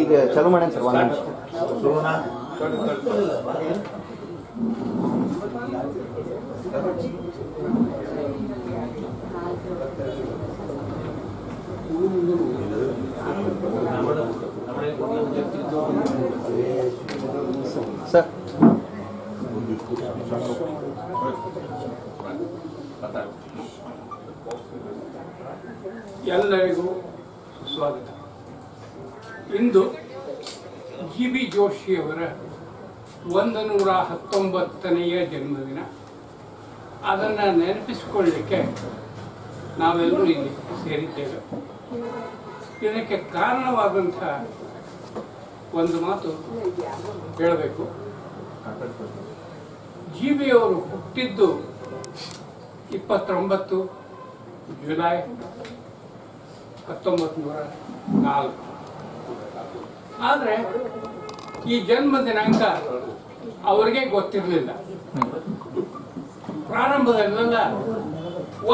ಈಗ ಚಾಲು ಮಾಡೋಣ ಸರ್ ಒಂದು ನಿಮಿಷ. ಸರ್ ಎಲ್ಲರಿಗೂ ಸ್ವಾಗತ. ಇಂದು GB ಜೋಶಿಯವರ 119ನೆಯ ಜನ್ಮದಿನ. ಅದನ್ನು ನೆನಪಿಸಿಕೊಳ್ಳಲಿಕ್ಕೆ ನಾವೆಲ್ಲರೂ ಇಲ್ಲಿ ಸೇರಿದ್ದೇವೆ. ಇದಕ್ಕೆ ಕಾರಣವಾದಂಥ ಒಂದು ಮಾತು ಹೇಳಬೇಕು. GB ಅವರು ಹುಟ್ಟಿದ್ದು 29 ಜುಲೈ 1904. ಆದರೆ ಈ ಜನ್ಮ ದಿನಾಂಕ ಅವರಿಗೆ ಗೊತ್ತಿರಲಿಲ್ಲ. ಪ್ರಾರಂಭದಲ್ಲೆಲ್ಲ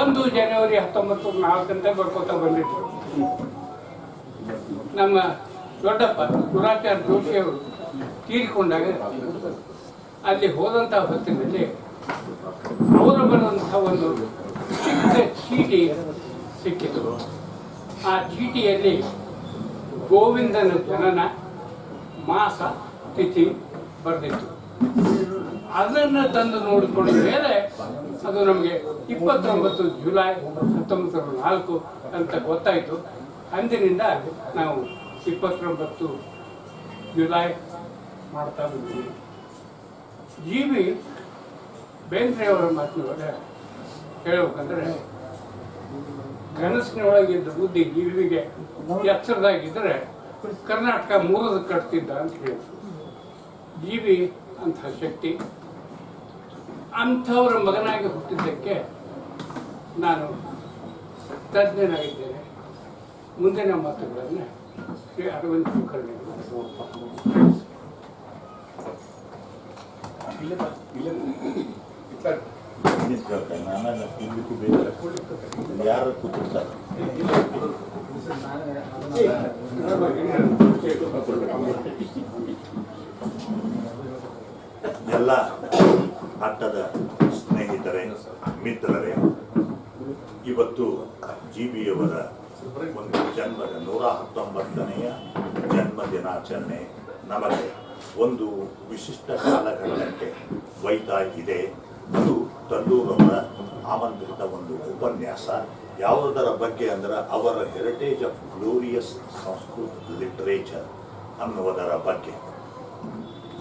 1 ಜನವರಿ 1904 ಅಂತ ಬರ್ಕೋತಾ ಬಂದಿದ್ರು. ನಮ್ಮ ದೊಡ್ಡಪ್ಪ ಸುರಾಚಾರ್ಯ ಜೋಶಿಯವರು ತೀರಿಕೊಂಡಾಗ ಅಲ್ಲಿ ಹೋದಂಥ ಹೊತ್ತಿನಲ್ಲಿ ಅವರು ಬರುವಂಥ ಒಂದು ಚಿಕ್ಕ ಚೀಟಿ ಸಿಕ್ಕಿತು. ಆ ಚೀಟಿಯಲ್ಲಿ ಗೋವಿಂದನ ಜನನ, ಮಾಸ, ತಿಥಿ ಬರೆದಿತ್ತು. ಅದನ್ನು ತಂದು ನೋಡಿಕೊಂಡ ಮೇಲೆ ಅದು ನಮಗೆ 29 ಜುಲೈ 1904 ಅಂತ ಗೊತ್ತಾಯಿತು. ಅಂದಿನಿಂದ ನಾವು 29 ಜುಲೈ ಮಾಡ್ತಾ ಬಂದಿದ್ದೀವಿ. GB ಬೇಂದ್ರೆಯವರ ಮಾತಿನೊಳಗೆ ಹೇಳಬೇಕಂದ್ರೆ, ಕನಸಿನೊಳಗಿದ್ದ ಬುದ್ಧಿ ಜೀವಿಗೆ ಎಚ್ಚರದಾಗಿದ್ದರೆ ಕರ್ನಾಟಕ ಮೂರದ ಕಟ್ತಿದ್ದ ಅಂತ ಹೇಳಿದ್ರು. GB ಅಂಥ ಶಕ್ತಿ, ಅಂಥವರ ಮಗನಾಗಿ ಹುಟ್ಟಿದ್ದಕ್ಕೆ ನಾನು ತಜ್ಞನಾಗಿದ್ದೇನೆ. ಮುಂದಿನ ಮಾತುಗಳನ್ನು ಶ್ರೀ ಅರವಿಂದ್ ಕುಲಕರ್ಣಿ ಯಾರು ಕೂತಿರ್ತಾರೆ. ಎಲ್ಲ ಅಟ್ಟದ ಸ್ನೇಹಿತರೇ, ಮಿತ್ರರೇ, ಇವತ್ತು GB-ಯವರ ಒಂದು ಜನ್ಮದ 119ನೆಯ ಜನ್ಮ ದಿನಾಚರಣೆ ನಮಗೆ ಒಂದು ವಿಶಿಷ್ಟ ಕಾಲಘಟ್ಟಕ್ಕೆ ಒಯ್ತಾ ಇದೆ. ಅದು ತಲ್ಲೂರವರ ಆಮಂತ್ರಿತ ಒಂದು ಉಪನ್ಯಾಸ. ಯಾವುದರ ಬಗ್ಗೆ ಅಂದರೆ ಅವರ heritage of glorious Sanskrit literature ಅನ್ನುವುದರ ಬಗ್ಗೆ.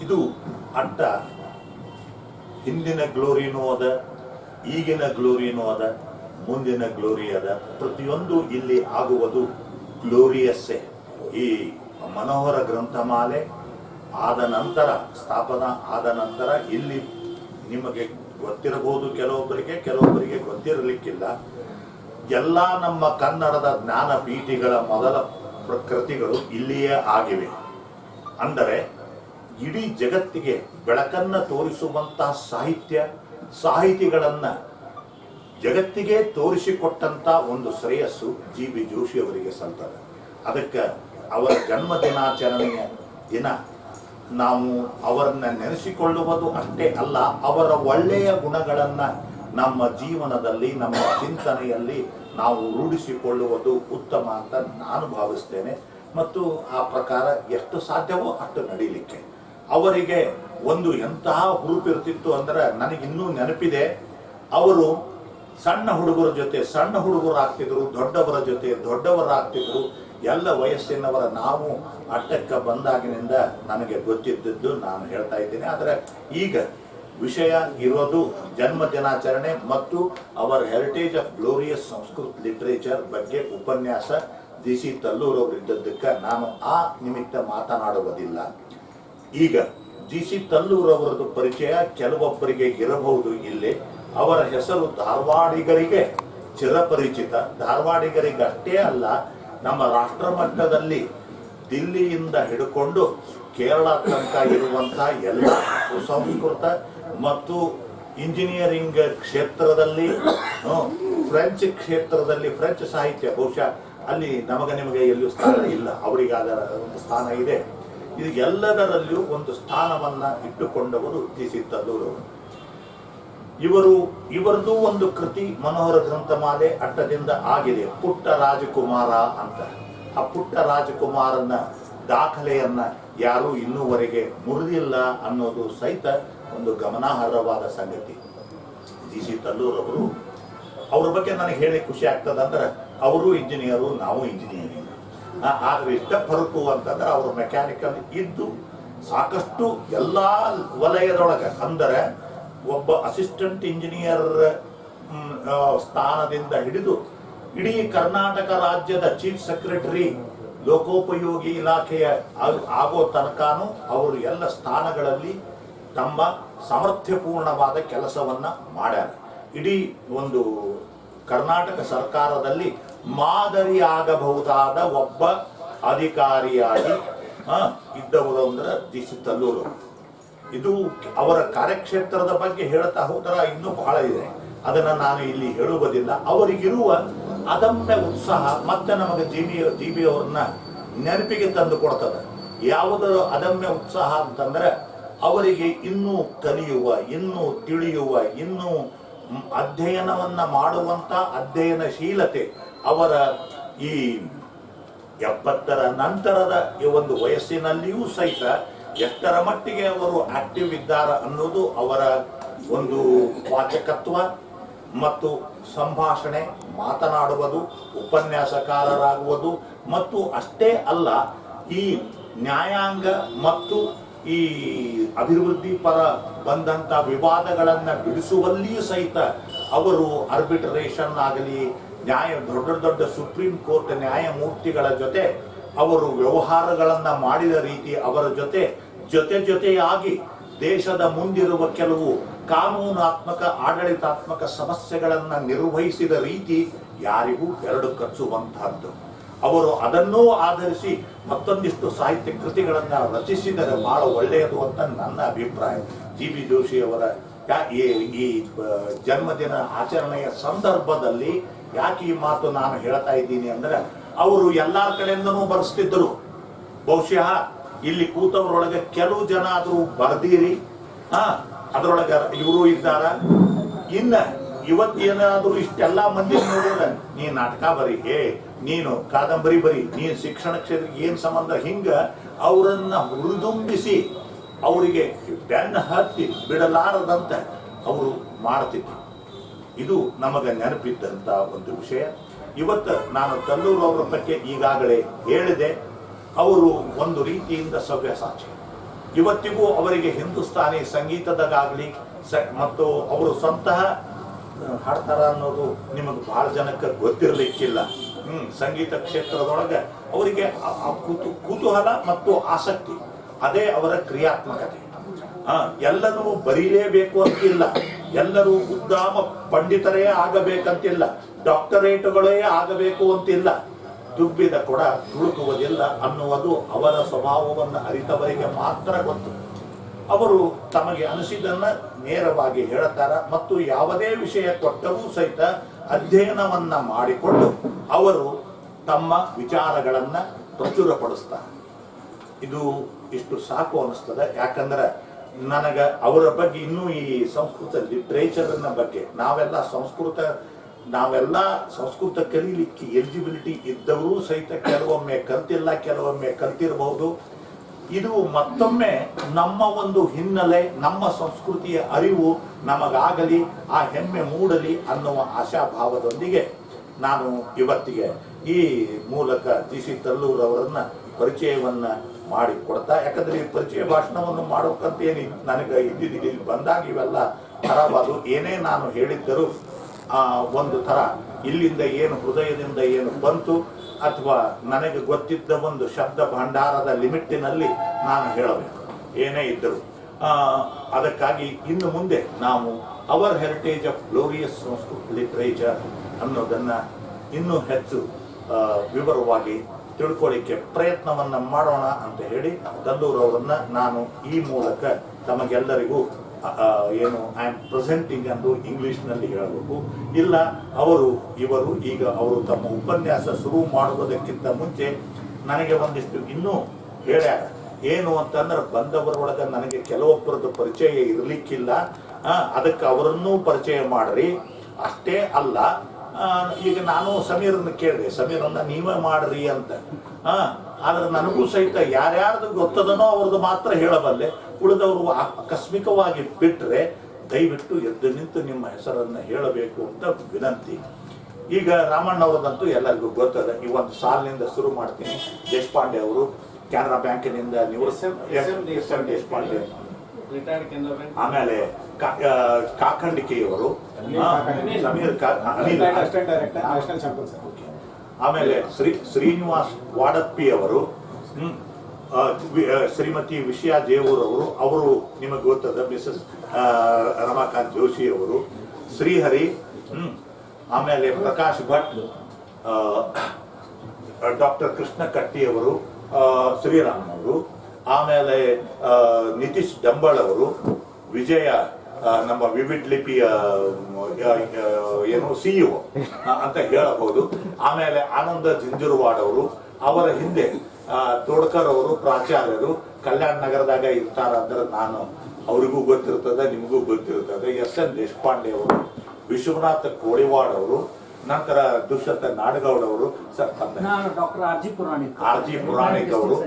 ಇದು ಅಟ್ಟ ಹಿಂದಿನ ಗ್ಲೋರಿನೂ ಅದ, ಈಗಿನ ಗ್ಲೋರಿನೂ ಅದ, ಮುಂದಿನ ಗ್ಲೋರಿ ಅದ. ಪ್ರತಿಯೊಂದು ಇಲ್ಲಿ ಆಗುವುದು ಗ್ಲೋರಿಯಸ್ಸೇ. ಈ ಮನೋಹರ ಗ್ರಂಥಮಾಲೆ ಆದ ನಂತರ, ಸ್ಥಾಪನಾ ಆದ ನಂತರ ಇಲ್ಲಿ ನಿಮಗೆ ಗೊತ್ತಿರಬಹುದು, ಕೆಲವೊಬ್ಬರಿಗೆ ಗೊತ್ತಿರಲಿಕ್ಕಿಲ್ಲ. ಎಲ್ಲ ನಮ್ಮ ಕನ್ನಡದ ಜ್ಞಾನಪೀಠಿಗಳ ಮೊದಲ ಕೃತಿಗಳು ಇಲ್ಲಿಯೇ ಆಗಿವೆ. ಅಂದರೆ ಇಡೀ ಜಗತ್ತಿಗೆ ಬೆಳಕನ್ನು ತೋರಿಸುವಂತಹ ಸಾಹಿತಿಗಳನ್ನು ಜಗತ್ತಿಗೆ ತೋರಿಸಿಕೊಟ್ಟಂಥ ಒಂದು ಶ್ರೇಯಸ್ಸು GB ಜೋಶಿಯವರಿಗೆ ಸಲ್ತದೆ. ಅದಕ್ಕೆ ಅವರ ಜನ್ಮ ದಿನಾಚರಣೆಯ ದಿನ ನಾವು ಅವರನ್ನ ನೆನೆಸಿಕೊಳ್ಳುವುದು ಅಷ್ಟೇ ಅಲ್ಲ, ಅವರ ಒಳ್ಳೆಯ ಗುಣಗಳನ್ನು ನಮ್ಮ ಜೀವನದಲ್ಲಿ, ನಮ್ಮ ಚಿಂತನೆಯಲ್ಲಿ ನಾವು ರೂಢಿಸಿಕೊಳ್ಳುವುದು ಉತ್ತಮ ಅಂತ ನಾನು ಭಾವಿಸ್ತೇನೆ. ಮತ್ತು ಆ ಪ್ರಕಾರ ಎಷ್ಟು ಸಾಧ್ಯವೋ ಅಷ್ಟು ನಡೀಲಿಕ್ಕೆ ಅವರಿಗೆ ಒಂದು ಎಂತಹ ಹುರುಪಿರ್ತಿತ್ತು ಅಂದರೆ, ನನಗಿನ್ನೂ ನೆನಪಿದೆ, ಅವರು ಸಣ್ಣ ಹುಡುಗರ ಜೊತೆ ಸಣ್ಣ ಹುಡುಗರಾಗ್ತಿದ್ರು, ದೊಡ್ಡವರ ಜೊತೆ ದೊಡ್ಡವರಾಗ್ತಿದ್ರು. ಎಲ್ಲ ವಯಸ್ಸಿನವರ ನಾವು ಅಟ್ಟಕ್ಕೆ ಬಂದಾಗಿನಿಂದ ನನಗೆ ಗೊತ್ತಿದ್ದದ್ದು ನಾನು ಹೇಳ್ತಾ ಇದ್ದೀನಿ. ಆದರೆ ಈಗ ವಿಷಯ ಇರೋದು ಜನ್ಮ ದಿನಾಚರಣೆ ಮತ್ತು ಅವರ heritage of glorious Sanskrit literature ಬಗ್ಗೆ ಉಪನ್ಯಾಸ DC ತಲ್ಲೂರವರು ಇದ್ದದ್ದಕ್ಕೆ ನಾನು ಆ ನಿಮಿತ್ತ ಮಾತನಾಡುವುದಿಲ್ಲ. ಈಗ DC ತಲ್ಲೂರವರದ್ದು ಪರಿಚಯ ಕೆಲವೊಬ್ಬರಿಗೆ ಇರಬಹುದು. ಇಲ್ಲಿ ಅವರ ಹೆಸರು ಧಾರವಾಡಿಗರಿಗೆ ಚಿರಪರಿಚಿತ. ಧಾರವಾಡಿಗರಿಗೆ ಅಷ್ಟೇ ಅಲ್ಲ, ನಮ್ಮ ರಾಷ್ಟ್ರ ಮಟ್ಟದಲ್ಲಿ ದಿಲ್ಲಿಯಿಂದ ಹಿಡ್ಕೊಂಡು ಕೇರಳ ತನಕ ಇರುವಂಥ ಎಲ್ಲ ಸುಸಂಸ್ಕೃತ ಮತ್ತು ಇಂಜಿನಿಯರಿಂಗ್ ಕ್ಷೇತ್ರದಲ್ಲಿ, ಫ್ರೆಂಚ್ ಕ್ಷೇತ್ರದಲ್ಲಿ, ಫ್ರೆಂಚ್ ಸಾಹಿತ್ಯ ಬಹುಶಃ ಅಲ್ಲಿ ನಿಮಗೆ ಎಲ್ಲಿಯೂ ಸ್ಥಾನ ಇಲ್ಲ, ಅವರಿಗಾದ ಒಂದು ಸ್ಥಾನ ಇದೆ. ಇದು ಎಲ್ಲದರಲ್ಲಿಯೂ ಒಂದು ಸ್ಥಾನವನ್ನ ಇಟ್ಟುಕೊಂಡವರು ಜಿ.ಸಿ. ತಲ್ಲೂರವರು. ಇವರದು ಒಂದು ಕೃತಿ ಮನೋಹರ ಗ್ರಂಥಮಾಲೆ ಅಟ್ಟದಿಂದ ಆಗಿದೆ, ಪುಟ್ಟ ರಾಜಕುಮಾರ ಅಂತ. ಆ ಪುಟ್ಟ ರಾಜಕುಮಾರನ ದಾಖಲೆಯನ್ನ ಯಾರೂ ಇನ್ನೂವರೆಗೆ ಮುರಿದಿಲ್ಲ ಅನ್ನೋದು ಸಹಿತ ಒಂದು ಗಮನಾರ್ಹವಾದ ಸಂಗತಿ. ಜಿ.ಸಿ. ತಲ್ಲೂರವರು ಅವ್ರ ಬಗ್ಗೆ ನನಗೆ ಹೇಳಿ ಖುಷಿ ಆಗ್ತದಂದ್ರೆ, ಅವರು ಇಂಜಿನಿಯರು, ನಾವು ಇಂಜಿನಿಯರಿಂಗ್. ಆದ್ರೆ ಇಷ್ಟ ಫರಕು ಅಂತಂದ್ರೆ ಅವರು ಮೆಕ್ಯಾನಿಕಲ್ ಇದ್ದು ಸಾಕಷ್ಟು ಎಲ್ಲಾ ವಲಯದೊಳಗೆ, ಅಂದರೆ ಒಬ್ಬ ಅಸಿಸ್ಟೆಂಟ್ ಇಂಜಿನಿಯರ್ ಸ್ಥಾನದಿಂದ ಹಿಡಿದು ಇಡೀ ಕರ್ನಾಟಕ ರಾಜ್ಯದ ಚೀಫ್ ಸೆಕ್ರೆಟರಿ, ಲೋಕೋಪಯೋಗಿ ಇಲಾಖೆಯ ಆಗೋ ತನಕನೂ ಅವರು ಎಲ್ಲ ಸ್ಥಾನಗಳಲ್ಲಿ ತಮ್ಮ ಸಮರ್ಥ್ಯಪೂರ್ಣವಾದ ಕೆಲಸವನ್ನ ಮಾಡ್ಯಾರ. ಇಡೀ ಒಂದು ಕರ್ನಾಟಕ ಸರ್ಕಾರದಲ್ಲಿ ಮಾದರಿಯಾಗಬಹುದಾದ ಒಬ್ಬ ಅಧಿಕಾರಿಯಾಗಿ ಇದ್ದವರು ಅಂದ್ರೆ ಜಿ.ಸಿ. ತಲ್ಲೂರು. ಇದು ಅವರ ಕಾರ್ಯಕ್ಷೇತ್ರದ ಬಗ್ಗೆ ಹೇಳ್ತಾ ಹೋದ್ರ ಇನ್ನೂ ಬಹಳ ಇದೆ, ಅದನ್ನ ನಾನು ಇಲ್ಲಿ ಹೇಳುವುದಿಲ್ಲ. ಅವರಿಗಿರುವ ಅದಮ್ಯ ಉತ್ಸಾಹ ಮತ್ತೆ ನಮಗೆ ಜಿ ಬಿ ಅವ್ರನ್ನ ನೆನಪಿಗೆ ತಂದು ಕೊಡ್ತದೆ. ಯಾವುದರ ಅದಮ್ಯ ಉತ್ಸಾಹ ಅಂತಂದ್ರೆ ಅವರಿಗೆ ಇನ್ನೂ ಕಲಿಯುವ, ಇನ್ನೂ ತಿಳಿಯುವ, ಇನ್ನೂ ಅಧ್ಯಯನವನ್ನ ಮಾಡುವಂತ ಅಧ್ಯಯನಶೀಲತೆ ಅವರ ಈ 70ರ ನಂತರದ ಈ ಒಂದು ವಯಸ್ಸಿನಲ್ಲಿಯೂ ಸಹಿತ ಎಷ್ಟರ ಮಟ್ಟಿಗೆ ಅವರು ಆಕ್ಟಿವ್ ಇದ್ದಾರೆ ಅನ್ನೋದು ಅವರ ಒಂದು ವಾಚಕತ್ವ ಮತ್ತು ಸಂಭಾಷಣೆ, ಮಾತನಾಡುವುದು, ಉಪನ್ಯಾಸಕಾರರಾಗುವುದು, ಮತ್ತು ಅಷ್ಟೇ ಅಲ್ಲ ಈ ನ್ಯಾಯಾಂಗ ಮತ್ತು ಈ ಅಭಿವೃದ್ಧಿ ಪರ ಬಂದಂತ ವಿವಾದಗಳನ್ನ ಬಿಡಿಸುವಲ್ಲಿಯೂ ಸಹಿತ ಅವರು ಆರ್ಬಿಟ್ರೇಷನ್ ಆಗಲಿ, ದೊಡ್ಡ ದೊಡ್ಡ ಸುಪ್ರೀಂ ಕೋರ್ಟ್ ನ್ಯಾಯಮೂರ್ತಿಗಳ ಜೊತೆ ಅವರು ವ್ಯವಹಾರಗಳನ್ನ ಮಾಡಿದ ರೀತಿ, ಅವರ ಜೊತೆಯಾಗಿ ದೇಶದ ಮುಂದಿರುವ ಕೆಲವು ಕಾನೂನಾತ್ಮಕ ಆಡಳಿತಾತ್ಮಕ ಸಮಸ್ಯೆಗಳನ್ನ ನಿರ್ವಹಿಸಿದ ರೀತಿ ಯಾರಿಗೂ ಎರಡು ಕಚ್ಚುವಂತಹದ್ದು. ಅವರು ಅದನ್ನೂ ಆಧರಿಸಿ ಮತ್ತೊಂದಿಷ್ಟು ಸಾಹಿತ್ಯ ಕೃತಿಗಳನ್ನ ರಚಿಸಿದರೆ ಬಹಳ ಒಳ್ಳೆಯದು ಅಂತ ನನ್ನ ಅಭಿಪ್ರಾಯ. ಜಿ.ಬಿ. ಜೋಶಿ ಅವರ ಈ ಜನ್ಮದಿನ ಆಚರಣೆಯ ಸಂದರ್ಭದಲ್ಲಿ ಯಾಕೆ ಈ ಮಾತು ನಾನು ಹೇಳ್ತಾ ಇದ್ದೀನಿ ಅಂದ್ರೆ, ಅವರು ಎಲ್ಲಾರ ಕಡೆಯಿಂದನೂ ಬರೆಸ್ತಿದ್ದರು. ಬಹುಶಃ ಇಲ್ಲಿ ಕೂತವರೊಳಗೆ ಕೆಲವು ಜನ ಆದ್ರೂ ಬರ್ದೀರಿ, ಅದರೊಳಗ ಇವರು ಇದ್ದಾರ. ಇನ್ನ ಇವತ್ತೇನಾದ್ರೂ ಇಷ್ಟೆಲ್ಲಾ ಮಂದಿ ನೋಡಿದ್ರೆ ನೀ ನಾಟಕ ಬರಿ, ನೀನು ಕಾದಂಬರಿ ಬರಿ, ನೀನು ಶಿಕ್ಷಣ ಕ್ಷೇತ್ರಕ್ಕೆ ಏನ್ ಸಂಬಂಧ, ಹಿಂಗ ಅವರನ್ನ ಹುರಿದುಂಬಿಸಿ ಅವರಿಗೆ ಬೆನ್ನ ಹತ್ತಿ ಬಿಡಲಾರದಂತ ಅವರು ಮಾಡ್ತಿದ್ರು. ಇದು ನಮಗೆ ನೆನಪಿದ್ದಂತ ಒಂದು ವಿಷಯ. ಇವತ್ತು ನಾನು ತಲ್ಲೂರು ಅವರ ಬಗ್ಗೆ ಈಗಾಗಲೇ ಹೇಳಿದೆ. ಅವರು ಒಂದು ರೀತಿಯಿಂದ ಸವ್ಯಸಾಚಿ. ಇವತ್ತಿಗೂ ಅವರಿಗೆ ಹಿಂದೂಸ್ತಾನಿ ಸಂಗೀತದಾಗಲಿ ಮತ್ತು ಅವರು ಸ್ವಂತಹ ಹಾಡ್ತಾರ ಅನ್ನೋದು ನಿಮಗೆ ಬಹಳ ಜನಕ್ಕೆ ಗೊತ್ತಿರಲಿಕ್ಕಿಲ್ಲ. ಸಂಗೀತ ಕ್ಷೇತ್ರದೊಳಗೆ ಅವರಿಗೆ ಕುತೂಹಲ ಮತ್ತು ಆಸಕ್ತಿ, ಅದೇ ಅವರ ಕ್ರಿಯಾತ್ಮಕತೆ. ಎಲ್ಲರೂ ಬರೀಲೇಬೇಕು ಅಂತಿಲ್ಲ, ಎಲ್ಲರೂ ಉದ್ದಾಮ ಪಂಡಿತರೇ ಆಗಬೇಕಂತಿಲ್ಲ, ಡಾಕ್ಟರೇಟ್ಗಳೇ ಆಗಬೇಕು ಅಂತಿಲ್ಲ. ದುಬ್ಬಿದ ಕೊಡ ತುಳುಕುವುದಿಲ್ಲ ಅನ್ನುವುದು ಅವರ ಸ್ವಭಾವವನ್ನು ಅರಿತವರಿಗೆ ಮಾತ್ರ ಗೊತ್ತು. ಅವರು ತಮಗೆ ಅನಿಸಿದ್ದನ್ನ ನೇರವಾಗಿ ಹೇಳುತ್ತಾರ ಮತ್ತು ಯಾವುದೇ ವಿಷಯ ಕೊಟ್ಟರೂ ಸಹಿತ ಅಧ್ಯಯನವನ್ನ ಮಾಡಿಕೊಂಡು ಅವರು ತಮ್ಮ ವಿಚಾರಗಳನ್ನ ಪ್ರಚುರಪಡಿಸ್ತಾರೆ. ಇದು ಇಷ್ಟು ಸಾಕು ಅನಿಸ್ತದೆ. ಯಾಕಂದ್ರೆ ನನಗೆ ಅವರ ಬಗ್ಗೆ ಇನ್ನೂ ಈ ಸಂಸ್ಕೃತ ಲಿಟ್ರೇಚರ್ನ ಬಗ್ಗೆ ನಾವೆಲ್ಲ ಸಂಸ್ಕೃತ ಕಲೀಲಿಕ್ಕೆ ಎಲಿಜಿಬಿಲಿಟಿ ಇದ್ದವರು ಸಹಿತ ಕೆಲವೊಮ್ಮೆ ಕಲ್ತಿಲ್ಲ, ಕೆಲವೊಮ್ಮೆ ಕಲ್ತಿರಬಹುದು. ಇದು ಮತ್ತೊಮ್ಮೆ ನಮ್ಮ ಒಂದು ಹಿನ್ನೆಲೆ, ನಮ್ಮ ಸಂಸ್ಕೃತಿಯ ಅರಿವು ನಮಗಾಗಲಿ, ಆ ಹೆಮ್ಮೆ ಮೂಡಲಿ ಅನ್ನುವ ಆಶಾಭಾವದೊಂದಿಗೆ ನಾನು ಇವತ್ತಿಗೆ ಈ ಮೂಲಕ ಜಿ.ಸಿ. ತಲ್ಲೂರು ಅವರನ್ನ ಪರಿಚಯವನ್ನ ಮಾಡಿ ಕೊಡ್ತಾ, ಯಾಕಂದ್ರೆ ಈ ಪರಿಚಯ ಭಾಷಣವನ್ನು ಮಾಡೋಕ್ಕಂತ ಏನು ನನಗೆ ಇಲ್ಲಿ ಬಂದಾಗ ಇವೆಲ್ಲ ಖರಾಬಾದು. ಏನೇ ನಾನು ಹೇಳಿದ್ದರೂ ಒಂದು ಥರ ಇಲ್ಲಿಂದ ಏನು ಹೃದಯದಿಂದ ಏನು ಬಂತು ಅಥವಾ ನನಗೆ ಗೊತ್ತಿದ್ದ ಒಂದು ಶಬ್ದ ಭಂಡಾರದ ಲಿಮಿಟ್ಟಿನಲ್ಲಿ ನಾನು ಹೇಳಬೇಕು ಏನೇ ಇದ್ದರು. ಅದಕ್ಕಾಗಿ ಇನ್ನು ಮುಂದೆ ನಾವು our heritage of glorious Sanskrit literature ಅನ್ನೋದನ್ನು ಇನ್ನೂ ಹೆಚ್ಚು ವಿವರವಾಗಿ ತಿಳ್ಕೊಳ್ಳಿಕ್ಕೆ ಪ್ರಯತ್ನವನ್ನ ಮಾಡೋಣ ಅಂತ ಹೇಳಿ ತಲ್ಲೂರು ಅವರನ್ನ ನಾನು ಈ ಮೂಲಕ ತಮಗೆಲ್ಲರಿಗೂ ಏನು ಐ ಆಮ್ ಪ್ರೆಸೆಂಟಿಂಗ್ ಅಂದು ಇಂಗ್ಲೀಷ್ನಲ್ಲಿ ಹೇಳಬೇಕು. ಇಲ್ಲ ಇವರು ಈಗ ಅವರು ತಮ್ಮ ಉಪನ್ಯಾಸ ಶುರು ಮಾಡುವುದಕ್ಕಿಂತ ಮುಂಚೆ ನನಗೆ ಒಂದಿಷ್ಟು ಇನ್ನೂ ಹೇಳ್ಯಾರ. ಏನು ಅಂತಂದ್ರೆ ಬಂದವರೊಳಗೆ ನನಗೆ ಕೆಲವೊಬ್ಬರದ್ದು ಪರಿಚಯ ಇರಲಿಕ್ಕಿಲ್ಲ, ಅದಕ್ಕೆ ಅವರನ್ನೂ ಪರಿಚಯ ಮಾಡ್ರಿ. ಅಷ್ಟೇ ಅಲ್ಲ, ಈಗ ನಾನು ಸಮೀರನ್ನ ಕೇಳಿದೆ, ಸಮೀರನ್ನ ನೀವೇ ಮಾಡ್ರಿ ಅಂತ. ಆದ್ರೆ ನನಗೂ ಸಹಿತ ಯಾರ್ಯಾರ್ದು ಗೊತ್ತದನೋ ಅವ್ರದ್ದು ಮಾತ್ರ ಹೇಳಬಲ್ಲೆ. ಉಳಿದವರು ಆಕಸ್ಮಿಕವಾಗಿ ಬಿಟ್ಟರೆ ದಯವಿಟ್ಟು ಎದ್ದು ನಿಂತು ನಿಮ್ಮ ಹೆಸರನ್ನು ಹೇಳಬೇಕು ಅಂತ ವಿನಂತಿ. ಈಗ ರಾಮಣ್ಣ ಅವ್ರದಂತೂ ಎಲ್ಲರಿಗೂ ಗೊತ್ತದ. ಈ ಒಂದು ಸಾಲಿನಿಂದ ಶುರು ಮಾಡ್ತೀನಿ. ದೇಶಪಾಂಡೆ ಅವರು ಕೆನರಾ ಬ್ಯಾಂಕಿನಿಂದ ದೇಶಪಾಂಡೆ, ಆಮೇಲೆ ಕಾಕಂಡಿಕೆಯವರು, ಸಮೀರ್ ಆಮೇಲೆ ಶ್ರೀನಿವಾಸ್ ವಾಡಪ್ಪಿ ಅವರು, ಶ್ರೀಮತಿ ವಿಷಯಾ ದೇವೂರ್ ಅವರು ನಿಮಗೆ ಗೊತ್ತದ, ಮಿಸಸ್ ರಮಾಕಾಂತ್ ಜೋಶಿ ಅವರು, ಶ್ರೀಹರಿ, ಆಮೇಲೆ ಪ್ರಕಾಶ್ ಭಟ್, ಡಾಕ್ಟರ್ ಕೃಷ್ಣ ಕಟ್ಟಿಯವರು, ಶ್ರೀರಾಮ್ ಅವರು, ಆಮೇಲೆ ನಿತೀಶ್ ಡಂಬಳ್ ಅವರು, ವಿಜಯ ನಮ್ಮ ವಿವಿಡ್ ಲಿಪಿಯ ಏನು CEO ಅಂತ ಹೇಳಬಹುದು. ಆಮೇಲೆ ಆನಂದ ಜಿಂಜುರವಾಡ್ ಅವರು, ಅವರ ಹಿಂದೆ ತೋಡ್ಕರ್ ಅವರು ಪ್ರಾಚಾರ್ಯರು, ಕಲ್ಯಾಣ ನಗರದಾಗ ಇರ್ತಾರ ಅಂದ್ರೆ ನಾನು ಅವರಿಗೂ ಗೊತ್ತಿರ್ತದೆ, ನಿಮಗೂ ಗೊತ್ತಿರ್ತದೆ. SN ದೇಶಪಾಂಡೆ ಅವರು, ವಿಶ್ವನಾಥ್ ಕೋಳಿವಾಡ್ ಅವರು, ನಂತರ ದುಷ್ಯಂತ ನಾಡಗೌಡ್ ಅವರು, ಡಾಕ್ಟರ್ ಆರ್ ಜಿ ಪುರಾಣಿಕ್ ಅವರು,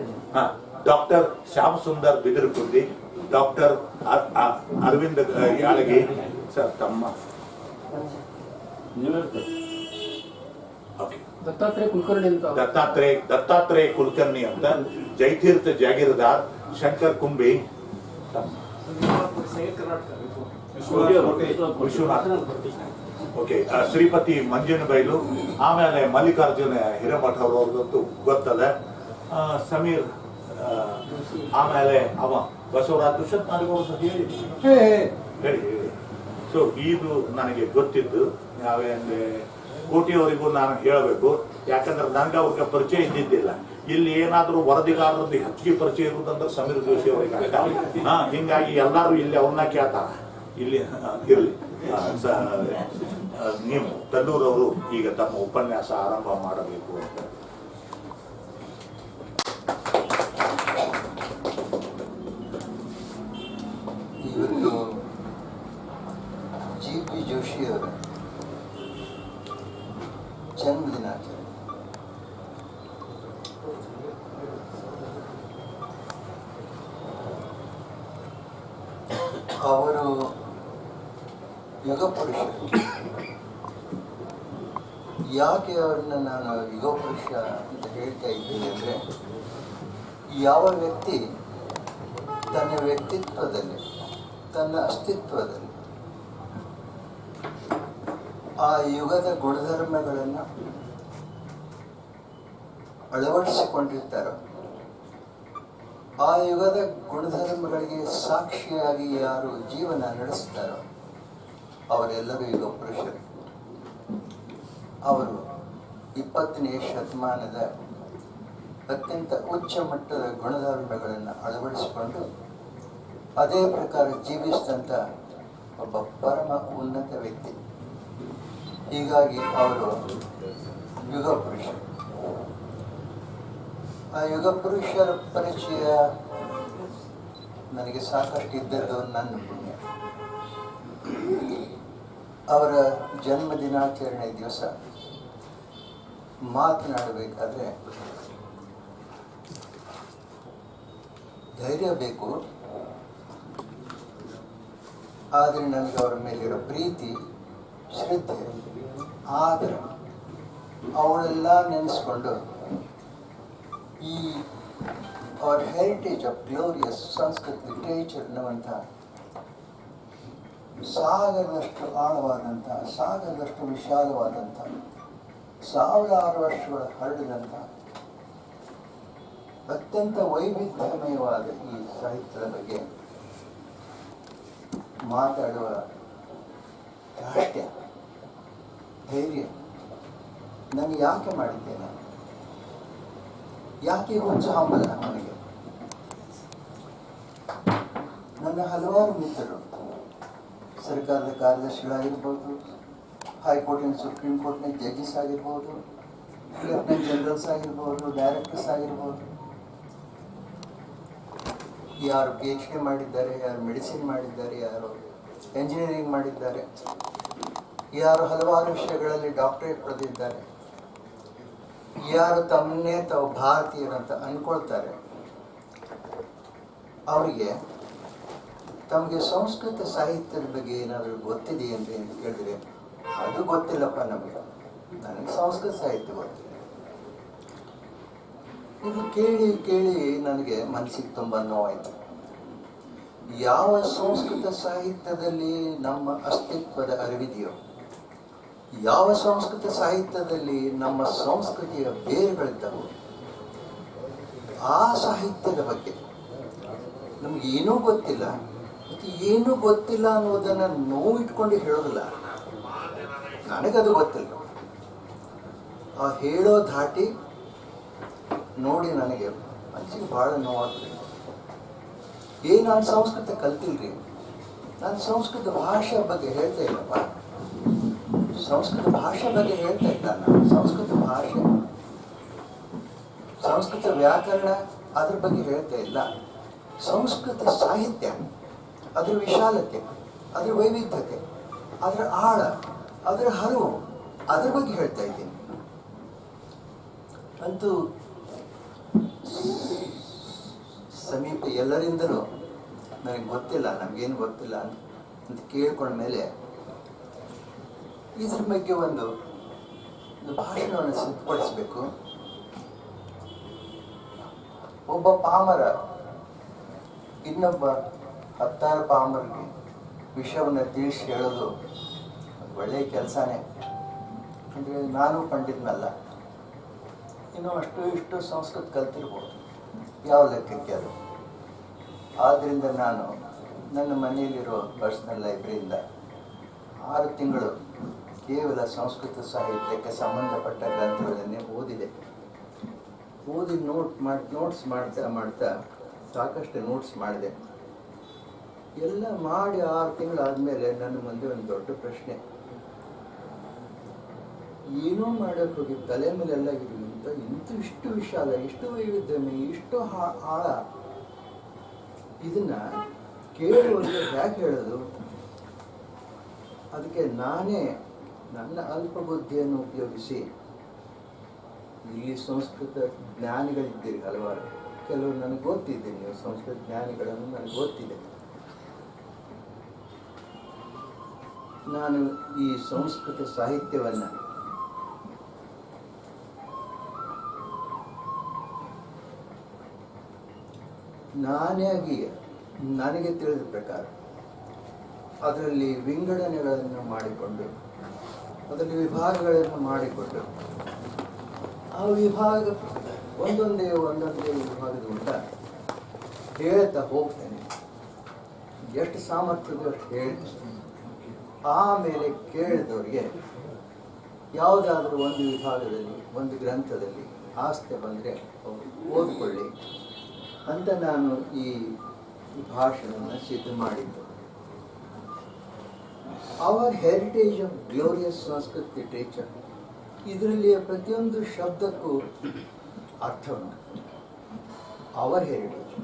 doctor Shyam Sundar Bidirkundi, doctor Arvind Yalagi sir, ತಮ್ಮ ದತ್ತಾತ್ರೇಯ ಕುಲಕರ್ಣಿ ಅಂತ, ಜೈತೀರ್ಥ ಜಾಗೀರ್ದಾರ್, ಶಂಕರ್ ಕುಂಬಿ, ವಿಶ್ವನಾಥ್, ಓಕೆ, ಶ್ರೀಪತಿ ಮಂಜುನ ಬೈಲು, ಆಮೇಲೆ ಮಲ್ಲಿಕಾರ್ಜುನ ಹಿರೇಮಠ ಅವ್ರದ್ದು ಗೊತ್ತದ, ಸಮೀರ್, ಆಮೇಲೆ ಅವ ಬಸವರಾಜ್ ದುಷ್ಯಂತ್ ನಾಡಗೌಡ ಹೇಳಿ. ಸೊ ಇದು ನನಗೆ ಗೊತ್ತಿದ್ದು. ನಾವೇಂದ್ರೆ ಕೋಟಿಯವರಿಗೂ ನಾನು ಹೇಳಬೇಕು, ಯಾಕಂದ್ರೆ ನನಗೆ ಅವ್ರಿಗೆ ಪರಿಚಯ ಇದ್ದಿದ್ದಿಲ್ಲ. ಇಲ್ಲಿ ಏನಾದರೂ ವರದಿಗಾರರದ್ದು ಹೆಚ್ಚಿಗೆ ಪರಿಚಯ ಇರುವುದಂದ್ರೆ ಸಮೀರ್ ಜೋಶಿ ಅವರಿಗೆ. ಹಿಂಗಾಗಿ ಎಲ್ಲರೂ ಇಲ್ಲಿ ಅವ್ರನ್ನ ಕೇಳ್ತಾರ. ಇಲ್ಲಿ ಇರಲಿ, ನೀವು ತಲ್ಲೂರವರು ಈಗ ತಮ್ಮ ಉಪನ್ಯಾಸ ಆರಂಭ ಮಾಡಬೇಕು ಅಂತ. ಇವತ್ತು GP ಜೋಶಿಯವರ ಜನ್ಮದಿನಾಚರಣೆ. ಅವರು ಯುಗ ಪುರುಷರು. ಯಾಕೆ ಅವ್ರನ್ನ ನಾನು ಯುಗ ಪುರುಷ ಅಂತ ಹೇಳ್ತಾ ಇದ್ದೀನಿ ಅಂದರೆ, ಯಾವ ವ್ಯಕ್ತಿ ತನ್ನ ವ್ಯಕ್ತಿತ್ವದಲ್ಲಿ, ತನ್ನ ಅಸ್ತಿತ್ವದಲ್ಲಿ ಆ ಯುಗದ ಗುಣಧರ್ಮಗಳನ್ನು ಅಳವಡಿಸಿಕೊಂಡಿರ್ತಾರೋ, ಆ ಯುಗದ ಗುಣಧರ್ಮಗಳಿಗೆ ಸಾಕ್ಷಿಯಾಗಿ ಯಾರು ಜೀವನ ನಡೆಸ್ತಾರೋ ಅವರೆಲ್ಲರೂ ಯುಗ ಪುರುಷರು. ಅವರು 20ನೇ ಶತಮಾನದ ಅತ್ಯಂತ ಉಚ್ಚ ಮಟ್ಟದ ಗುಣಧರ್ಮಗಳನ್ನು ಅಳವಡಿಸಿಕೊಂಡು ಅದೇ ಪ್ರಕಾರ ಜೀವಿಸಿದಂಥ ಒಬ್ಬ ಪರಮ ಉನ್ನತ ವ್ಯಕ್ತಿ. ಹೀಗಾಗಿ ಅವರು ಯುಗ ಪುರುಷರು. ಆ ಯುಗ ಪುರುಷರ ಪರಿಚಯ ನನಗೆ ಸಾಕಷ್ಟು ಇದ್ದದ್ದು ನನ್ನ ಪುಣ್ಯ. ಅವರ ಜನ್ಮ ದಿನಾಚರಣೆ ದಿವಸ ಮಾತನಾಡಬೇಕಾದ್ರೆ ಧೈರ್ಯ ಬೇಕು, ಆದರೆ ನನಗೆ ಅವರ ಮೇಲಿರೋ ಪ್ರೀತಿ, ಶ್ರದ್ಧೆ, ಆದರ ಅವಳೆಲ್ಲ ನೆನೆಸ್ಕೊಂಡು ಈ ಅವರ heritage of glorious Sanskrit literature ಅನ್ನುವಂಥ ಸಾಗರದಷ್ಟು ಆಳವಾದಂಥ, ಸಾಗರದಷ್ಟು ವಿಶಾಲವಾದಂಥ, ಸಾವಿರಾರು ವರ್ಷಗಳ ಹರಡಿದಂಥ ಅತ್ಯಂತ ವೈವಿಧ್ಯಮಯವಾದ ಈ ಸಾಹಿತ್ಯದ ಬಗ್ಗೆ ಮಾತಾಡುವ ದಾಷ್ಟ್ಯ, ಧೈರ್ಯ ನನಗೆ ಯಾಕೆ ಮಾಡಿದ್ದೇನೆ? ಯಾಕೆ ಉತ್ಸಾಹ ನನಗೆ? ನನ್ನ ಹಲವಾರು ಮಿತ್ರರು ಸರ್ಕಾರದ ಕಾರ್ಯದರ್ಶಿಗಳಾಗಿರ್ಬೋದು, ಹೈಕೋರ್ಟಿನ ಸುಪ್ರೀಂ ಕೋರ್ಟ್ನ ಜಡ್ಜಸ್ ಆಗಿರ್ಬೋದು, ಲೆಫ್ಟಿನೆಂಟ್ ಜನರಲ್ಸ್ ಆಗಿರ್ಬೋದು, ಡೈರೆಕ್ಟರ್ಸ್ ಆಗಿರ್ಬೋದು, ಯಾರು PhD ಮಾಡಿದ್ದಾರೆ, ಯಾರು ಮೆಡಿಸಿನ್ ಮಾಡಿದ್ದಾರೆ, ಯಾರು ಎಂಜಿನಿಯರಿಂಗ್ ಮಾಡಿದ್ದಾರೆ, ಯಾರು ಹಲವಾರು ವಿಷಯಗಳಲ್ಲಿ ಡಾಕ್ಟರೇಟ್ ಪಡೆದಿದ್ದಾರೆ, ಯಾರು ತಮ್ಮನ್ನೇ ತಾವು ಭಾರತೀಯರಂತ ಅಂದ್ಕೊಳ್ತಾರೆ, ಅವರಿಗೆ ತಮಗೆ ಸಂಸ್ಕೃತ ಸಾಹಿತ್ಯದ ಬಗ್ಗೆ ಏನಾದರೂ ಗೊತ್ತಿದೆ ಅಂತ ಕೇಳಿದ್ರೆ ಅದು ಗೊತ್ತಿಲ್ಲಪ್ಪ ನಮಗೆ, ನನಗೆ ಸಂಸ್ಕೃತ ಸಾಹಿತ್ಯ ಗೊತ್ತಿಲ್ಲ. ಇದು ಕೇಳಿ ಕೇಳಿ ನನಗೆ ಮನಸ್ಸಿಗೆ ತುಂಬ ನೋವಾಯಿತು. ಯಾವ ಸಂಸ್ಕೃತ ಸಾಹಿತ್ಯದಲ್ಲಿ ನಮ್ಮ ಅಸ್ತಿತ್ವದ ಅರಿವಿದೆಯೋ, ಯಾವ ಸಂಸ್ಕೃತ ಸಾಹಿತ್ಯದಲ್ಲಿ ನಮ್ಮ ಸಂಸ್ಕೃತಿಯ ಬೇರುಗಳಿದ್ದವು, ಆ ಸಾಹಿತ್ಯದ ಬಗ್ಗೆ ನಮ್ಗೆ ಏನೂ ಗೊತ್ತಿಲ್ಲ. ಮತ್ತು ಏನೂ ಗೊತ್ತಿಲ್ಲ ಅನ್ನೋದನ್ನು ನೋವಿಟ್ಕೊಂಡು ಹೇಳೋದಿಲ್ಲ, ನನಗದು ಗೊತ್ತಿಲ್ಲ. ಆ ಹೇಳೋ ಧಾಟಿ ನೋಡಿ ನನಗೆ ಮನಸ್ಸಿಗೆ ಭಾಳ ನೋವಾಗ್ತದೆ. ನಾನು ಸಂಸ್ಕೃತ ಕಲ್ತಿಲ್ರಿ, ನಾನು ಸಂಸ್ಕೃತ ಭಾಷೆ ಬಗ್ಗೆ ಹೇಳ್ತಾ ಇಲ್ಲಪ್ಪ, ಸಂಸ್ಕೃತ ಭಾಷೆ ಬಗ್ಗೆ ಹೇಳ್ತಾ ಇಲ್ಲ ನಾನು. ಸಂಸ್ಕೃತ ಭಾಷೆ, ಸಂಸ್ಕೃತ ವ್ಯಾಕರಣ ಅದ್ರ ಬಗ್ಗೆ ಹೇಳ್ತಾ ಇಲ್ಲ. ಸಂಸ್ಕೃತ ಸಾಹಿತ್ಯ, ಅದರ ವಿಶಾಲತೆ, ಅದರ ವೈವಿಧ್ಯತೆ, ಅದರ ಆಳ, ಅದರ ಹರಿವು, ಅದ್ರ ಬಗ್ಗೆ ಹೇಳ್ತಾ ಇದ್ದೀನಿ. ಅಂತೂ ಸಮೀಪ ಎಲ್ಲರಿಂದಲೂ ನನಗೆ ಗೊತ್ತಿಲ್ಲ, ನಮಗೇನು ಗೊತ್ತಿಲ್ಲ ಅಂತ ಕೇಳ್ಕೊಂಡ್ಮೇಲೆ ಇದ್ರ ಬಗ್ಗೆ ಒಂದು ಭಾಷಣವನ್ನು ಸಿದ್ಧಪಡಿಸ್ಬೇಕು. ಒಬ್ಬ ಪಾಮರ ಇನ್ನೊಬ್ಬ 10 ಪಾಮರಿಗೆ ವಿಷಯವನ್ನು ತಿಳಿಸಿ ಹೇಳೋದು ಒಳ್ಳೆಯ ಕೆಲಸನೇ. ಅಂದರೆ ನಾನು ಪಂಡಿತನಲ್ಲ, ಇನ್ನೂ ಅಷ್ಟು ಇಷ್ಟು ಸಂಸ್ಕೃತ ಕಲ್ತಿರ್ಬೋದು, ಯಾವ ಲೆಕ್ಕಕ್ಕೆ ಅದು. ಆದ್ದರಿಂದ ನಾನು ನನ್ನ ಮನೆಯಲ್ಲಿರೋ ಪರ್ಸ್ನಲ್ ಲೈಬ್ರರಿಯಿಂದ 6 ತಿಂಗಳು ಕೇವಲ ಸಂಸ್ಕೃತ ಸಾಹಿತ್ಯಕ್ಕೆ ಸಂಬಂಧಪಟ್ಟ ಗ್ರಂಥಗಳನ್ನೇ ಓದಿದೆ. ಓದಿ ನೋಟ್ಸ್ ಮಾಡ್ತಾ ಸಾಕಷ್ಟು ನೋಟ್ಸ್ ಮಾಡಿದೆ. ಎಲ್ಲ ಮಾಡಿ 6 ತಿಂಗಳಾದಮೇಲೆ ನನ್ನ ಮುಂದೆ ಒಂದು ದೊಡ್ಡ ಪ್ರಶ್ನೆ, ಏನೋ ಮಾಡೋಕ್ಕೆ ಹೋಗಿ ತಲೆ ಮೇಲೆಲ್ಲ ಇಷ್ಟು ವಿಶಾಲ, ಇಷ್ಟು ವೈವಿಧ್ಯಮಯ, ಇಷ್ಟು ಆಳ, ಇದನ್ನ ಕೇಳುವವರಿಗೆ ಹೇಗೆ ಹೇಳೋದು? ಅದಕ್ಕೆ ನಾನೇ ನನ್ನ ಅಲ್ಪ ಬುದ್ಧಿಯನ್ನು ಉಪಯೋಗಿಸಿ, ಇಲ್ಲಿ ಸಂಸ್ಕೃತ ಜ್ಞಾನಿಗಳಿದ್ದೀರಿ ಹಲವಾರು, ಕೆಲವರು ನನಗೆ ಗೊತ್ತಿದೆ, ನೀವು ಸಂಸ್ಕೃತ ಜ್ಞಾನಿಗಳನ್ನು ನನಗೆ ಗೊತ್ತಿದೆ. ನಾನು ಈ ಸಂಸ್ಕೃತ ಸಾಹಿತ್ಯವನ್ನು ನನಗೆ ತಿಳಿದ ಪ್ರಕಾರ ಅದರಲ್ಲಿ ವಿಂಗಡಣೆಗಳನ್ನು ಮಾಡಿಕೊಂಡು, ಅದರಲ್ಲಿ ವಿಭಾಗಗಳನ್ನು ಮಾಡಿಕೊಂಡು, ಆ ವಿಭಾಗ ಒಂದೊಂದೇ ವಿಭಾಗದಿಂದ ಹೇಳ್ತಾ ಹೋಗ್ತೇನೆ. ಎಷ್ಟು ಸಾಮರ್ಥ್ಯದ ಅಷ್ಟು ಹೇಳ್ತೇನೆ. ಆಮೇಲೆ ಕೇಳಿದವರಿಗೆ ಯಾವುದಾದ್ರೂ ಒಂದು ವಿಭಾಗದಲ್ಲಿ, ಒಂದು ಗ್ರಂಥದಲ್ಲಿ ಆಸ್ತಿ ಬಂದರೆ ಅವರು ಓದ್ಕೊಳ್ಳಿ ಅಂತ ನಾನು ಈ ಭಾಷಣವನ್ನು ಸಿದ್ಧ ಮಾಡಿದ್ದು. Our heritage of glorious Sanskrit literature, ಇದರಲ್ಲಿ ಪ್ರತಿಯೊಂದು ಶಬ್ದಕ್ಕೂ ಅರ್ಥ ಉಂಟು. ಅವರ್ ಹೆರಿಟೇಜ್,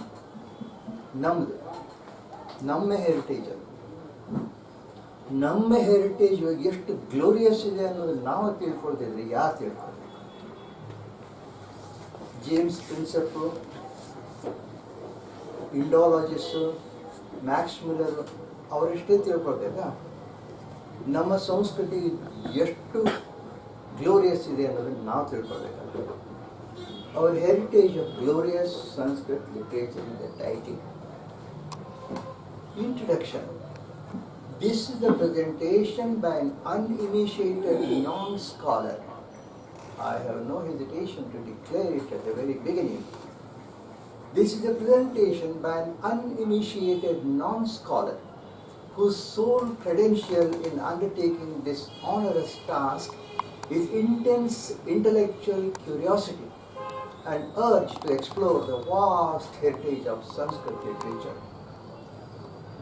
ನಮ್ಮದು, ನಮ್ಮ ಹೆರಿಟೇಜ್ ಅದು. ನಮ್ಮ ಹೆರಿಟೇಜ್ ಎಷ್ಟು ಗ್ಲೋರಿಯಸ್ ಇದೆ ಅನ್ನೋದನ್ನು ನಾವು ತಿಳ್ಕೊಳ್ತಿದ್ರೆ ಯಾರು ತಿಳ್ಕೊಳ್ಬೇಕು? ಜೇಮ್ಸ್ ಪ್ರಿನ್ಸೆಪ್ಪು, ಇಂಡಾಲಜಿಸ್ಟು, ಮ್ಯಾಕ್ಸ್ ಮಿಲ್ಲರು ಅವರೆಷ್ಟೇ ತಿಳ್ಕೊಳ್ಬೇಕಾ ನಮ್ಮ ಸಂಸ್ಕೃತಿ ಎಷ್ಟು ಗ್ಲೋರಿಯಸ್ ಇದೆ ಅನ್ನೋದನ್ನು ನಾವು ತಿಳ್ಕೊಳ್ಬೇಕಲ್ಲ. Our heritage of glorious Sanskrit literature in the title. Introduction. This is the presentation by an uninitiated non-scholar. I have no hesitation to declare it at the very beginning. This is a presentation by an uninitiated non-scholar whose sole credential in undertaking this onerous task is intense intellectual curiosity and urge to explore the vast heritage of Sanskrit literature.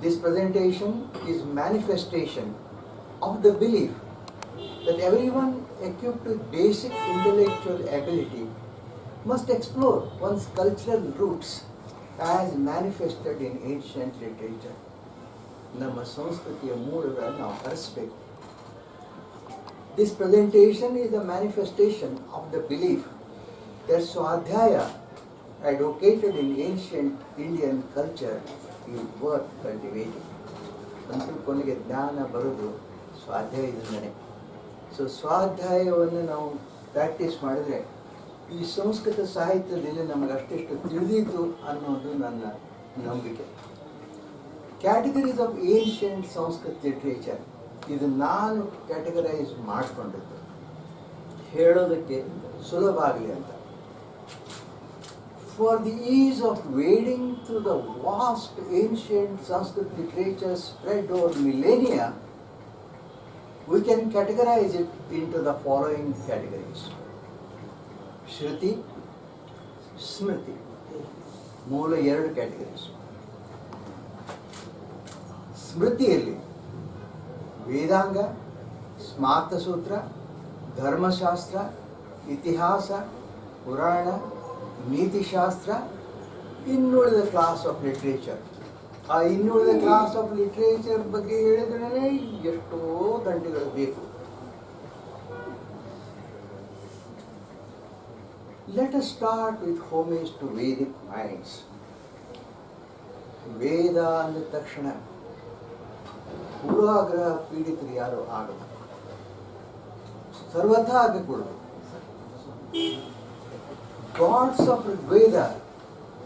This presentation is manifestation of the belief that everyone equipped with basic intellectual ability must explore one's cultural roots as manifested in ancient literature. ನಮ್ಮ ಸಂಸ್ಕೃತಿಯ ಮೂಲಗಳನ್ನು ನಾವು ಹರಿಸಬೇಕು. This presentation is a manifestation of the belief that Swadhyaya, advocated in ancient Indian culture, is worth cultivating. ಅಂತೂ ಕೊನೆಗೆ ಜ್ಞಾನ ಬರೋದು ಸ್ವಾಧ್ಯಾಯದಿಂದನೇ. So ಸ್ವಾಧ್ಯಾಯವನ್ನು ನಾವು ಪ್ರಾಕ್ಟೀಸ್ ಮಾಡಿದ್ರೆ ಈ ಸಂಸ್ಕೃತ ಸಾಹಿತ್ಯದಲ್ಲಿ ನಮಗೆ ಅಷ್ಟಿಷ್ಟು ತಿಳಿದಿತ್ತು ಅನ್ನೋದು ನನ್ನ ನಂಬಿಕೆ. Categories of ancient Sanskrit literature, ಇದು ನಾನು ಕ್ಯಾಟಗರೈಸ್ ಮಾಡಿಕೊಂಡಿದ್ದು ಹೇಳೋದಕ್ಕೆ ಸುಲಭ ಆಗಲಿ ಅಂತ. For the ease of wading through the vast ancient Sanskrit literature spread over millennia, we can categorize it into the following categories. Shruti, Smriti, ಮೂಲ ಎರಡು ಕ್ಯಾಟಗರೀಸ್. ಸ್ಮೃತಿಯಲ್ಲಿ ವೇದಾಂಗ, ಸ್ಮಾರ್ತ ಸೂತ್ರ, ಧರ್ಮಶಾಸ್ತ್ರ, ಇತಿಹಾಸ, ಪುರಾಣ, ನೀತಿಶಾಸ್ತ್ರ, ಇನ್ನುಳಿದ ಕ್ಲಾಸ್ ಆಫ್ ಲಿಟ್ರೇಚರ್. ಆ ಇನ್ನುಳಿದ ಕ್ಲಾಸ್ ಆಫ್ ಲಿಟ್ರೇಚರ್ ಬಗ್ಗೆ ಹೇಳಿದ್ರೆ ಎಷ್ಟೋ ಗಂಟೆಗಳು ಬೇಕು. Let us start with homage to Vedic minds. ವೇದ ಅಂದ ತಕ್ಷಣ ಪೂರ್ವಾಗ್ರಹ ಪೀಡಿತರು ಯಾರು ಆಗಲ್ಲ, ಸರ್ವಥಾ ಆಗಕೂಡದು. Gods of Rigveda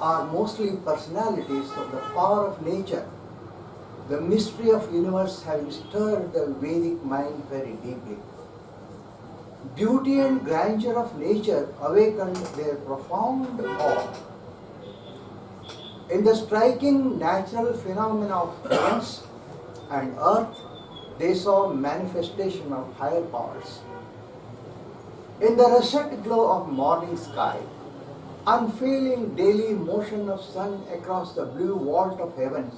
are mostly personalities of the power of nature. The mystery of universe having stirred the Vedic mind very deeply. Beauty and grandeur of nature awakened their profound awe. In the striking natural phenomena of heavens and earth, they saw manifestation of higher powers. In the russet glow of morning sky, unfailing daily motion of sun across the blue vault of heavens,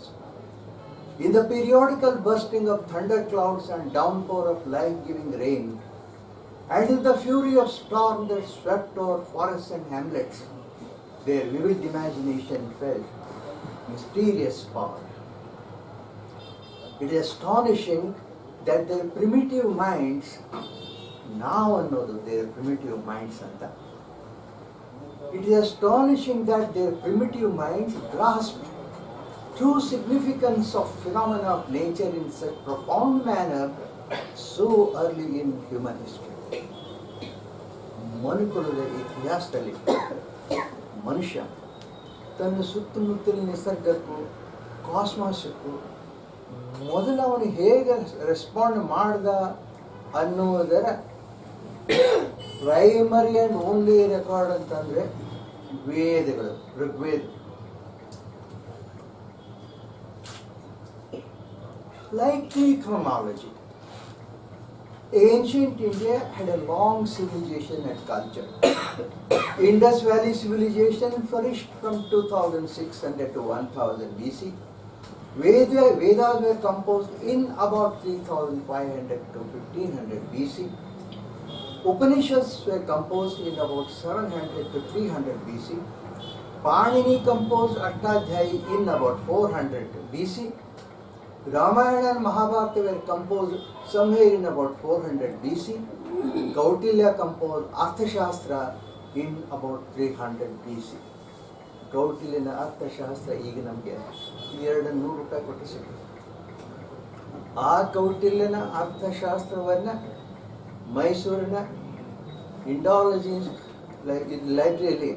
in the periodical bursting of thunderclouds and downpour of life-giving rain, and in the fury of storm that swept over forests and hamlets, their vivid imagination felt mysterious power. It is astonishing that their primitive minds, now ಅನ್ನೋದು their primitive minds ಅಂತ, it is astonishing that their primitive minds grasped true significance of phenomena of nature in such profound manner so early in human history. ಮನುಕುಲದ ಇತಿಹಾಸದಲ್ಲಿ ಮನುಷ್ಯ ತನ್ನ ಸುತ್ತಮುತ್ತಲಿನ ನಿಸರ್ಗಕ್ಕೂ ಕಾಸ್ಮಾಸಕ್ಕೂ ಮೊದಲು ಅವನು ಹೇಗೆ ರೆಸ್ಪಾಂಡ್ ಮಾಡ್ದ ಅನ್ನೋದರ ಪ್ರೈಮರಿ ಆ್ಯಂಡ್ ಓನ್ಲಿ ರೆಕಾರ್ಡ್ ಅಂತಂದರೆ ವೇದಗಳು, Rigveda. Likely chronology. Ancient India had a long civilization and culture. Indus Valley civilization flourished from 2600 to 1000 BC. Vedas were composed in about 3500 to 1500 BC. Upanishads were composed in about 700 to 300 BC. Panini composed Ashtadhyayi in about 400 BC. Ramayana and Mahabharata were composed somewhere in about 400 BC. Kautilya composed Arthashastra in about 300 BC. ಕೌಟಿಲ್ಯನ ಅರ್ಥಶಾಸ್ತ್ರ ಈಗ ನಮಗೆ $200 ಕೊಟ್ಟು ಸಿಗುತ್ತೆ. ಆ ಕೌಟಿಲ್ಯನ ಅರ್ಥಶಾಸ್ತ್ರವನ್ನು ಮೈಸೂರಿನ Indology ಲೈಬ್ರರಿಯಲ್ಲಿ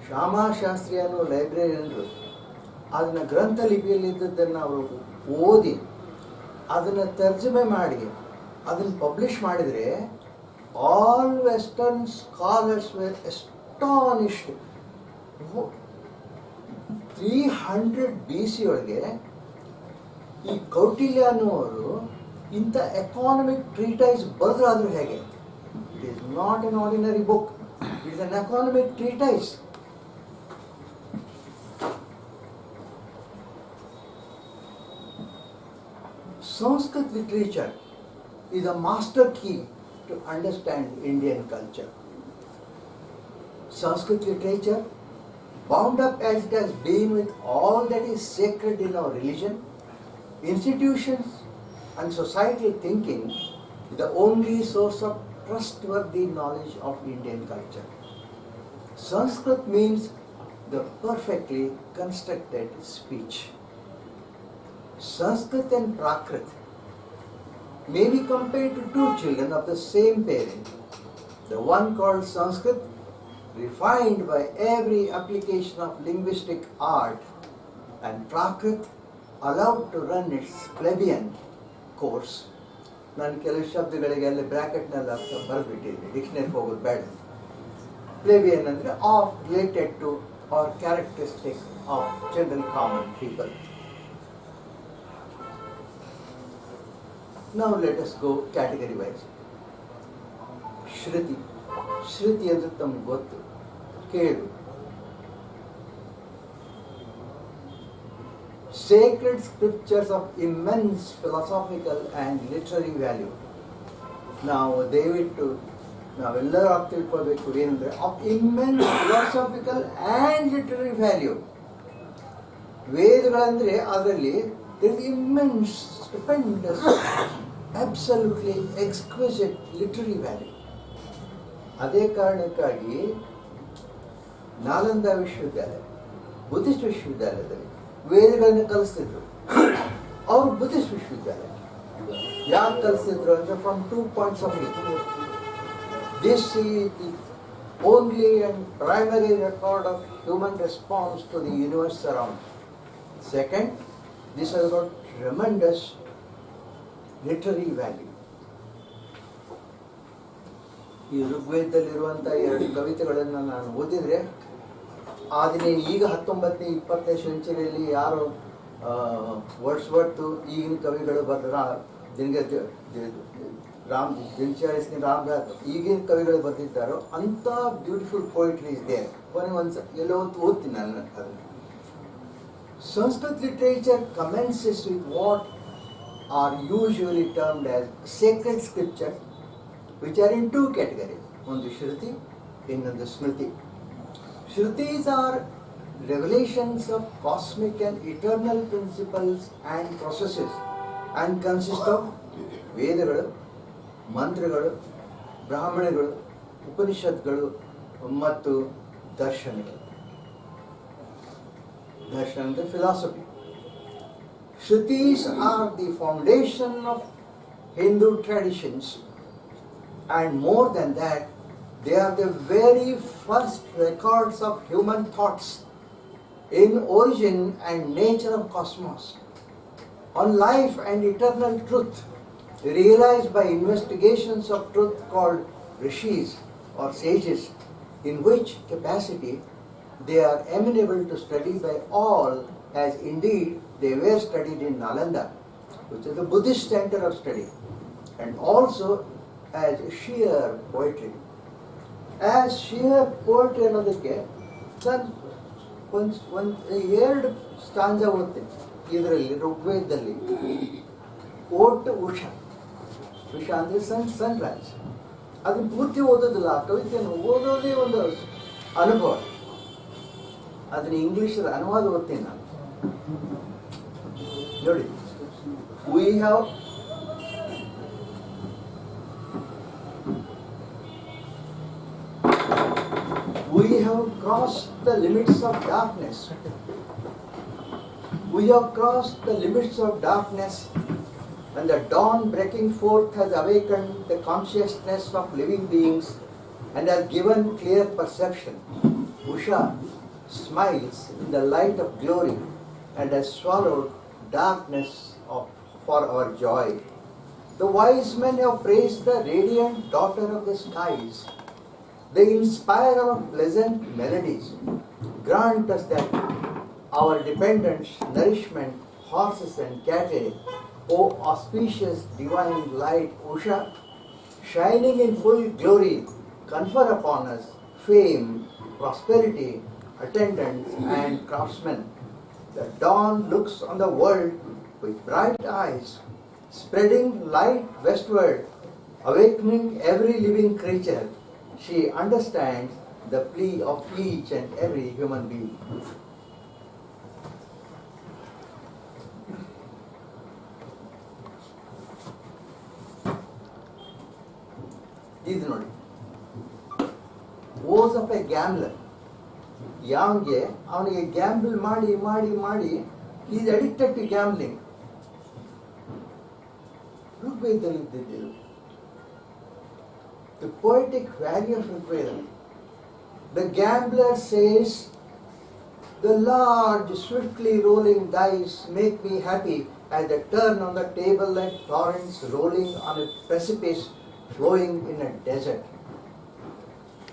ಶ್ಯಾಮಾಶಾಸ್ತ್ರಿ ಅನ್ನೋ ಲೈಬ್ರರಿಯನ್ರು ಅದನ್ನು ಗ್ರಂಥ ಲಿಪಿಯಲ್ಲಿದ್ದದ್ದನ್ನು ಅವರು ಓದಿ ಅದನ್ನು ತರ್ಜಮೆ ಮಾಡಿ ಅದನ್ನು ಪಬ್ಲಿಷ್ ಮಾಡಿದರೆ all western scholars were astonished. 300 BC ಒಳಗೆ ಈ ಕೌಟಿಲ್ಯ ಅನ್ನುವರು ಇಂಥ ಎಕಾನಮಿಕ್ ಟ್ರೀಟೈಸ್ ಬರೆದ್ರಾದ್ರೂ ಹೇಗೆ? It is not an ordinary book, it is an economic treatise. Sanskrit literature is a master key to understand Indian culture. Sanskrit literature, bound up as it has been with all that is sacred in our religion, institutions and societal thinking, is the only source of trustworthy knowledge of Indian culture. Sanskrit means the perfectly constructed speech. Sanskrit and Prakrit may be compared to two children of the same parent. The one called Sanskrit, refined by every application of linguistic art, and Prakrit, allowed to run its plebeian course. ನಾನು ಕೆಲವು ಶಬ್ದಗಳಿಗೆ ಅಲ್ಲಿ ಬ್ರ್ಯಾಕೆಟ್ನಲ್ಲಿ ಅರ್ಥ ಬರೆದ್ಬಿಟ್ಟಿದ್ದೀನಿ, ಡಿಕ್ಷನರಿಗೆ ಹೋಗೋದು ಬೇಡ. Plebeian ಅಂದರೆ of related to or characteristic of general common people. Now let us go category wise. Shruti. Shruti ಅಂದರೆ ತಮಗೆ ಗೊತ್ತು, ಕೇಳು. Sacred scriptures of immense philosophical and literary value. ನಾವು ದಯವಿಟ್ಟು ನಾವೆಲ್ಲರೂ ಆಗಿ ತಿಳ್ಕೊಳ್ಬೇಕು ಏನಂದರೆ of immense philosophical and literary value. ವೇದಗಳಂದರೆ ಅದರಲ್ಲಿ there is immense, stupendous, absolutely exquisite literary value. ಅದೇ ಕಾರಣಕ್ಕಾಗಿ ನಾಲಂದ ವಿಶ್ವವಿದ್ಯಾಲಯ, ಬುದ್ಧಿಸ್ಟ್ ವಿಶ್ವವಿದ್ಯಾಲಯದಲ್ಲಿ ವೇದಗಳನ್ನು ಕಲಿಸ್ತಿದ್ರು. ಅವರು ಬುದ್ಧಿಸ್ಟ್ ವಿಶ್ವವಿದ್ಯಾಲಯ ಯಾಕೆ ಕಲಿಸ್ತಿದ್ರು ಅಂದರೆ from 2 points of view. This is the only and primary record of human response to the universe around. Second, this has got tremendous literary value. ಈ ಋಗ್ವೇದದಲ್ಲಿರುವಂಥ 2 ಕವಿತೆಗಳನ್ನು ನಾನು ಓದಿದರೆ ಆದರೆ ಈಗ 19ನೇ 20ನೇ ಸೆಂಚುರಿಯಲ್ಲಿ ಯಾರು ವರ್ಡ್ಸ್ವರ್ತ್ ಈಗಿನ ಕವಿಗಳು ದಿನಚಾರಿಸ್ನಿ ರಾಮದಾಸ್ ಈಗಿನ ಕವಿಗಳು ಬರೆದಿದ್ದಾರೋ ಅಂಥ ಬ್ಯೂಟಿಫುಲ್ ಪೋಯಿಟ್ರಿ ಇದೆ. ಕೊನೆಗೆ ಎಲ್ಲೋ ಓದ್ತೀನಿ ನಾನು ಅದನ್ನು. Sanskrit literature commences with what are usually termed as sacred scriptures, which are in 2 categories. One is Shruti, another Smriti. Shrutis are revelations of cosmic and eternal principles and processes and consist of ವೇದಗಳು, ಮಂತ್ರಗಳು, ಬ್ರಾಹ್ಮಣಗಳು, ಉಪನಿಷತ್ಗಳು ಮತ್ತು ದರ್ಶನಗಳು. Darshan is philosophy. Shrutis are the foundation of Hindu traditions, and more than that, they are the very first records of human thoughts in origin and nature of cosmos, on life and eternal truth, realized by investigations of truth called rishis or sages, in which capacity they are amenable to study by all, as indeed they were studied in Nalanda, which is the Buddhist center of study, and also as sheer poetry. As sheer poetry ಅನ್ನೋದಕ್ಕೆ ನಾನು ಒಂದು 2 ಸ್ಟಾಂಜಾ ಓದ್ತೀನಿ ಇದರಲ್ಲಿ ಋಗ್ವೇದದಲ್ಲಿ. Vote Usha, Usha ಅಂದರೆ Sunrise. ಅದನ್ನು ಪೂರ್ತಿ ಓದೋದಿಲ್ಲ, ಆ ಕವಿತೆಯನ್ನು ಓದೋದೇ ಒಂದು ಅನುಭವ. ಅದನ್ನ ಇಂಗ್ಲೀಷಲ್ಲಿ ಅನುವಾದ ಓದ್ತೀನಿ ನಾನು. ನೋಡಿ, we have crossed the limits of darkness. We have crossed the limits of darkness, and the dawn breaking forth has awakened the consciousness of living beings and has given clear perception. Usha smiles in the light of glory and has swallowed darkness for our joy. The wise men have praised the radiant daughter of the skies. They inspire our pleasant melodies. Grant us that our dependents, nourishment, horses and cattle, O auspicious divine light Usha, shining in full glory, confer upon us fame, prosperity, attendants and craftsmen. The dawn looks on the world with bright eyes, spreading light westward, awakening every living creature. She understands the plea of each and every human being. ಇದು ನೋಡಿ, woes of a gambler. ಯಾವನಿಗೆ ಅವನಿಗೆ gamble ಮಾಡಿ ಮಾಡಿ ಮಾಡಿ is addicted to gambling. ಋಗ್ವೇದದಲ್ಲಿ ಇದ್ದಿದ್ದು the poetic value of Rigveda. The gambler says, the large, swiftly rolling dice make me happy as they turn on the table like torrents rolling on a precipice flowing in a desert.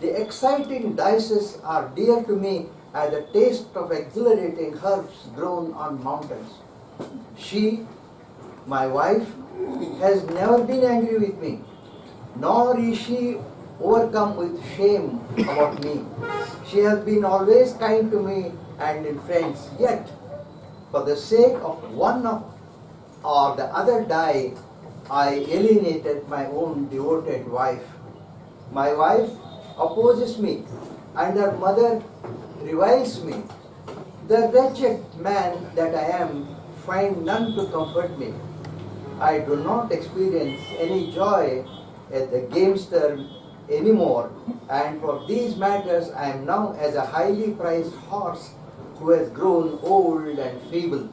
The exciting dices are dear to me as the taste of exhilarating herbs grown on mountains. She, my wife, has never been angry with me, nor is she overcome with shame about me. She has been always kind to me and in friends, yet for the sake of one of or the other die, I alienated my own devoted wife. My wife opposes me and her mother reviles me. The wretched man that I am find none to comfort me. I do not experience any joy at the gamester anymore, and for these matters I am now as a highly prized horse who has grown old and feeble.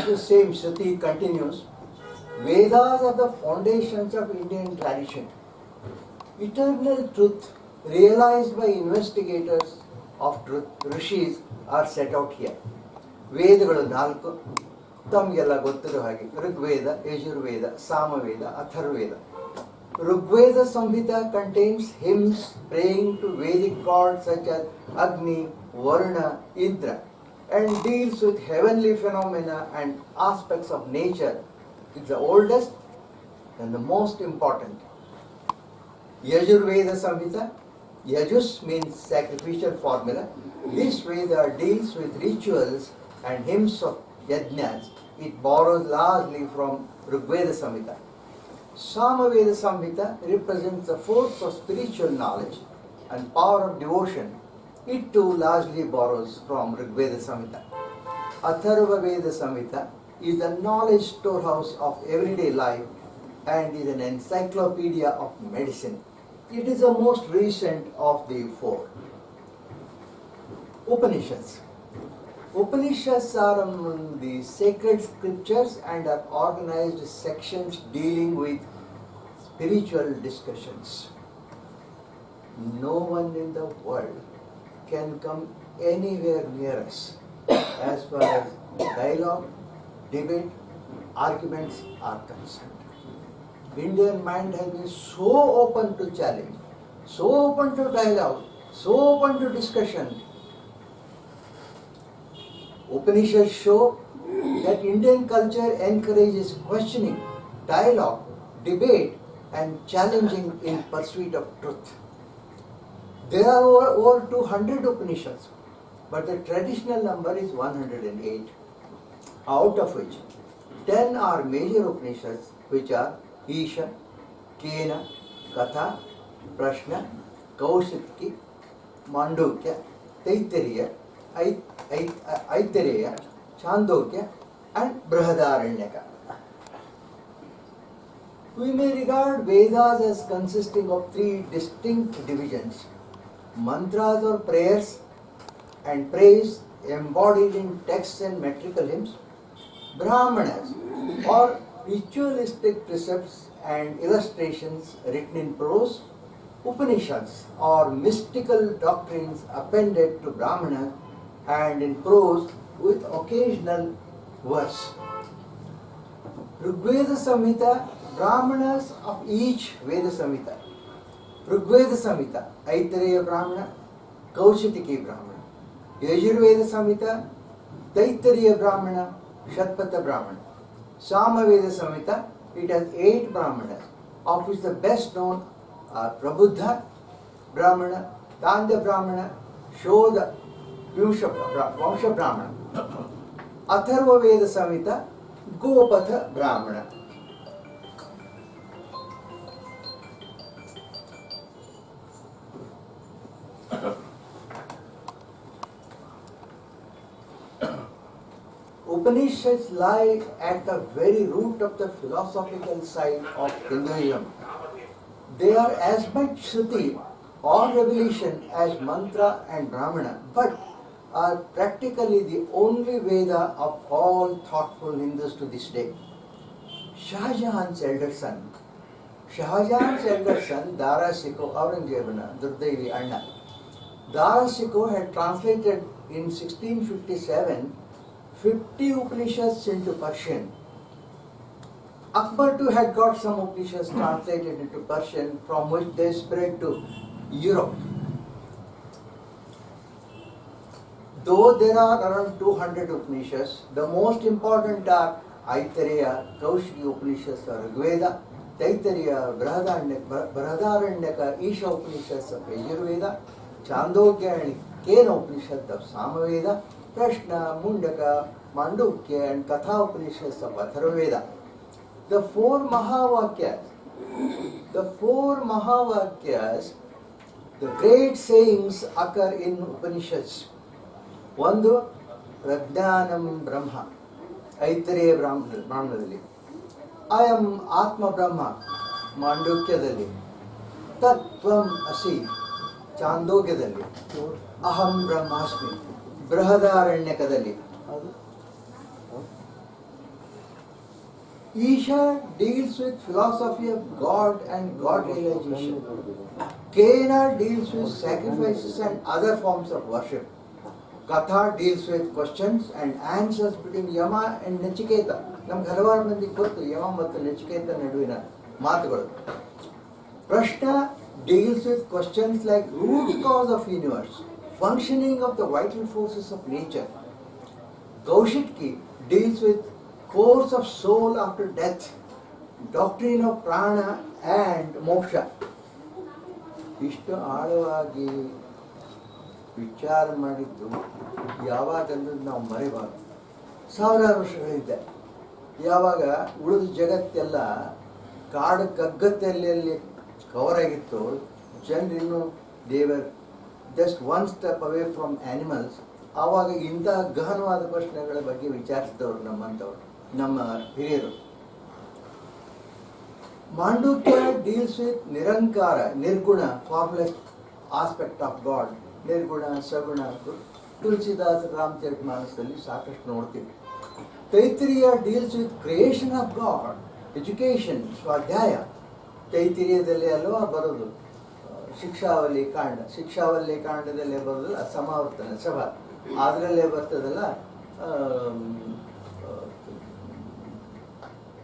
The same Shruti continues, Vedas are the foundations of Indian tradition. Eternal truth realized by investigators of truth, rishis, are set out here. ವೇದಗಳು ನಾಲ್ಕು, ತಮಗೆಲ್ಲ ಗೊತ್ತಿರೋ ಹಾಗೆ Rigveda, Yajurveda, Samaveda, Atharvaveda. Rigveda Samhita contains hymns praying to Vedic gods such as Agni, Varuna, Indra, and deals with heavenly phenomena and aspects of nature. It's the oldest and the most important. Yajurveda Samhita, Yajus means sacrificial formula. This Veda deals with rituals and hymns of yajnas. It borrows largely from Rigveda Samhita. Samaveda Samhita represents the force of spiritual knowledge and power of devotion. It too largely borrows from Rigveda Samhita. Atharva Veda Samhita is the knowledge storehouse of everyday life and is an encyclopedia of medicine. It is the most recent of the four. Upanishads. Upanishads are among the sacred scriptures and are organized sections dealing with spiritual discussions. No one in the world can come anywhere near us as far as dialogue, debate, arguments are concerned. Indian mind has been so open to challenge, so open to dialogue, so open to discussion. Upanishads show that Indian culture encourages questioning, dialogue, debate, and challenging in pursuit of truth. There are over 200 Upanishads, but the traditional number is 108, out of which 10 are major Upanishads, which are Isha, Kena, Katha, Prashna, Kaushitki, Mandukya, Taittiriya, Aitareya, Chandogya, and Brihadaranyaka. We may regard Vedas as consisting of three distinct divisions: mantras or prayers and praise embodied in texts and metrical hymns, Brahmanas or ritualistic precepts and illustrations written in prose, Upanishads or mystical doctrines appended to Brahmanas and in prose with occasional verse. Rigveda Samhita, Brahmanas of each Veda Samhita. Rigveda Samhita, Aitareya Brahmana, Kaushitiki Brahmana. Yajurveda Samhita, Taittiriya Brahmana, Shatpata Brahmana. Samaveda Samhita, it has 8 Brahmanas, of which the best known are Prabuddha Brahmana, Tandya Brahmana, show the Vansha Brahmana, Atharva Veda Samhita, Gopatha Brahmana. Upanishads lie at the very root of the philosophical side of Hinduism. They are as much Shruti or revelation as mantra and Brahmana, but are practically the only Veda of all thoughtful Hindus to this day. Shah Jahan's elder son, Dara Shikoh, Aurangzebana, Durdevi Anna. Dara Shikoh had translated in 1657 50 Upanishads into Persian. Akbar too had got some Upanishads translated into Persian, from which they spread to Europe. Though there are around 200 Upanishads, the most important are Aitareya, Kaushiki Upanishads or Rigveda, Taittiriya, Brahadaranyaka, Isha Upanishads of Yajurveda, Chandogya and Kena Upanishads of Samaveda, Prashna, Mundaka, Mandukya and Katha Upanishads of Atharvaveda. The four Mahavakyas, the great sayings occur in Upanishads. One, Prajnanam Brahma, Aitareya Brahmanadali. I am Atma Brahma, Mandukyadali. Tattvam Asi, Chandogyadali. Aham Brahmasmi, Brahadaranyakadali. Isha deals with philosophy of God and God realization. Kena deals with sacrifices and other forms of worship. Katha deals with questions and answers between Yama and Nachiketa. Nam halavar mandi ಗೊತ್ತು Yama ಮತ್ತು Nachiketa ನಡುವಿನ ಮಾತುಗಳು. Prashna deals with questions like root cause of universe, functioning of the vital forces of nature. Kaushiki deals with course of soul after death, doctrine of prana and moksha. ಇಷ್ಟು ಆಳವಾಗಿ ವಿಚಾರ ಮಾಡಿದ್ದು ಯಾವಾಗಂದ್ರೆ ನಾವು ಮರೆಬಾರದು. ಸಾವಿರಾರು ವರ್ಷಗಳಿದ್ದೆ, ಯಾವಾಗ ಉಳಿದ ಜಗತ್ತೆಲ್ಲ ಕಾಡು ಕಗ್ಗತ್ತಲ್ಲಿ ಕವರ್ ಆಗಿತ್ತು, ಜನರಿನ್ನು ದೇವರ್ just one step away from animals. ಆವಾಗ ಇಂತಹ ಗಹನವಾದ ಪ್ರಶ್ನೆಗಳ ಬಗ್ಗೆ ವಿಚಾರಿಸಿದವರು ನಮ್ಮಂಥವ್ರು, ನಮ್ಮ ಹಿರಿಯರು. Mandukya deals with Nirankara, Nirguna, formless aspect of God. Nirguna, Saguna, Tulsidas, Ramcharitmansದಲ್ಲಿ ಸಾಕಷ್ಟು ನೋಡ್ತೀವಿ. Taittiriya deals with creation of God, education, ಸ್ವಾಧ್ಯಾಯ. ತೈತಿರಿಯದಲ್ಲಿ ಅಲ್ವಾ ಬರೋದು ಶಿಕ್ಷಾವಲಿ ಕಾಂಡ, ಶಿಕ್ಷಾವಲಿ ಕಾಂಡದಲ್ಲೇ ಬರೋದು ಸಮಾವರ್ತನ ಸಭಾ, ಅದರಲ್ಲೇ ಬರ್ತದಲ್ಲ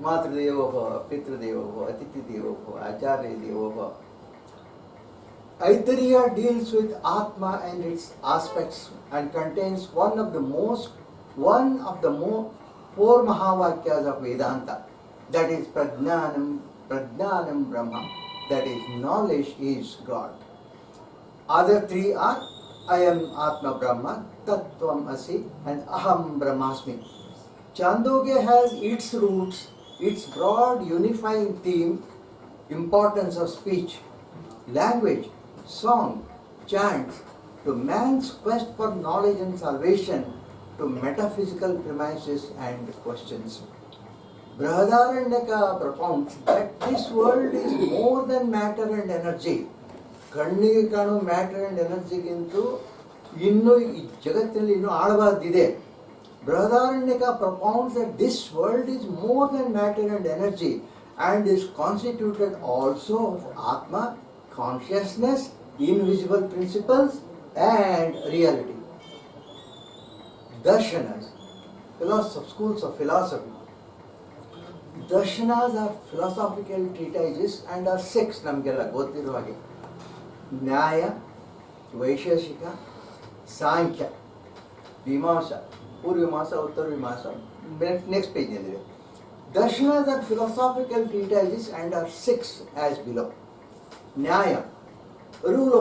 ಮಾತೃದೇವೋ ಭವ, ಪಿತೃದೇವೋ ಭವ, ಅತಿಥಿ ದೇವೋ ಭವ, ಆಚಾರ್ಯ ದೇವೋ ಭವ. Aitareya deals with Atma and its aspects and contains one of the four Mahavakyas of Vedanta, that is Prajnanam Brahma, that is knowledge is God. Other three are I am Atma Brahma, Tattvam Asi and Aham Brahmasmi. Chandogya has its roots, its broad unifying theme, importance of speech, language, song, chants, to man's quest for knowledge and salvation, to metaphysical premises and questions. Brahadaranyaka propounds that this world is more than matter and energy. ಕಣ್ಣಿಗೆ ಕಾಣೋ matter and ಎನರ್ಜಿಗಿಂತೂ ಇನ್ನೂ ಈ ಜಗತ್ತಿನಲ್ಲಿ ಇನ್ನೂ ಆಳವಾದಿದೆ. Brahadaranyaka propounds that this world is more than matter and energy and is constituted also of Atma, consciousness, invisible principles and reality. Darshanas, schools of philosophy. Darshanas are philosophical treatises and are six, ನಮಗೆಲ್ಲ ಗೊತ್ತಿರುವ ಹಾಗೆ. ನ್ಯಾಯ, ವೈಶೇಷಿಕ, ಸಾಂಖ್ಯ, ಮೀಮಾಂಸಾ, ಪೂರ್ವಮೀಮಾಂಸ, ಉತ್ತರಮೀಮಾಂಸ. Next page ಇದೆ. Darshanas are philosophical treatises and are six as below. Nyaya, rule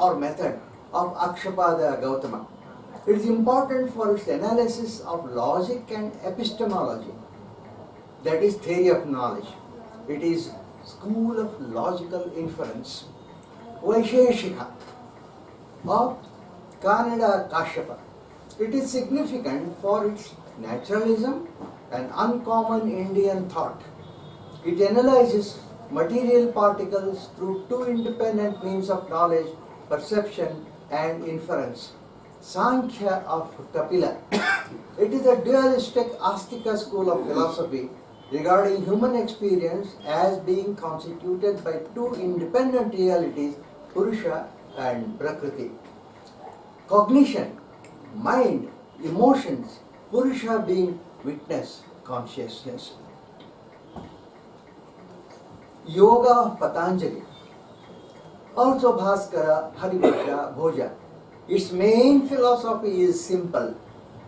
or method of Akshapada Gautama. It is important for its analysis of logic and epistemology, that is theory of knowledge. It is school of logical inference. Vaisheshika of Kannada Kashyapa. It is significant for its naturalism and uncommon Indian thought. It analyzes material particles through two independent means of knowledge, perception and inference. Sankhya of Kapila. It is a dualistic Astika school of philosophy regarding human experience as being constituted by two independent realities, Purusha and Prakriti. Cognition, mind, emotions, Purusha being witness, consciousness. Yoga of Patanjali, also Bhaskara, Haribhaja, Bhoja. Its main philosophy is simple.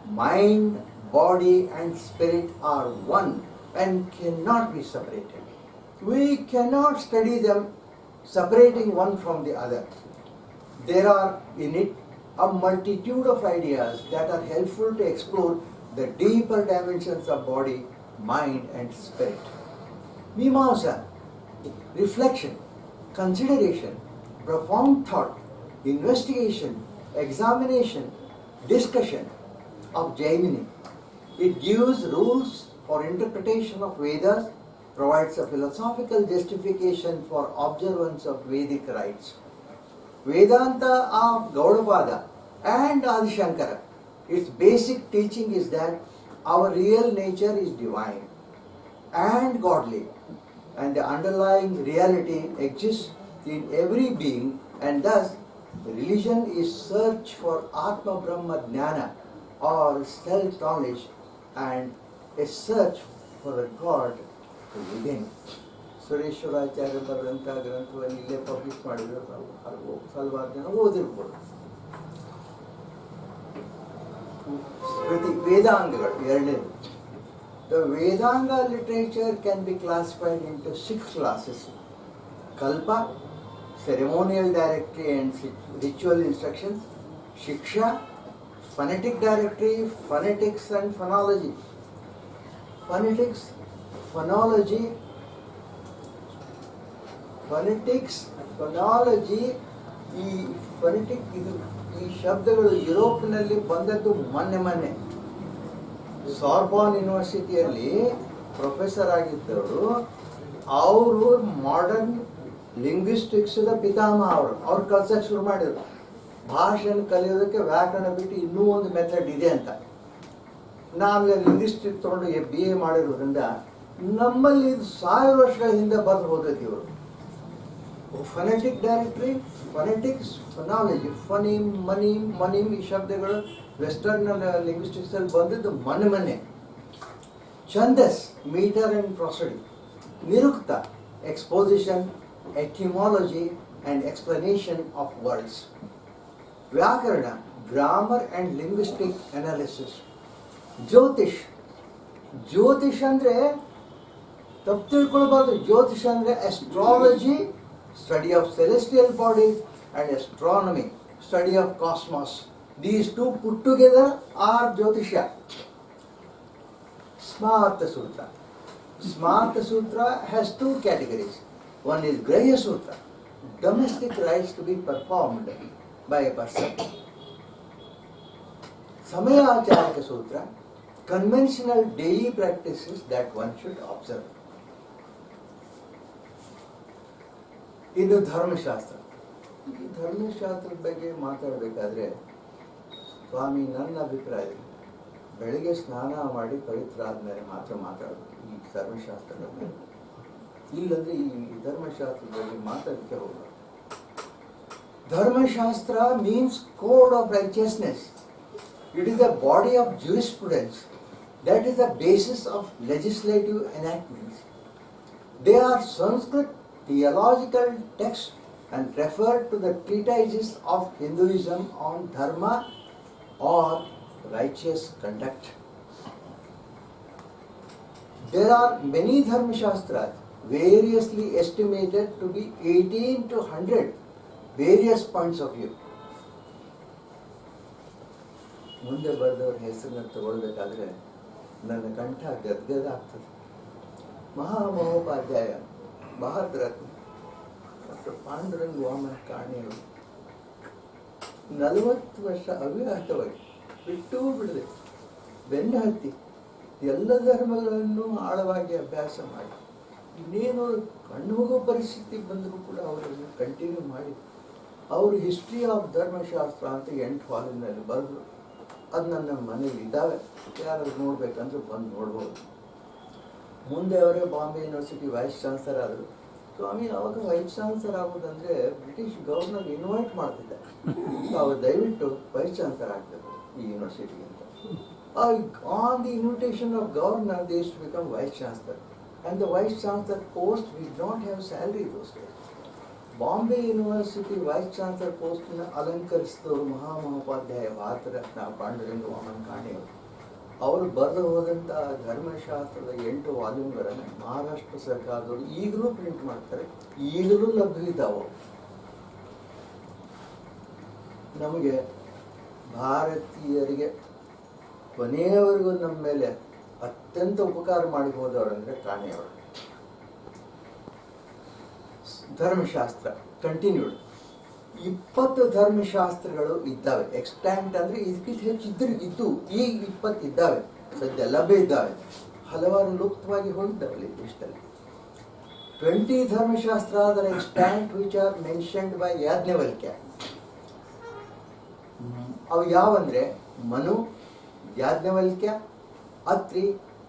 Mind, body and spirit are one and cannot be separated. We cannot study them separating one from the other. There are in it a multitude of ideas that are helpful to explore the deeper dimensions of body, mind and spirit. Mimamsa, reflection, consideration, profound thought, investigation, examination, discussion of Jaimini. It gives rules for interpretation of Vedas, provides a philosophical justification for observance of Vedic rites. Vedanta of Gaudapada and Adi Shankara, its basic teaching is that our real nature is divine and godly, and the underlying reality exists in every being, and thus religion is search for Atma Brahma Jnana or self-knowledge and a search for a God within. Sureshwaracharya ಬರೆದಂಥ ಗ್ರಂಥವನ್ನು ಇಲ್ಲೇ publish ಮಾಡಿದ್ರು, ಹಲವಾರು ಜನ ಓದಿರ್ಬೋದು. ವೇದಾಂಗಗಳು ಎರಡನೇದು. The Vedanga literature can be classified into 6 classes. Kalpa, ceremonial directory and ritual instructions. Shiksha, phonetic directory, phonetics and phonology. Phonetics, phonology, ಈ phonetic ಈ ಶಬ್ದಗಳು ಯುರೋಪ್ನಲ್ಲಿ ಬಂದದ್ದು ಮೊನ್ನೆ. ಸಾರ್ಬಾನ್ ಯೂನಿವರ್ಸಿಟಿಯಲ್ಲಿ ಪ್ರೊಫೆಸರ್ ಆಗಿದ್ದವರು, ಅವರು ಮಾಡರ್ನ್ ಲಿಂಗ್ವಿಸ್ಟಿಕ್ಸ್ದ ಪಿತಾಮಹ. ಅವ್ರು ಕಲ್ಸಕ್ಕೆ ಶುರು ಮಾಡಿದ್ರು. ಭಾಷೆಯನ್ನು ಕಲಿಯೋದಕ್ಕೆ ವ್ಯಾಕರಣ ಬಿಟ್ಟು ಇನ್ನೂ ಒಂದು ಮೆಥಡ್ ಇದೆ ಅಂತ. ನಾನು ಲಿಂಗ್ವಿಸ್ಟಿಕ್ ತೊಗೊಂಡು BA ಮಾಡಿರೋದ್ರಿಂದ ನಮ್ಮಲ್ಲಿ 1000 ವರ್ಷಗಳ ಹಿಂದೆ ಬರೆದು ಹೋದದ್ದು ಇವರು. Phonetic directory, phonetics, phonology, phoneme, ಮನೀಮ್ ಈ ಶಬ್ದಗಳು ವೆಸ್ಟರ್ನ್ ಲಿಂಗ್ವಿಸ್ಟಿಕ್ಸ್ ಅಲ್ಲಿ ಬಂದಿದ್ದು ಮೊನ್ನೆ. Chhandas, metre and prosody. Nirukta, exposition, etymology and explanation of words. Vyakarana, grammar and linguistic analysis. Jyotish ಅಂದರೆ ತಪ್ಪು ತಿಳ್ಕೊಳ್ಬಾರ್ದು. ಜ್ಯೋತಿಷ್ ಅಂದರೆ astrology, study of celestial bodies, and astronomy, study of cosmos. These two put together are Jyotisha. Smarta Sutra. Smarta Sutra has 2 categories. One is Grahya Sutra, domestic rites to be performed by a person. Samayacharaka Sutra, conventional daily practices that one should observe. ಇದು ಧರ್ಮಶಾಸ್ತ್ರ. ಈ ಧರ್ಮಶಾಸ್ತ್ರದ ಬಗ್ಗೆ ಮಾತಾಡಬೇಕಾದ್ರೆ ಸ್ವಾಮಿ, ನನ್ನ ಅಭಿಪ್ರಾಯ ಬೆಳಗ್ಗೆ ಸ್ನಾನ ಮಾಡಿ ಪವಿತ್ರ ಆದಮೇಲೆ ಮಾತ್ರ ಮಾತಾಡಬೇಕು ಈ ಧರ್ಮಶಾಸ್ತ್ರದ ಬಗ್ಗೆ. ಇಲ್ಲಂದರೆ ಈ ಧರ್ಮಶಾಸ್ತ್ರದ ಬಗ್ಗೆ ಮಾತಾಡಲಿಕ್ಕೆ ಹೋಗಲ್ಲ. ಧರ್ಮಶಾಸ್ತ್ರ means code of righteousness. It is the body of jurisprudence. That is the basis of legislative enactments. They are Sanskrit theological texts and refer to the treatises of Hinduism on dharma or righteous conduct. There are many dharma shastras, variously estimated to be 18 to 100 various points of view. ಮುಂದೆ ಬರೆದವ್ರ ಹೆಸರನ್ನ ತಗೊಳ್ಬೇಕಾದ್ರೆ ನನ್ನ ಕಂಠ ಗದ್ಗದ ಆಗ್ತದೆ. ಮಹಾಮಹೋಪಾಧ್ಯಾಯ, ಭಾರತ ರತ್ನ doctor Panduranga Vaman ಕಾಣೆಯವರು 40 ವರ್ಷ ಅವ್ಯಾಹತವಾಗಿ ಬಿಟ್ಟೂ ಬಿಡದೆ ಬೆನ್ನ ಹತ್ತಿ ಎಲ್ಲ ಧರ್ಮಗಳನ್ನು ಆಳವಾಗಿ ಅಭ್ಯಾಸ ಮಾಡಿ ಇನ್ನೇನು ಕಣ್ಣು ಹೋಗೋ ಪರಿಸ್ಥಿತಿ ಬಂದರೂ ಕೂಡ ಅವರನ್ನು ಕಂಟಿನ್ಯೂ ಮಾಡಿ ಅವರು ಹಿಸ್ಟ್ರಿ ಆಫ್ ಧರ್ಮಶಾಸ್ತ್ರ ಅಂತ 8 ವಾಲ್ಯೂಮ್ನಲ್ಲಿ ಬರೆದ್ರು. ಅದು ನನ್ನ ಮನೇಲಿ ಇದ್ದಾವೆ, ಯಾರಾದ್ರು ನೋಡ್ಬೇಕಂದ್ರೆ ಬಂದು ನೋಡ್ಬೋದು. ಮುಂದೆ ಅವರೇ ಬಾಂಬೆ ಯೂನಿವರ್ಸಿಟಿ ವೈಸ್ ಚಾನ್ಸಲರ್ ಆದರು. ಸ್ವಾಮಿ ಅವಾಗ ವೈಸ್ ಚಾನ್ಸಲರ್ ಆಗೋದಂದ್ರೆ ಬ್ರಿಟಿಷ್ ಗವರ್ನರ್ ಇನ್ವೈಟ್ ಮಾಡ್ತಿದ್ದ, ಅವ್ರು ದಯವಿಟ್ಟು ವೈಸ್ ಚಾನ್ಸಲರ್ ಆಗಬೇಕು ಈ ಯೂನಿವರ್ಸಿಟಿಗೆ ಅಂತ. On the invitation of governor they used to become vice chancellor, and the vice chancellor post we don't have salary those days. Bombay university vice chancellor ಪೋಸ್ಟ್ನ ಅಲಂಕರಿಸಿದವರು ಮಹಾಮಹೋಪಾಧ್ಯಾಯ ಭಾರತ ರತ್ನ ಪಾಂಡುರಂಗ ವಾಮನ ಕಾಣೆಯವರು. ಅವರು ಬರೆದು ಹೋದಂಥ ಧರ್ಮಶಾಸ್ತ್ರದ 8 ವಾಲ್ಯೂಮ್ಗಳನ್ನು ಮಹಾರಾಷ್ಟ್ರ ಸರ್ಕಾರದವರು ಈಗಲೂ ಪ್ರಿಂಟ್ ಮಾಡ್ತಾರೆ, ಈಗಲೂ ಲಭ್ಯವಿದ್ದಾವೆ. ನಮಗೆ ಭಾರತೀಯರಿಗೆ ಕೊನೆಯವರೆಗೂ ನಮ್ಮ ಮೇಲೆ ಅತ್ಯಂತ ಉಪಕಾರ ಮಾಡಿ ಹೋದವರಂದ್ರೆ ಕಾಣೆಯವರು. ಧರ್ಮಶಾಸ್ತ್ರ ಕಂಟಿನ್ಯೂಡ್ 20 ಧರ್ಮಶಾಸ್ತ್ರಗಳು ಇದ್ದಾವೆ. ಎಕ್ಸ್ಟ್ಯಾಂಟ್ ಅಂದರೆ ಇದಕ್ಕಿಂತ ಹೆಚ್ಚು ಇದ್ದು ಈಗ 20 ಇದ್ದಾವೆ, ಸದ್ಯ ಲಭ್ಯ ಇದ್ದಾವೆ. ಹಲವಾರು ಲುಪ್ತವಾಗಿ ಹೋಗಿದ್ದಾವೆ ಈ ದೇಶದಲ್ಲಿ. 20 ಧರ್ಮಶಾಸ್ತ್ರ ಅದರ extant which are mentioned by Yajnavalkya. ಅವು ಯಾವಂದ್ರೆ ಮನು, ಯಾಜ್ಞವಲ್ಕ್ಯ, ಅತ್ರಿ,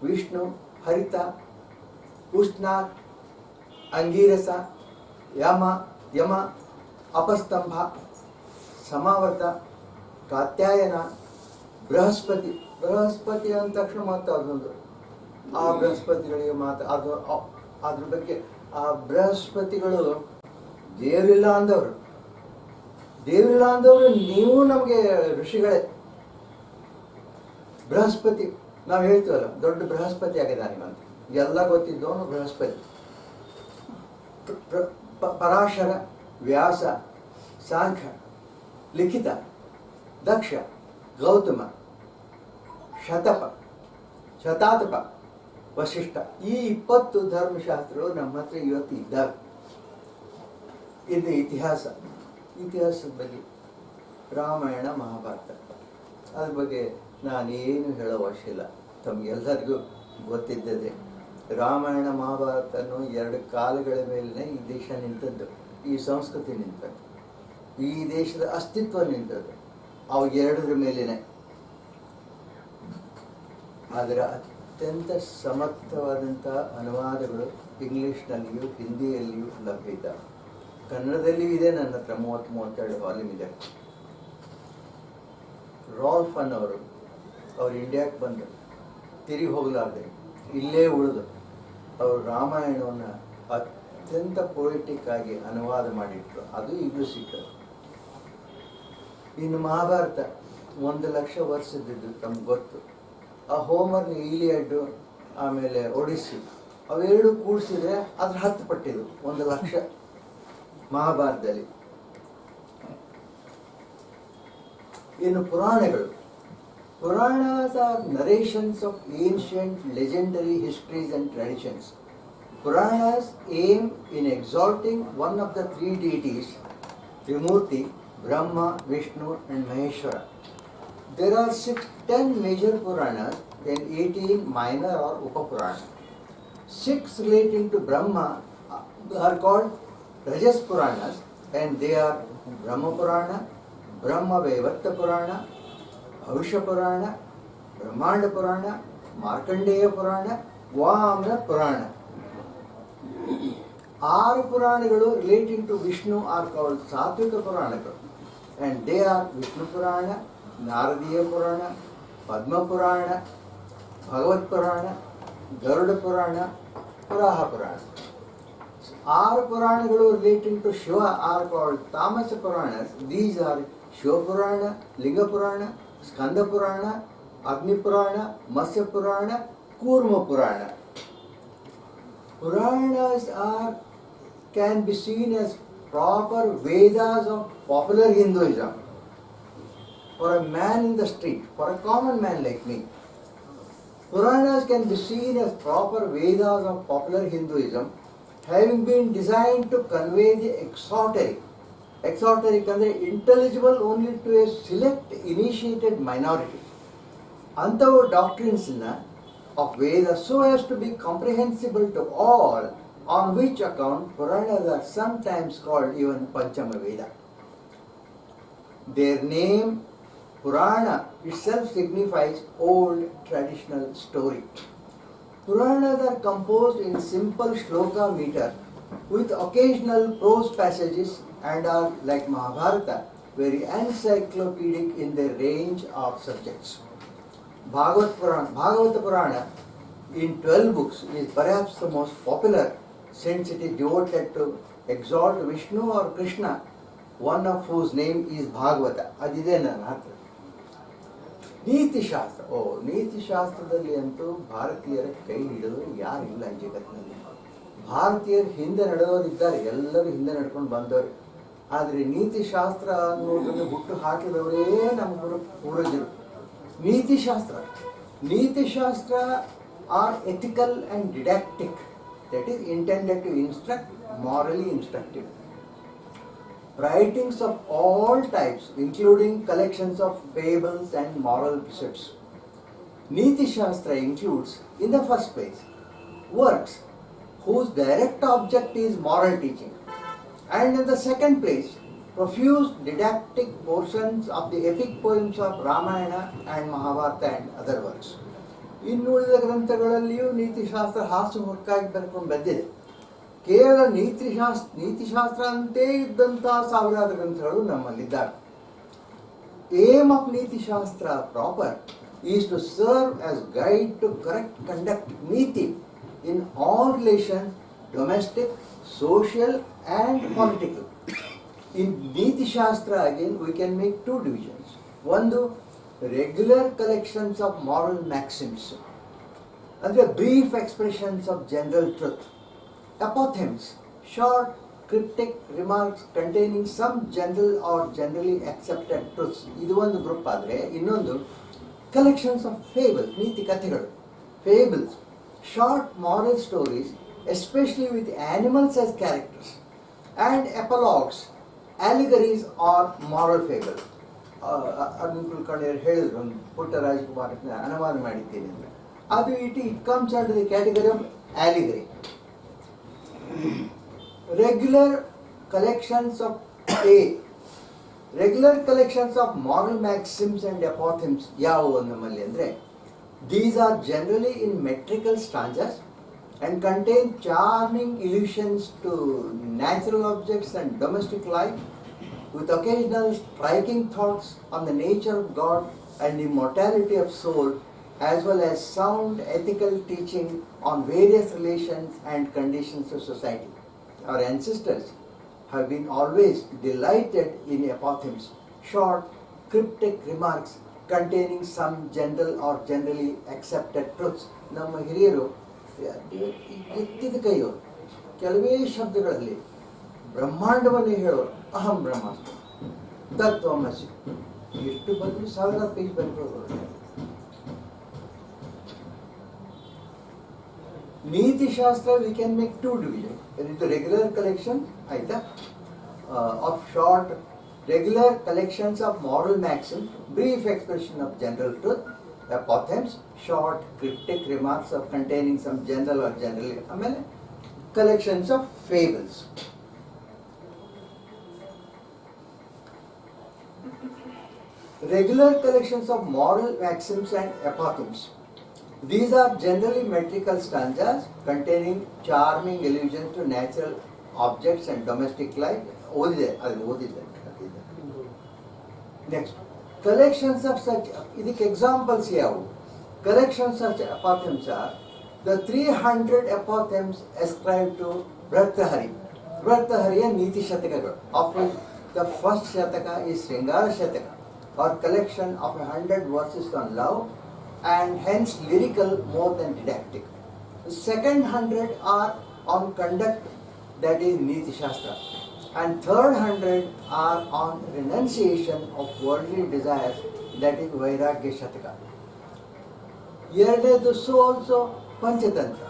ವಿಷ್ಣು, ಹರಿತ, ಉಷ್ಣ, ಅಂಗೀರಸ, ಯಮ, ಅಪಸ್ತಂಭ, ಸಮಾವರ್ತ, ಕಾತ್ಯಾಯನ, ಬೃಹಸ್ಪತಿ. ಬೃಹಸ್ಪತಿ ಅಂದ ತಕ್ಷಣ ಮಾತು ಅದೊಂದು ಆ ಬೃಹಸ್ಪತಿಗಳಿಗೆ ಮಾತು ಅದು ಅದ್ರ ಬಗ್ಗೆ. ಆ ಬೃಹಸ್ಪತಿಗಳು ದೇವರಿಲ್ಲ ಅಂದವರು, ನೀವು ನಮಗೆ ಋಷಿಗಳೇ. ಬೃಹಸ್ಪತಿ ನಾವು ಹೇಳ್ತೀವಲ್ಲ, ದೊಡ್ಡ ಬೃಹಸ್ಪತಿ ಆಗಿದ್ದಾನೆ ಅಂತ ಎಲ್ಲ ಗೊತ್ತಿದ್ದವನು ಬೃಹಸ್ಪತಿ. ಪರಾಶರ, ವ್ಯಾಸ, ಸಾಂಖ್ಯ, ಲಿಖಿತ, ದಕ್ಷ, ಗೌತಮ, ಶತಾತಪ, ವಶಿಷ್ಠ. ಈ 20 ಧರ್ಮಶಾಸ್ತ್ರಗಳು ನಮ್ಮ ಹತ್ರ ಇವತ್ತು ಇದ್ದಾವೆ. ಇದು ಇತಿಹಾಸದ ಬಗ್ಗೆ ರಾಮಾಯಣ ಮಹಾಭಾರತ ಅದ್ರ ಬಗ್ಗೆ ನಾನೇನು ಹೇಳೋ ಅವಶ್ಯ ಇಲ್ಲ, ತಮಗೆಲ್ಲರಿಗೂ ಗೊತ್ತಿದ್ದದೆ. ರಾಮಾಯಣ ಮಹಾಭಾರತನು 2 ಕಾಲಗಳ ಮೇಲೇ ಈ ದೇಶ ನಿಂತದ್ದು, ಈ ಸಂಸ್ಕೃತಿ ನಿಂತದ್ದು, ಈ ದೇಶದ ಅಸ್ತಿತ್ವ ನಿಂತದ್ದು ಅವು 2 ಮೇಲೇನೆ. ಅದರ ಅತ್ಯಂತ ಸಮರ್ಥವಾದಂಥ ಅನುವಾದಗಳು ಇಂಗ್ಲೀಷ್ನಲ್ಲಿಯೂ ಹಿಂದಿಯಲ್ಲಿಯೂ ಲಭ್ಯ ಇದ್ದಾವೆ. ಕನ್ನಡದಲ್ಲಿಯೂ ಇದೆ, ನನ್ನ ಹತ್ರ 32 ವಾಲ್ಯೂಮ್ ಇದೆ. ರಾಲ್ಫ್ ಅನ್ನೋರು ಅವ್ರು ಇಂಡಿಯಾಕ್ಕೆ ಬಂದು ತಿರುಗಿ ಹೋಗಲಾರ್ದೆ ಇಲ್ಲೇ ಉಳಿದು ಅವರು ರಾಮಾಯಣವನ್ನು ಅತ್ಯಂತ ಪೊಯಿಟಿಕ್ ಆಗಿ ಅನುವಾದ ಮಾಡಿಟ್ರು. ಅದು ಈಗಲೂ ಸಿಕ್ಕದು. ಇನ್ನು ಮಹಾಭಾರತ 1,00,000 ವರ್ಷದಿದ್ದು ತಮ್ಗೆ ಗೊತ್ತು. ಆ ಹೋಮರ್ನ ಈಲಿಯಡ್ ಆಮೇಲೆ ಒಡಿಸ್ಸಿ ಅವೆರಡು ಕೂಡಿಸಿದ್ರೆ ಅದ್ರ 10 ಪಟ್ಟಿದ್ದು 1,00,000 ಮಹಾಭಾರತದಲ್ಲಿ. ಇನ್ನು ಪುರಾಣಗಳು, Puranas are narrations of ancient legendary histories and traditions. Puranas aim in exalting one of the 3 deities, Trimurti, Brahma, Vishnu and Maheshwara. There are 10 major Puranas and 18 minor or Upapuranas. 6 relating to Brahma are called Rajas Puranas, and they are Brahma Purana, Brahma Vaivarta Purana, ಭವಿಷ್ಯ ಪುರಾಣ, ಬ್ರಹ್ಮಾಂಡ ಪುರಾಣ, ಮಾರ್ಕಂಡೇಯ ಪುರಾಣ, ವಾಮನ ಪುರಾಣ. 6 ಪುರಾಣಗಳು relating to Vishnu are called Sattvika ಪುರಾಣಗಳು, and they are Vishnu ಪುರಾಣ, ನಾರದೀಯ ಪುರಾಣ, ಪದ್ಮ ಪುರಾಣ, ಭಗವತ್ ಪುರಾಣ, ಗರುಡ ಪುರಾಣ, ಪುರಾಹ ಪುರಾಣ. 6 ಪುರಾಣಗಳು relating to Shiva are called Tamasa Purana. These are Shiva Purana, ಲಿಂಗ ಪುರಾಣ, ಸ್ಕಂದ ಪುರಾಣ, ಅಗ್ನಿ ಪುರಾಣ, ಮತ್ಸ್ಯ ಪುರಾಣ, ಕೂರ್ಮ ಪುರಾಣ. Puranas can be seen as proper Vedas of popular Hinduism. for a man in the street, for a common man like me. Puranas can be seen as proper Vedas of popular Hinduism, having been designed to convey the exoteric. Exoteric and intelligible only to a select initiated minority. Antava doctrines of Vedas so as to be comprehensible to all, on which account Puranas are sometimes called even Panchama Veda. Their name, Purana, itself signifies old traditional story. Puranas are composed in simple shloka meter with occasional prose passages and are, like Mahabharata, very encyclopedic in their range of subjects. Bhagavata Purana in 12 books is perhaps the most popular, since it is devoted to exalt Vishnu or Krishna, one of whose name is Bhagavata. Adide ನನ್ನ ಹತ್ರ. ನೀತಿ ಶಾಸ್ತ್ರ, ನೀತಿ ಶಾಸ್ತ್ರದಲ್ಲಿ ಅಂತೂ ಭಾರತೀಯರ ಕೈ ಹಿಡಿದವರು ಯಾರಿಲ್ಲ ಈ ಜಗತ್ತಿನಲ್ಲಿ. ಭಾರತೀಯರು ಹಿಂದೆ ನಡೆದವರಿದ್ದಾರೆ, ಎಲ್ಲರೂ ಹಿಂದೆ ನಡ್ಕೊಂಡು ಬಂದವರು. ಆದರೆ ನೀತಿ ಶಾಸ್ತ್ರ ಅನ್ನೋದನ್ನು ಹುಟ್ಟು ಹಾಕಿದವರೇ ನಮ್ಮ ಪೂರ್ವಜರು. ನೀತಿ ಶಾಸ್ತ್ರ are ethical and didactic, that is intended to instruct, morally instructive. Writings of all types, including collections of fables and moral precepts. Niti Shastra includes, in the first place, works whose direct object is moral teaching, and in the second place, profuse didactic portions of the epic poems of Ramayana and Mahabharata and other works. ಇನ್ನುಳಿದ ಗ್ರಂಥಗಳಲ್ಲಿಯೂ ನೀತಿಶಾಸ್ತ್ರ ಹಾಸು ಹೊಕ್ಕಾಗಿ ಬರ್ಕೊಂಡು ಬಂದಿದೆ. ಕೇವಲ ನೀತಿಶಾಸ್ತ್ರ ಅಂತೇ ಇದ್ದಂತಹ ಸಾವಿರಾರು ಗ್ರಂಥಗಳು ನಮ್ಮಲ್ಲಿದ್ದಾವೆ. Aim of Nitishastra proper is to serve as guide to correct conduct niti in all relations, domestic, social and political. In Niti Shastra again we can make two divisions. One, regular collections of moral maxims, and the brief expressions of general truth. Apothegms, short cryptic remarks containing some general or generally accepted truths. Idu one group adre innondu collections of fables, neeti kathigalu. Fables, short moral stories, especially with animals as characters, and epilogues, allegories or moral fable. ಅದನ್ನು ತಿಳ್ಕೊಂಡು ಹೇಳಿದ್ರು, ಒಂದು ಪುಟ್ಟ ರಾಜಕುಮಾರನ ಅನುಮಾನ ಮಾಡಿದ್ದೇನೆ ಅಂದರೆ ಅದು it comes under the category of allegory. Regular collections of moral maxims and apothegms ಯಾವುವು ನಮ್ಮಲ್ಲಿ ಅಂದರೆ, these are generally in metrical stanzas and contain charming allusions to natural objects and domestic life, with occasional striking thoughts on the nature of God and immortality of soul, as well as sound ethical teaching on various relations and conditions of society. Our ancestors have been always delighted in apothegms, short, cryptic remarks containing some general or generally accepted truths. ನಮ್ಮ ಹಿರಿಯರು ಎತ್ತಿದ ಕೈಯವರು ಕೆಲವೇ ಶಬ್ದಗಳಲ್ಲಿ ಬ್ರಹ್ಮಾಂಡವನ್ನೇ ಹೇಳೋರು. ಅಹಂ ಬ್ರಹ್ಮಾಸ್ಮಿ, ತತ್ವಮಸಿ, ಎಷ್ಟು ಬಂದು 1000 ಪೇಜ್ ಬರ್ಕೊಳ್ಳೋರು. ನೀತಿ ಶಾಸ್ತ್ರ we can make two divisions. There is the regular collection of short regular collections of moral maxims, brief expression of general truth. Apothegms, short cryptic remarks of containing some general or generally, ಆಮೇಲೆ collections of fables. Regular collections of moral maxims and apothegms. These are generally metrical stanzas containing charming allusions to natural objects and domestic life. Next, collections of such, ಇದಕ್ಕೆ examples ಯಾವುವು? Collections of such apothegms are the 300 apothegms ascribed to Bhartahari. Bhartahariಯ ನೀತಿ ಶತಕಗಳು, of which the first shataka is Sringara Shataka, or collection of 100 verses on love, and hence lyrical more than didactic. The second 100 are on conduct, that is Niti Shastra. and third 100 are on renunciation of worldly desires, that is Vairagya Shataka. ಎರಡನೇದು also Panchatantra,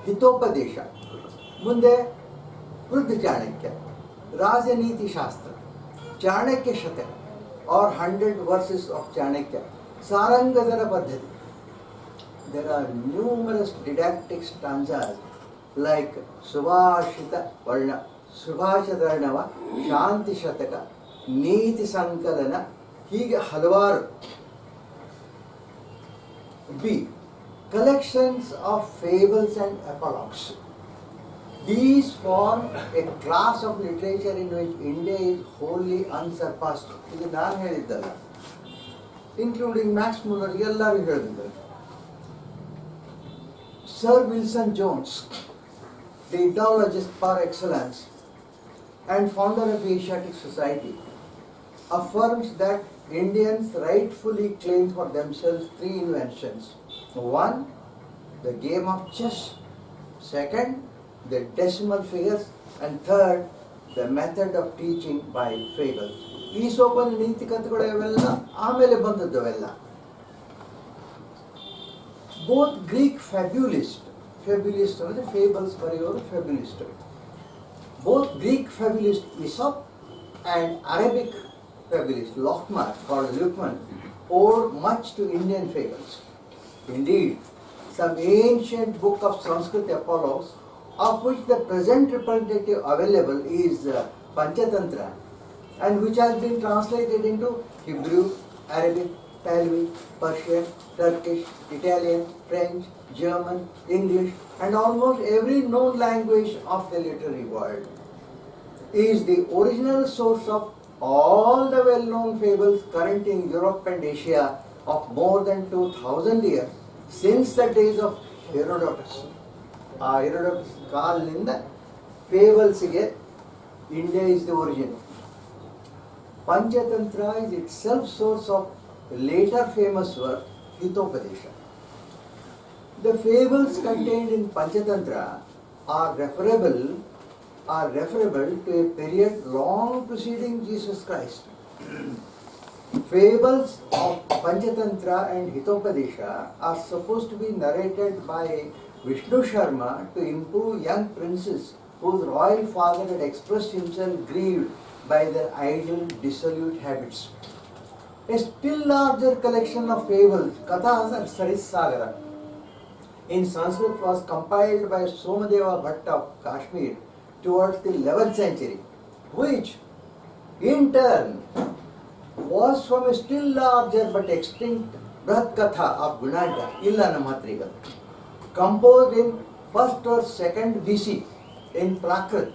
ಹಿತೋಪದೇಶ, ಮುಂದೆ ವೃದ್ಧ ಚಾಣಕ್ಯ, ರಾಜನೀತಿ ಶಾಸ್ತ್ರ, ಚಾಣಕ್ಯ ಶತಕ or 100 verses of Chanakya, Sarangadara Paddhati. There are numerous didactic stanzas like Subhashita Varna, Subhashita Varnava, Shanti Shataka, Niti Sankalana, ಹೀಗೆ ಹಲವಾರು. B. Collections of fables and apologues. These form a class of literature in which India is wholly unsurpassed. ಇದು ನಾನು ಹೇಳಿದ್ದಲ್ಲ, including Max Muller ಎಲ್ಲರೂ ಹೇಳಿದ್ದಾರೆ. Sir Wilson Jones, the Indologist par excellence and founder of Asiatic Society, affirms that Indians rightfully claim for themselves 3 inventions. 1. The game of chess. 2. The decimal figures, and 3rd, the method of teaching by fables. ಈ ಸೋಪನ ನೀತಿ ಕಥೆಗಳು ಇವೆಲ್ಲ ಆಮೇಲೆ ಬಂದದ್ದವೆಲ್ಲ. Both Greek fabulist ಅಂದರೆ fables ಬರೆಯೋರು ಫ್ಯಾಬ್ಯುಲಿಸ್ಟ್, both Greek fabulist Aesop and Arabic fabulist Lockmar, called Luqman, owed much to Indian fables. Indeed, some ancient book of Sanskrit apologues, of which the present representative available is Panchatantra, and which has been translated into Hebrew, Arabic, Palavi, Persian, Turkish, Italian, French, German, English, and almost every known language of the literary world, is the original source of all the well-known fables current in Europe and Asia of more than 2000 years, since the days of Herodotus. ಆ Herodotus ಕಾಲದಿಂದ ಫೇಬಲ್ಸ್ಗೆ India is the origin. Panchatantra is itself source of later famous work, Hitopadesha. The fables contained in Panchatantra are referable to a period long preceding Jesus Christ. Fables of Panchatantra and Hitopadesha are supposed to be narrated by Vishnu Sharma to improve young princes whose royal father had expressed himself grieved by their idle, dissolute habits. A still larger collection of fables, Kathas and Sarisagara, in Sanskrit was compiled by Somadeva Bhatta of Kashmir towards the 11th century, which in turn was from a still larger but extinct Brahat Katha of Gunadja, Illana Matrigal, composed in 1st or 2nd BC in Prakrit,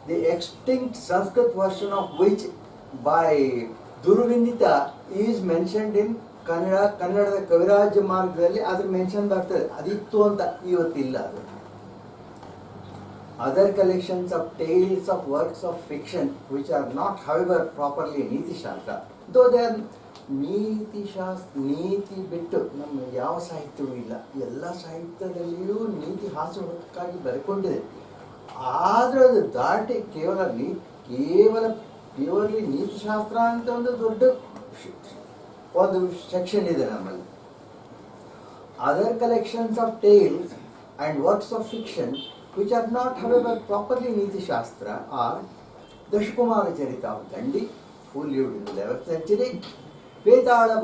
the extinct Sanskrit version of which by Durvindita is mentioned in ಕನ್ನಡದ ಕವಿರಾಜ ಮಾರ್ಗದಲ್ಲಿ ಅದ್ರ mention ಬರ್ತದೆ, ಅದಿತ್ತು ಅಂತ ಇವತ್ತಿಲ್ಲ ಅದು. Other collections of tales of works of fiction which are not however properly Niti Shastra, though they are ನೀತಿ ಬಿಟ್ಟು ನಮ್ಮ ಯಾವ ಸಾಹಿತ್ಯವೂ ಇಲ್ಲ, ಎಲ್ಲ ಸಾಹಿತ್ಯದಲ್ಲಿಯೂ ನೀತಿ ಹಾಸುಹೊಕ್ಕಾಗಿ ಬರೆಕೊಂಡಿದೆ. ಆದರೆ ಅದು ದಾಟಿ ಕೇವಲ ಪ್ಯೂರ್ಲಿ ನೀತಿಶಾಸ್ತ್ರ ಅಂತ ಒಂದು ದೊಡ್ಡ ಒಂದು ಸೆಕ್ಷನ್ ಇದೆ ನಮ್ಮಲ್ಲಿ. Other collections of tales and works of fiction which are not however properly Niti Shastra are Dashkumara Charita of Dandi, who lived in the 11th century, Vetala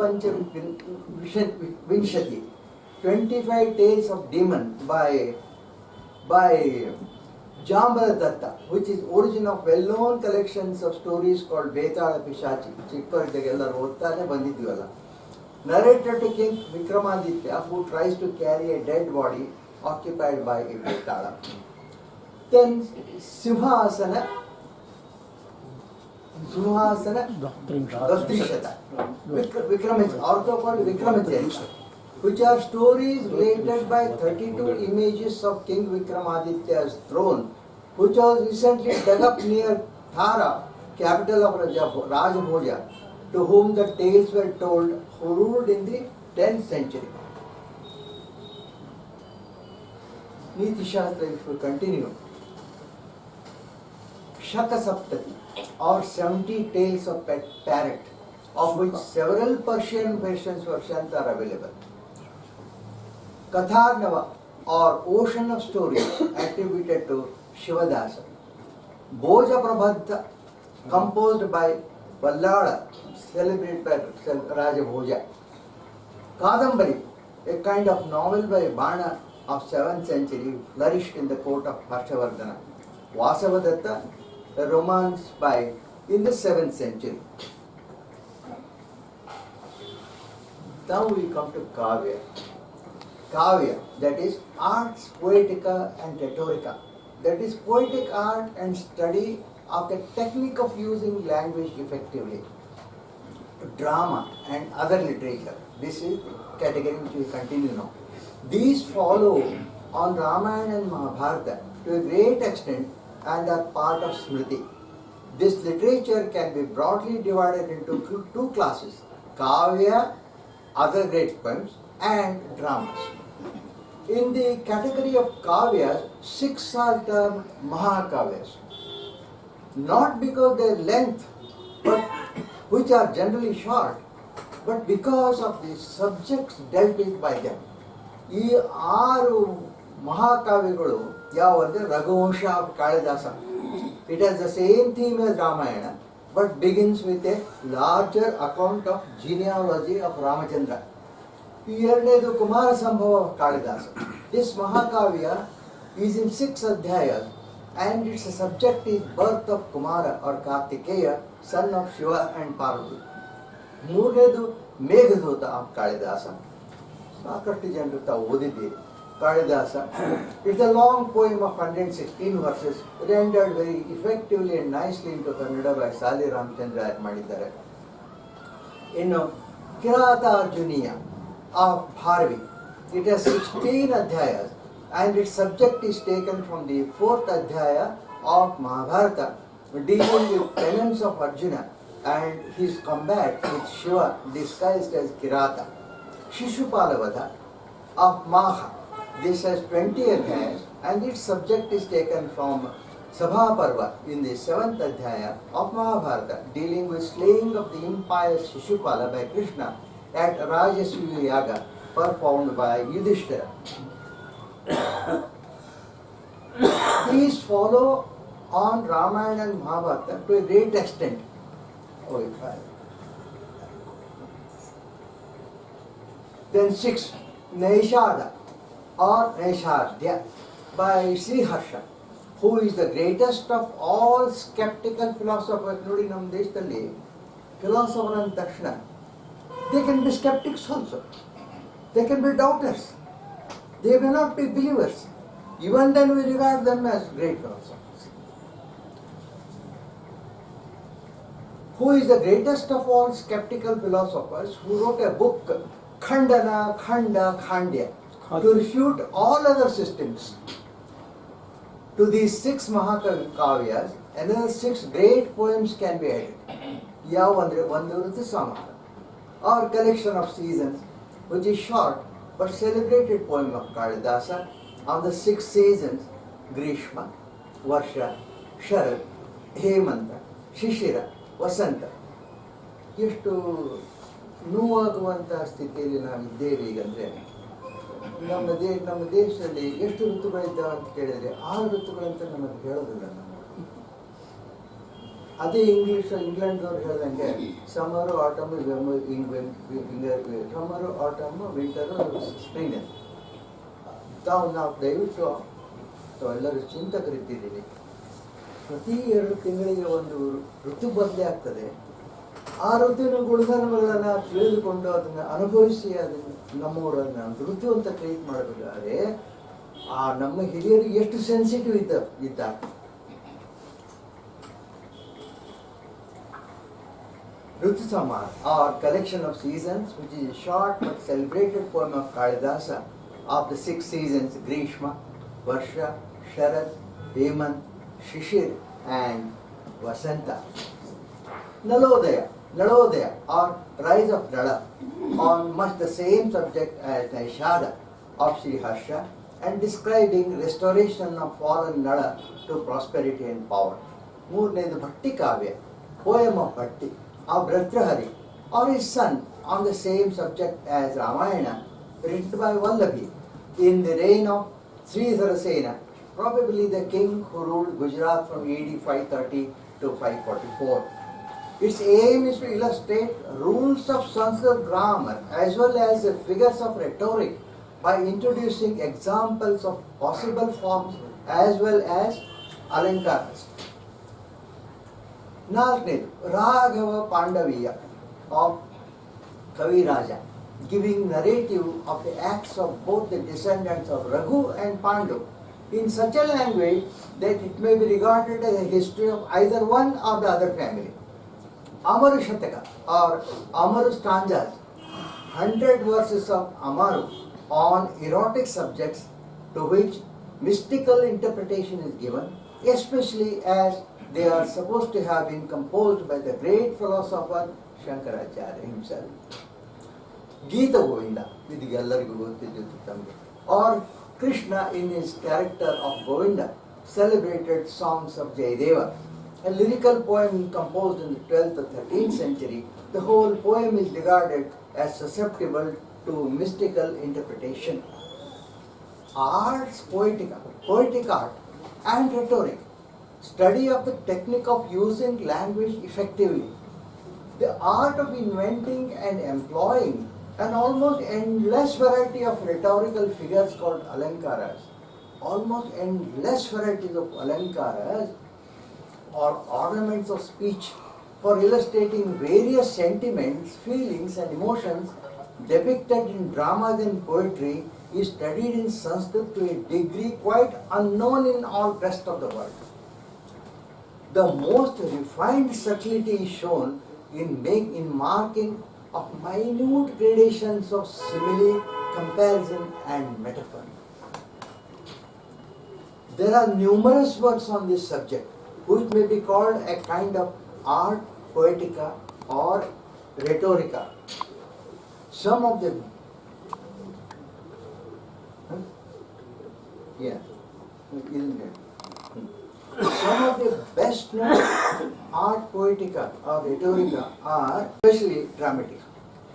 Vinshati, 25 Tales of Demon by Jambara Datta, which is origin of well-known collections of stories called Vetala Pishachi, ಚಿಕ್ಕವರಿದ್ದಾಗೆಲ್ಲರೂ ಓದ್ತಾನೆ ಬಂದಿದ್ದೀವಲ್ಲ. Narrated to King Vikramaditya, who tries to carry a dead body occupied by a Vetala. Then Simhasana Daktrishata, also called Vikramacharita, which are stories related by 32 images of King Vikramaditya's throne, which was recently dug up near Thara, capital of Rajabhoja, to whom the tales were told, who ruled in the 10th century. Niti Shastra, if we continue. Shaka Saptati, or 70 Tales of Pet Parrot, of which several Persian versions are available. Katharnava, or Ocean of Stories, attributed to Shivadasa. Bhoja Prabhata, composed by Vallada, celebrated by Raja Bhoja. Kadambari, a kind of novel by Bana of 7th century, flourished in the court of Harshavardhana. Vasavadatta, a romance by in the 7th century. Now we come to Kavya. Kavya, that is arts poetica and rhetorica. That is poetic art and study of the technique of using language effectively. Drama and other literature. This is the category which we continue now. These follow on Ramayana and Mahabharata to a great extent and are part of Smriti. This literature can be broadly divided into two classes: Kavya, other great poems, and dramas. In the category of Kavyas, 6 are termed Mahakavyas. Not because their length, but which are generally short, but because of the subjects dealt with by them. ಈ 6 ಮಹಾಕಾವ್ಯಗಳು ಯಾವಂದ್ರೆ Raghuvansh of Kalidasa. It has the same theme as Ramayana, but begins with a larger account of genealogy of Ramachandra. ಎರಡನೇದು ಕುಮಾರ ಸಂಭವ of Kalidasa. This Mahakavya is in 6 adhyayas and its subject is birth of Kumara or Kartikeya, son of Shiva and Parvati. ಮೂರನೇದು Meghdoot of Kalidasa. ಸಾಕಷ್ಟು ಜನರು ತಾವು ಓದಿದ್ದೀರಿ. Kalidasa. It's a long poem of 116 verses, rendered very effectively and nicely into Kannada by Sali Ramchandra ಮಾಡಿದ್ದಾರೆ. ಇನ್ನು ಕಿರಾತ ಅರ್ಜುನೀಯ of Bharvi. It has 16 adhyayas and its subject is taken from the 4th adhyaya of Mahabharata, dealing with penance of Arjuna and his combat with Shiva disguised as Kirata. Shishupalavada of Maha. This has 20 adhyayas and its subject is taken from Sabha Parva in the 7th adhyaya of Mahabharata, dealing with slaying of the impious Shishupala by Krishna at Rajasviya Yaga performed by Yudhishthira. These follow on Ramayana and Mahabharata to a great extent. Then 6, Naishada or Naishadya by Sriharsha, who is the greatest of all skeptical philosophers. ನೋಡಿ ನಮ್ಮ ದೇಶದಲ್ಲಿ philosopher ಅಂದ ತಕ್ಷಣ they can be skeptics also. They can be doubters. They may not be believers. Even then we regard them as great philosophers. Who is the greatest of all skeptical philosophers, who wrote a book, Khandana, Khanda, Khandya, to refute all other systems. To these 6 Mahakavyas, another 6 great poems can be added. ಯಾವಂದ್ರೆ ಒಂದು Ritusamhara, or collection of seasons, which is short but celebrated poem of Kalidasa on the 6 seasons: Grishma, Varsha, Sharad, Hemanta, Shishira, Vasanta. ಎಷ್ಟು ನೋವಾಗುವಂತಹ ಸ್ಥಿತಿಯಲ್ಲಿ ನಾವಿದ್ದೇವೆ ಈಗಂದರೆ, ನಮ್ಮ ದೇಶದಲ್ಲಿ ಎಷ್ಟು ಋತುಗಳಿದ್ದಾವೆ ಅಂತ ಕೇಳಿದರೆ 6 ಋತುಗಳಂತ ನಮಗೆ ಹೇಳೋದಿಲ್ಲ. ನಾವು ಅದೇ ಇಂಗ್ಲೆಂಡ್ದವ್ರು ಹೇಳ್ದಂಗೆ ಸಮ್ಮರು, ಆಟಮು, ಸಮ್ಮರು, ಆಟಮು, ವಿಂಟರು, ಸ್ಪ್ರಿಂಗ್ ಅಂತ. ನಾವು ದಯವಿಟ್ಟು ಎಲ್ಲರೂ ಚಿಂತಕರಿದ್ದೀರಿ. ಪ್ರತಿ 2 ತಿಂಗಳಿಗೆ ಒಂದು ಋತು ಬದಲೇ ಆಗ್ತದೆ. ಆ ಋತುವಿನ ಗುಣಧರ್ಮಗಳನ್ನು ತಿಳಿದುಕೊಂಡು ಅದನ್ನು ಅನುಭವಿಸಿ ಅದನ್ನು ನಮ್ಮವರನ್ನು ಋತು ಅಂತ ಟ್ರೀಟ್ ಮಾಡಬೇಕಾದ್ರೆ ಆ ನಮ್ಮ ಹಿರಿಯರು ಎಷ್ಟು ಸೆನ್ಸಿಟಿವ್ ಇದ್ದಾರೆ. Rutusamar, or collection of seasons, which is a short but celebrated poem of Kalidasa of the 6 seasons: Grishma, Varsha, Sharad, Hemant, Shishir and Vasanta. Nalodaya, or Rise of Nala, on much the same subject as Naishada of Sriharsha, and describing restoration of fallen Nala to prosperity and power. ಮೂರನೇದು ಭಟ್ಟಿ ಕಾವ್ಯ, poem of Bhatti, of Bhartrahari, or his son on the same subject as Ramayana, written by Vallabhi in the reign of Sridhara Sena, probably the king who ruled Gujarat from AD 530 to 544. Its aim is to illustrate rules of Sanskrit grammar as well as the figures of rhetoric by introducing examples of possible forms as well as alankaras. ನಾಲ್ಕನೇದು Raghava ಪಾಂಡವೀಯ of Kaviraja, giving narrative of the acts of both the descendants of Raghu and Pandu in such a language that it may be regarded as a history of either one or the other family. Amaru Shataka or Amaru stanzas, 100 verses of Amaru on erotic subjects to which mystical interpretation is given, especially as they are supposed to have been composed by the great philosopher Shankaracharya himself. Gita Govinda, or Krishna in his character of Govinda, celebrated songs of Jayadeva, a lyrical poem composed in the 12th or 13th century. The whole poem is regarded as susceptible to mystical interpretation. Arts poetica, poetic art and rhetoric, study of the technique of using language effectively, the art of inventing and employing an almost endless variety of rhetorical figures called alankaras. Almost endless varieties of alankaras or ornaments of speech for illustrating various sentiments, feelings and emotions depicted in dramas and poetry is studied in Sanskrit to a degree quite unknown in all rest of the world. The most refined subtlety is shown in marking of minute gradations of simile, comparison and metaphor. There are numerous works on this subject which may be called a kind of art poetica or rhetorica. Some of them, some of the best known art poetica or rhetorica are especially dramatic.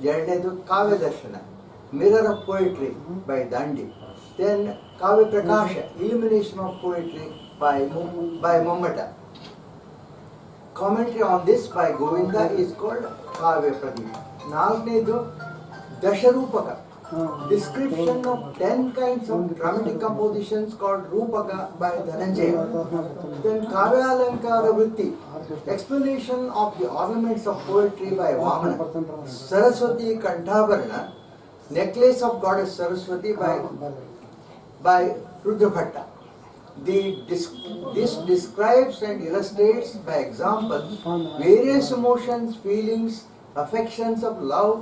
ಎರಡನೇದು ಕಾವ್ಯ ದರ್ಶನ, Mirror of Poetry by Dandi. Then Kavya Prakasha, Illumination of Poetry by Mammata. Commentary on this by Govinda is called Kavya Pradeep. ನಾಲ್ಕನೇದು Dasharupaka, description of 10 kinds of dramatic compositions called Rupaka by Dhananjaya. Then Kavya Alankara Vritti, explanation of the ornaments of poetry by Vamana. Saraswati Kanthavarana, necklace of goddess Saraswati by Rudrabhatta. This describes and illustrates by example various emotions, feelings, affections of love,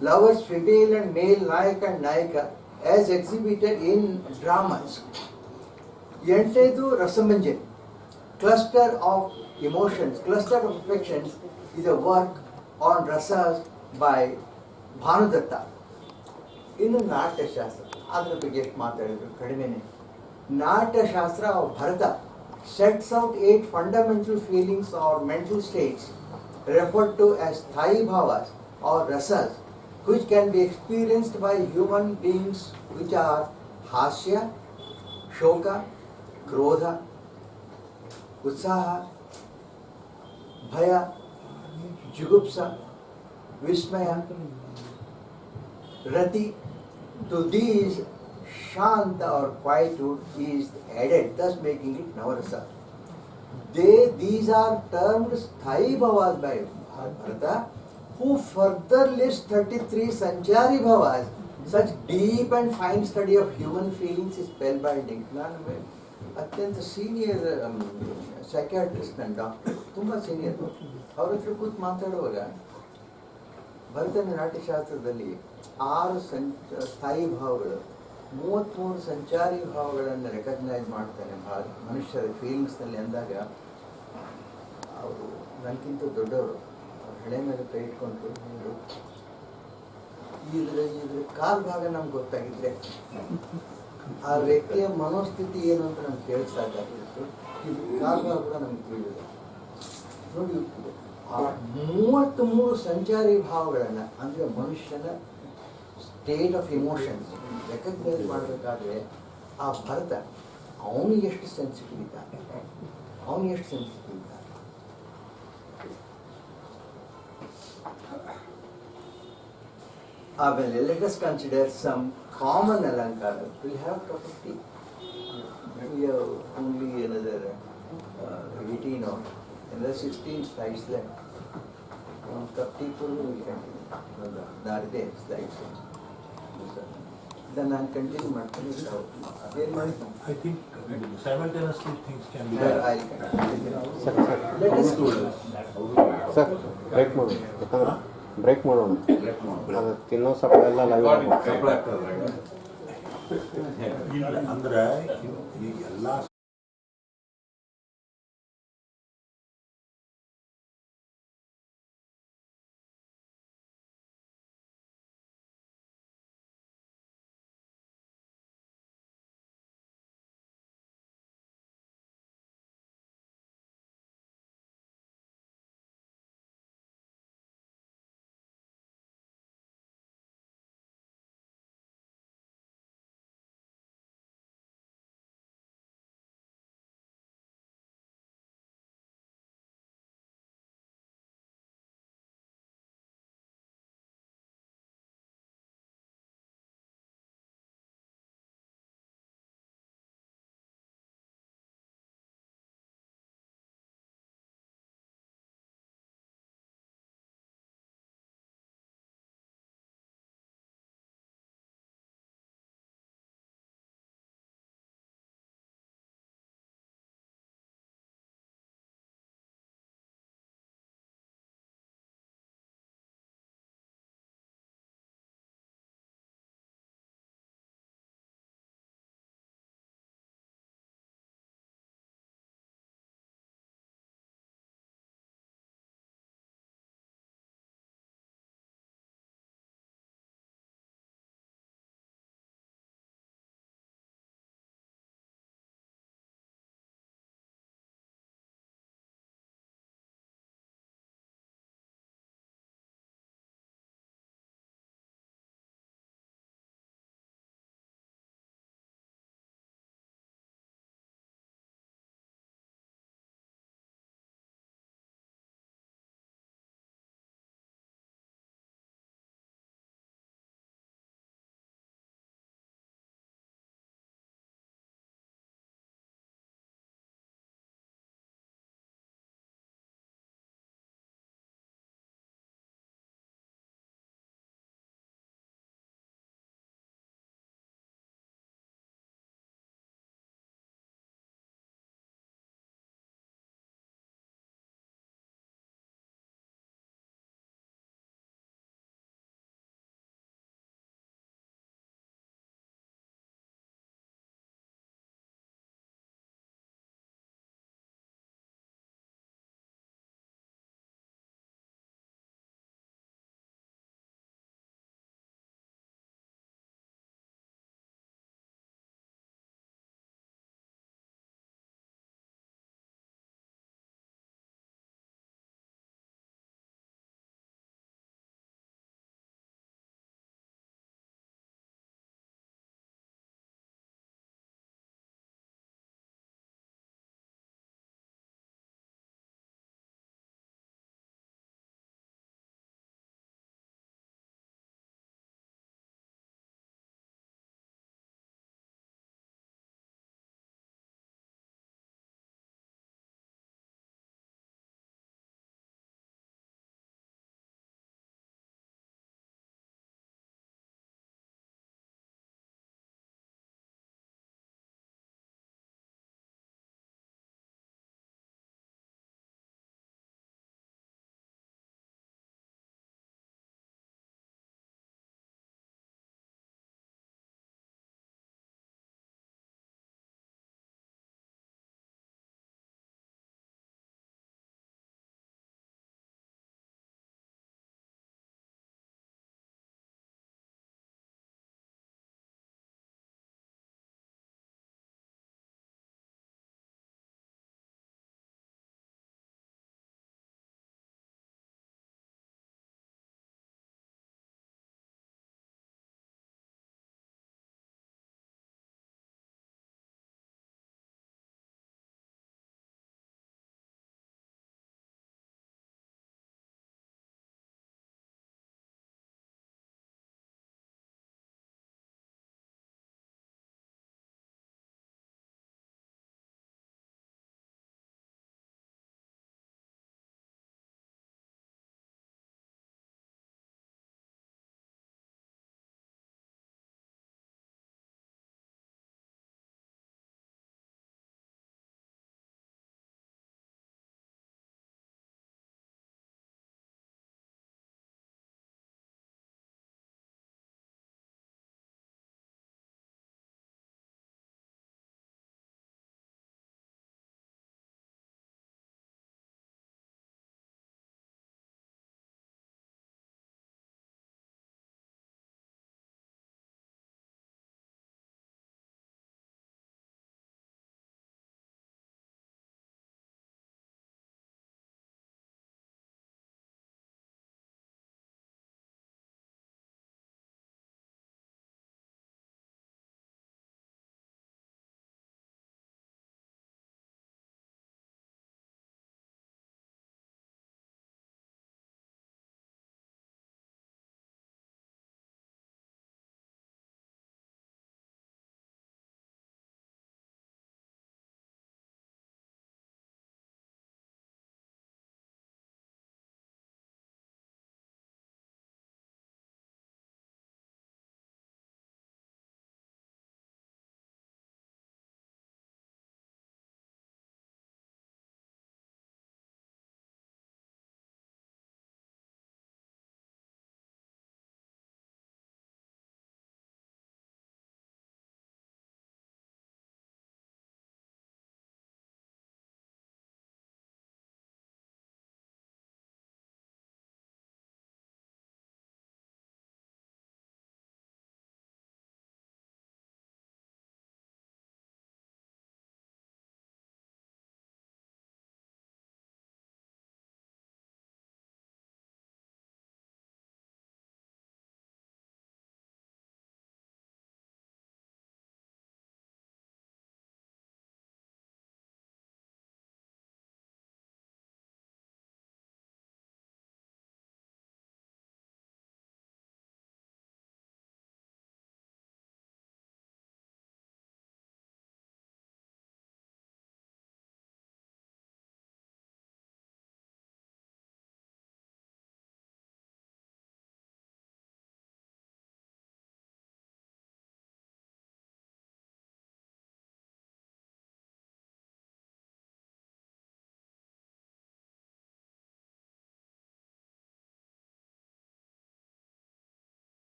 lovers female and male Nayaka and Nayika as exhibited in dramas. Yentedu Rasamanjan, cluster of emotions, cluster of affections is a work on rasas by Bhanudatta. In Natya Shastra, adra ಬಗ್ಗೆ ಎಷ್ಟು ಮಾತಾಡಿದ್ರು ಕಡಿಮೆನೆ. Natya Shastra of Bharata sets out 8 fundamental feelings or mental states referred to as Thai bhavas or rasas, which can be experienced by human beings, which are hasya, shoka, krodha, utsaha, bhaya, jugupsa, vismaya, rati. To these, shanta or quietude is added, thus making it navarasa. These are termed Sthai bhavas by Bharata, who further lists 33 Sanchari bhavas. Such deep and fine study of human feelings is spellbinding. ನಾನು ಅತ್ಯಂತ senior psychiatrist ನನ್ನ doctor, ತುಂಬ senior. ಅವ್ರ ಹತ್ರ ಕೂತು ಮಾತಾಡುವಾಗ ಭರತನ ನಾಟ್ಯಶಾಸ್ತ್ರದಲ್ಲಿ 6 ಸ್ಥಾಯಿ ಭಾವಗಳು, 33 ಸಂಚಾರಿ ಭಾವಗಳನ್ನು ರೆಕಗ್ನೈಸ್ ಮಾಡ್ತಾನೆ ಮನುಷ್ಯರ ಫೀಲಿಂಗ್ಸ್ನಲ್ಲಿ ಅಂದಾಗ ಅವರು ನನಗಿಂತ ದೊಡ್ಡವರು. ಅವ್ರ ಹಣೆ ಮೇಲೆ ಕೈ ಇಟ್ಕೊಂಡು ಇದ್ರ ಕಾಲ್ ಭಾಗ ನಮ್ಗೆ ಗೊತ್ತಾಗಿದ್ರೆ ಆ ವ್ಯಕ್ತಿಯ ಮನೋಸ್ಥಿತಿ ಏನು ಅಂತ ನಮ್ಗೆ ಕೇಳಿಸಾಕಾಗಿತ್ತು. ಇದು ಕಾಲ್ ಭಾಗ ಕೂಡ ನಮ್ಗೆ ತಿಳಿದಿದೆ. ನೋಡಿ ಆ 33 ಸಂಚಾರಿ ಭಾವಗಳನ್ನು ಅಂದರೆ ಮನುಷ್ಯನ ಸ್ಟೇಟ್ ಆಫ್ ಇಮೋಷನ್ಸ್ ರೆಕಗ್ನೈಸ್ ಮಾಡಬೇಕಾದ್ರೆ ಆ ಭರತ ಅವನಿಗೆ ಎಷ್ಟು ಸೆನ್ಸಿಟಿವ್ ಇದ್ದಾನೆ, ಆಮೇಲೆ let us consider some common alankara. Will have cup of tea. We have only another 18 or another 16 slides left. One cup tea for we continue. That is slides. Then ನಾನು continue ಮಾಡ್ತೀನಿ. ಏನು ಮಾಡಿ I think simultaneously things can be Let us do it. Sir break ಮಾಡೋಣ, ಯಾಕಂದ್ರೆ break ಮಾಡೋಣ. ಅದು ತಿನ್ನೋ supply ಎಲ್ಲ ಲೈವ್ ಇಲ್ಲ ಅಂದ್ರೆ ಈ ಎಲ್ಲ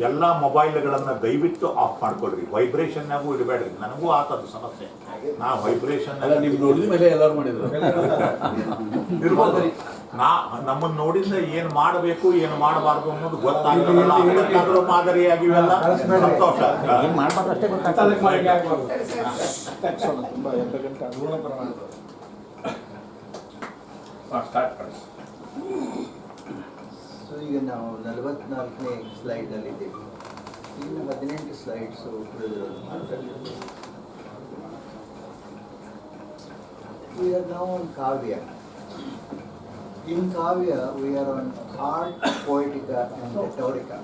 ಎಲ್ಲ ಮೊಬೈಲ್ಗಳನ್ನು ದಯವಿಟ್ಟು ಆಫ್ ಮಾಡ್ಕೊಳ್ರಿ. ವೈಬ್ರೇಷನ್ನಾಗೂ ಇಡಬೇಡ್ರಿ. ನನಗೂ ಆತದ್ದು ಸಮಸ್ಯೆ. ನಾ ವೈಬ್ರೇಷನ್ ನಿಮ್ಗೆ ನೋಡಿದ ಮೇಲೆ ಎಲ್ಲರೂ ಮಾಡಿದ್ರು ಇರ್ಬೋದು. ನಮ್ಮನ್ನು ನೋಡಿದ ಏನು ಮಾಡಬೇಕು ಏನು ಮಾಡಬಾರ್ದು ಅನ್ನೋದು ಗೊತ್ತಾಗಲ್ಲ. ಮಾದರಿಯಾಗಿವೆಲ್ಲ ಸಂತೋಷ. ಸೊ ಈಗ ನಾವು 44ನೇ ಸ್ಲೈಡ್ನಲ್ಲಿದ್ದೀವಿ. ಇನ್ನು 18 ಸ್ಲೈಡ್ಸು ಉಳಿದಿರೋದು. We are now on Kavya. In Kavya, we are on art, poetica and rhetorica.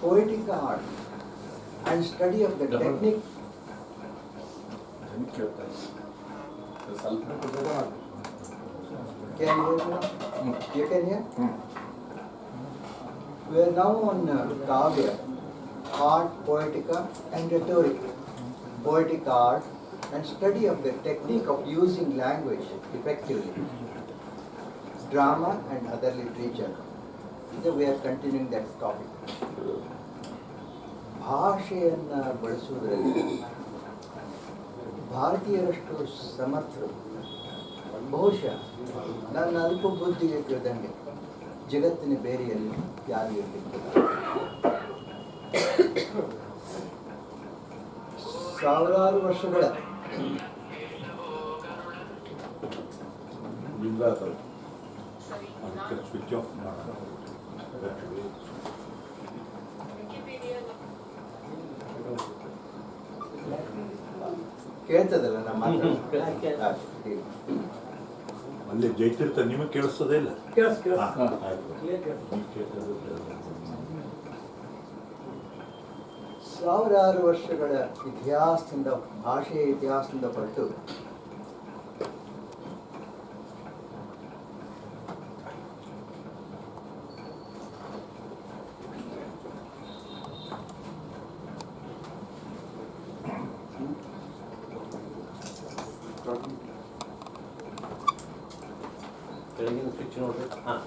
Poetica art and study of the technique. Can you hear me? You can hear? We are now on Kavya, art, poetica and rhetorica. Poetic art and study of the technique of using language effectively. Drama and other literature. So we are continuing that topic. ಭಾಷೆಯನ್ನು ಬಳಸುವುದರಲ್ಲಿ ಭಾರತೀಯರಷ್ಟು ಸಮರ್ಥರು ಬಹುಶಃ ನನ್ನ ಅಲ್ಪ ಬುದ್ಧಿಗೆ ತಿಳಿದಂಗೆ ಜಗತ್ತಿನ ಬೇರೆಯಲ್ಲಿ ಯಾರು ಇರಲಿಕ್ಕಿಲ್ಲ. ಸಾವಿರಾರು ವರ್ಷಗಳ switch off ಕೇಳ್ತದಲ್ಲ ನಮ್ಮ ಅಲ್ಲಿ ಜೈತಿರ್ತ ನಿಮಗೆ ಕೇಳಿಸ್ತದೆ ಇಲ್ಲ? ಸಾವಿರಾರು ವರ್ಷಗಳ ಇತಿಹಾಸದಿಂದ ಭಾಷೆಯ ಇತಿಹಾಸದಿಂದ ಹೊರಟು ಕೆಳಗಿನ ಸ್ವಿಚ್ ನೋಡ್ರಿ. ಹಾಂ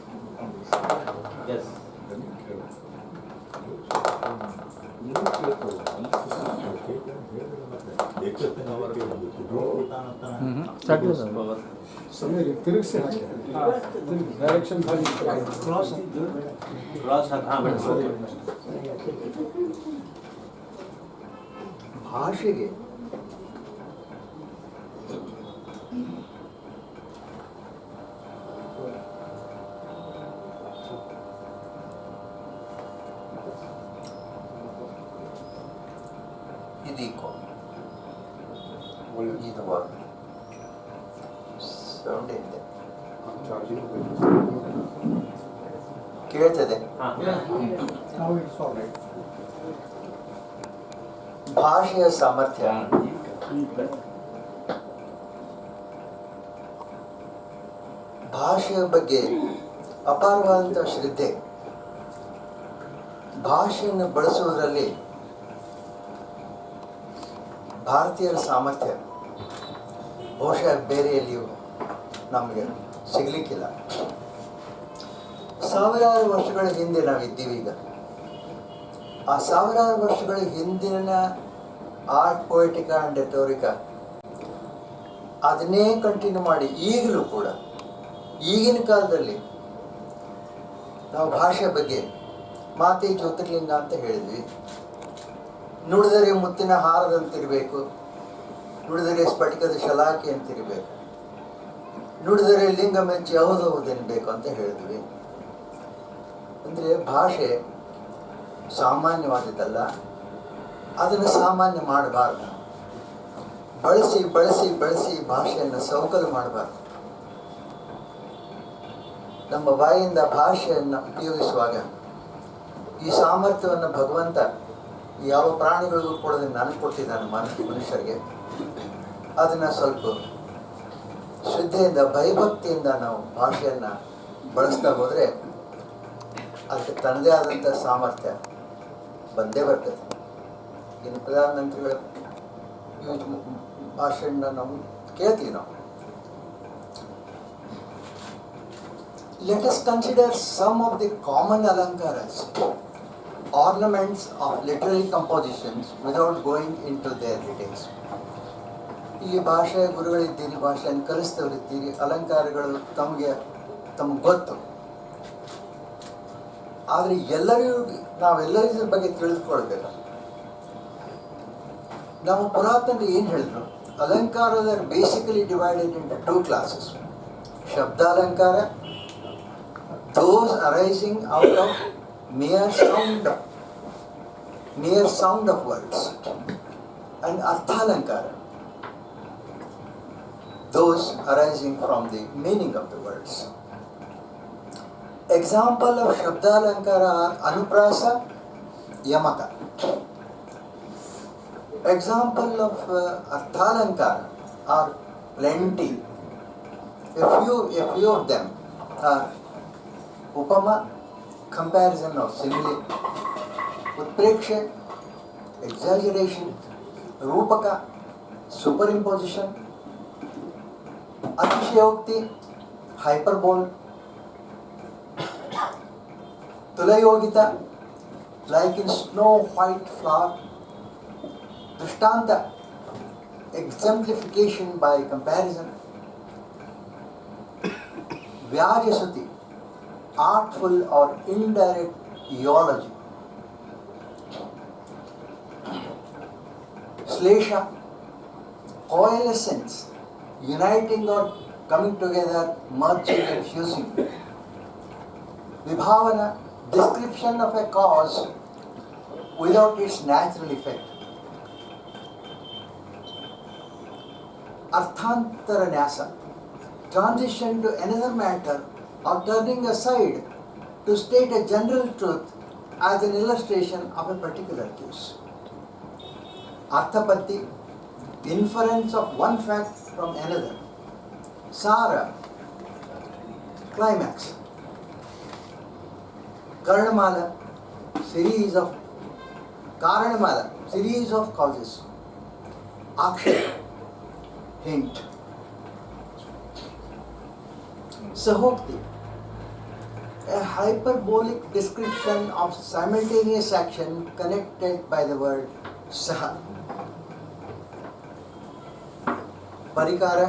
ಎಸ್ ತಿರುಗಿಸಿ ಡೈರೆಕ್ಷನ್ ಕ್ರಾಸ್ ಹಾಂ ಭಾಷೆಗೆ ಇದೀಕೋ ಇದು ಸೌಂಡ್ ಇದೆ ಕೇಳ್ತದೆ. ಭಾಷೆಯ ಸಾಮರ್ಥ್ಯ ಭಾಷೆಯ ಬಗ್ಗೆ ಅಪಾರವಾದಂಥ ಶ್ರದ್ಧೆ, ಭಾಷೆಯನ್ನು ಬಳಸುವುದರಲ್ಲಿ ಭಾರತೀಯರ ಸಾಮರ್ಥ್ಯ ಬಹುಶಃ ಬೇರೆ ಎಲ್ಲಿಯೂ ನಮಗೆ ಸಿಗಲಿಕ್ಕಿಲ್ಲ. ಸಾವಿರಾರು ವರ್ಷಗಳ ಹಿಂದೆ ನಾವಿದ್ದೀವಿ. ಈಗ ಆ ಸಾವಿರಾರು ವರ್ಷಗಳ ಹಿಂದಿನ ಆರ್ಟ್, ಪೊಯಿಟಿಕಾ ಆ್ಯಂಡ್ ರೆಟೋರಿಕಾ ಅದನ್ನೇ ಕಂಟಿನ್ಯೂ ಮಾಡಿ ಈಗಲೂ ಕೂಡ ಈಗಿನ ಕಾಲದಲ್ಲಿ ನಾವು ಭಾಷೆ ಬಗ್ಗೆ ಮಾತೆ ಜ್ಯೋತಿರ್ಲಿಂಗ ಅಂತ ಹೇಳಿದ್ವಿ. ನುಡಿದರೆ ಮುತ್ತಿನ ಹಾರದಂತಿರಬೇಕು, ನುಡಿದರೆ ಸ್ಫಟಿಕದ ಶಲಾಖೆ ಅಂತಿರಬೇಕು, ನುಡಿದರೆ ಲಿಂಗ ಮೆಚ್ಚಿ ಹೌದೆನ್ನಬೇಕು ಅಂತ ಹೇಳಿದ್ವಿ. ಅಂದರೆ ಭಾಷೆ ಸಾಮಾನ್ಯವಾದದ್ದಲ್ಲ, ಅದನ್ನು ಸಾಮಾನ್ಯ ಮಾಡಬಾರ್ದು. ಬಳಸಿ ಬಳಸಿ ಬಳಸಿ ಭಾಷೆಯನ್ನು ಸವಕಲು ಮಾಡಬಾರ್ದು. ನಮ್ಮ ಬಾಯಿಂದ ಭಾಷೆಯನ್ನು ಉಪಯೋಗಿಸುವಾಗ ಈ ಸಾಮರ್ಥ್ಯವನ್ನು ಭಗವಂತ ಯಾವ ಪ್ರಾಣಿಗಳಿಗೂ ಕೊಡೋದನ್ನು ನನಗೆ ಕೊಟ್ಟಿದ್ದಾನೆ, ಮನುಷ್ಯರಿಗೆ. ಅದನ್ನು ಸ್ವಲ್ಪ ಶ್ರದ್ಧೆಯಿಂದ ಭಯಭಕ್ತಿಯಿಂದ ನಾವು ಭಾಷೆಯನ್ನು ಬಳಸ್ತಾ ಹೋದರೆ ಅದಕ್ಕೆ ತನ್ನದೇ ಆದಂಥ ಸಾಮರ್ಥ್ಯ ಬಂದೇ ಬರ್ತದೆ. ಇನ್ನು ಪ್ರಧಾನಮಂತ್ರಿಗಳ ಭಾಷೆಯನ್ನು ನಾವು ಕೇಳ್ತೀವಿ. ನಾವು let us consider some of the common alankaras, ornaments of literary compositions, without going into their details. ಈ ಭಾಷೆ ಗುರುಗಳಿದ್ದೀರಿ, ಭಾಷೆಯನ್ನು ಕಲಿಸ್ತವರಿದ್ದೀರಿ, ಅಲಂಕಾರಗಳು ತಮಗೆ ಗೊತ್ತು. ಆದರೆ ನಾವೆಲ್ಲರೂ ಇದ್ರ ಬಗ್ಗೆ ತಿಳಿದುಕೊಳ್ಬೇಕು. ನಾವು ಪುರಾತನರು ಏನು ಹೇಳಿದ್ರು, ಅಲಂಕಾರದ basically divided into 2 classes. Shabdalankara, those arising out of mere sound of words, and arthalankara, those arising from the meaning of the words. Example of shabdalankara are anuprasa, yamaka. Example of arthalankara are plenty. A few of them are upama, comparison or simile, utpreksha, exaggeration, rupaka, superimposition, atishayokti, hyperbole, tulayogita, like in snow white flower, drishtanta, exemplification by comparison, vyajasuti, artful or indirect eulogy, slesha, coalescence, uniting or coming together, merging and fusing, vibhavana, description of a cause without its natural effect, arthantara nyasa, transition to another matter or turning aside to state a general truth as an illustration of a particular case. Arthapatti, inference of one fact from another. Sara, climax. Karanamala, series of causes. Akshay, hint. Sahokti, a hyperbolic description of simultaneous action connected by the word saha. Parikara,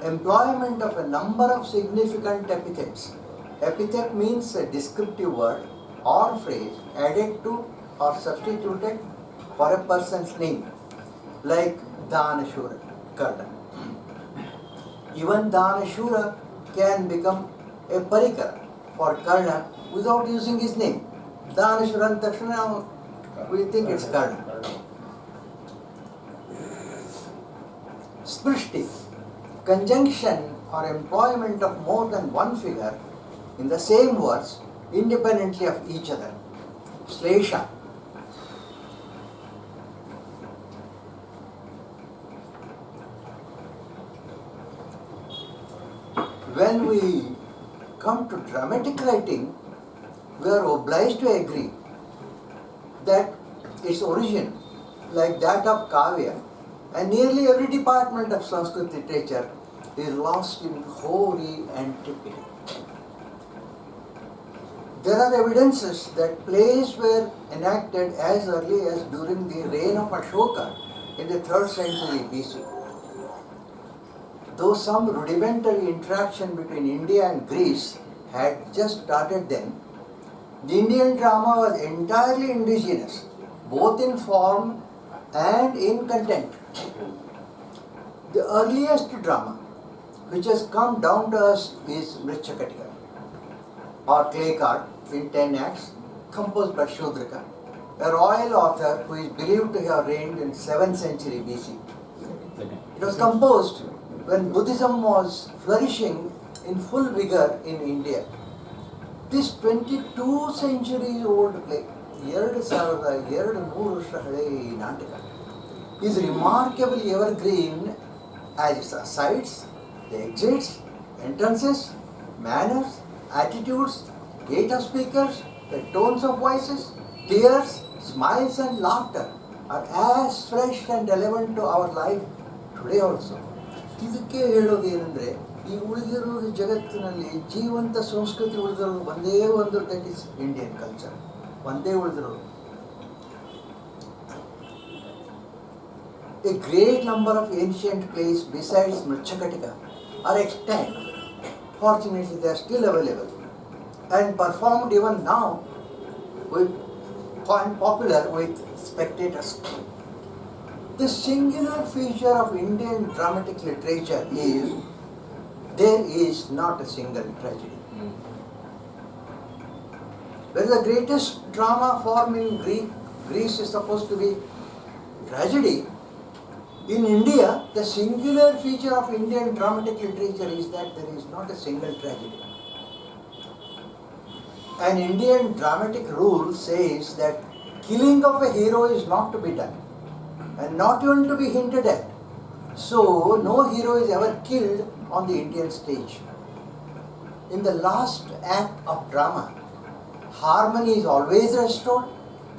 employment of a number of significant epithets. Epithet means a descriptive word or phrase added to or substituted for a person's name, like Danashura, Karna. Even Danashura can become a parikara for Karna without using his name. Danashura Takshana, we think it's Karna. Sprishti, conjunction or employment of more than one figure in the same words independently of each other. Slesha, when we come to dramatic writing, we are obliged to agree that its origin, like that of Kavya, and nearly every department of Sanskrit literature, is lost in hoary antiquity. There are evidences that plays were enacted as early as during the reign of Ashoka in the 3rd century BC. Though some rudimentary interaction between India and Greece had just started then, the Indian drama was entirely indigenous, both in form and in content. The earliest drama which has come down to us is Mrichakatika, or clay card in 10 acts, composed by Shudraka, a royal author who is believed to have reigned in 7th century BC. It was composed when Buddhism was flourishing in full vigor in India. This 22 centuries old play, 2200 ವರ್ಷ ಹಳೆ ಈ ನಾಟಕ, is remarkably evergreen as its asides, the exits, entrances, manners, attitudes, gait of speakers, the tones of voices, tears, smiles and laughter are as fresh and relevant to our life today also. ಇದಕ್ಕೆ ಹೇಳೋದು ಏನಂದರೆ, ಈ ಉಳಿದಿರುವ ಜಗತ್ತಿನಲ್ಲಿ ಜೀವಂತ ಸಂಸ್ಕೃತಿ ಉಳಿದಿರೋದು ಒಂದೇ ಒಂದು, ದಟ್ ಇಸ್ ಇಂಡಿಯನ್ ಕಲ್ಚರ್. ಒಂದೇ ಉಳಿದಿರೋದು. A great number of ancient plays besides Mritchakatika are extant. Fortunately, they are still available and performed even now with popular with spectators. The singular feature of Indian dramatic literature is there is not a single tragedy. Where the greatest drama form in Greece is supposed to be tragedy, in India, the singular feature of Indian dramatic literature is that there is not a single tragedy. An Indian dramatic rule says that killing of a hero is not to be done and not even to be hinted at. So, no hero is ever killed on the Indian stage. In the last act of drama, harmony is always restored,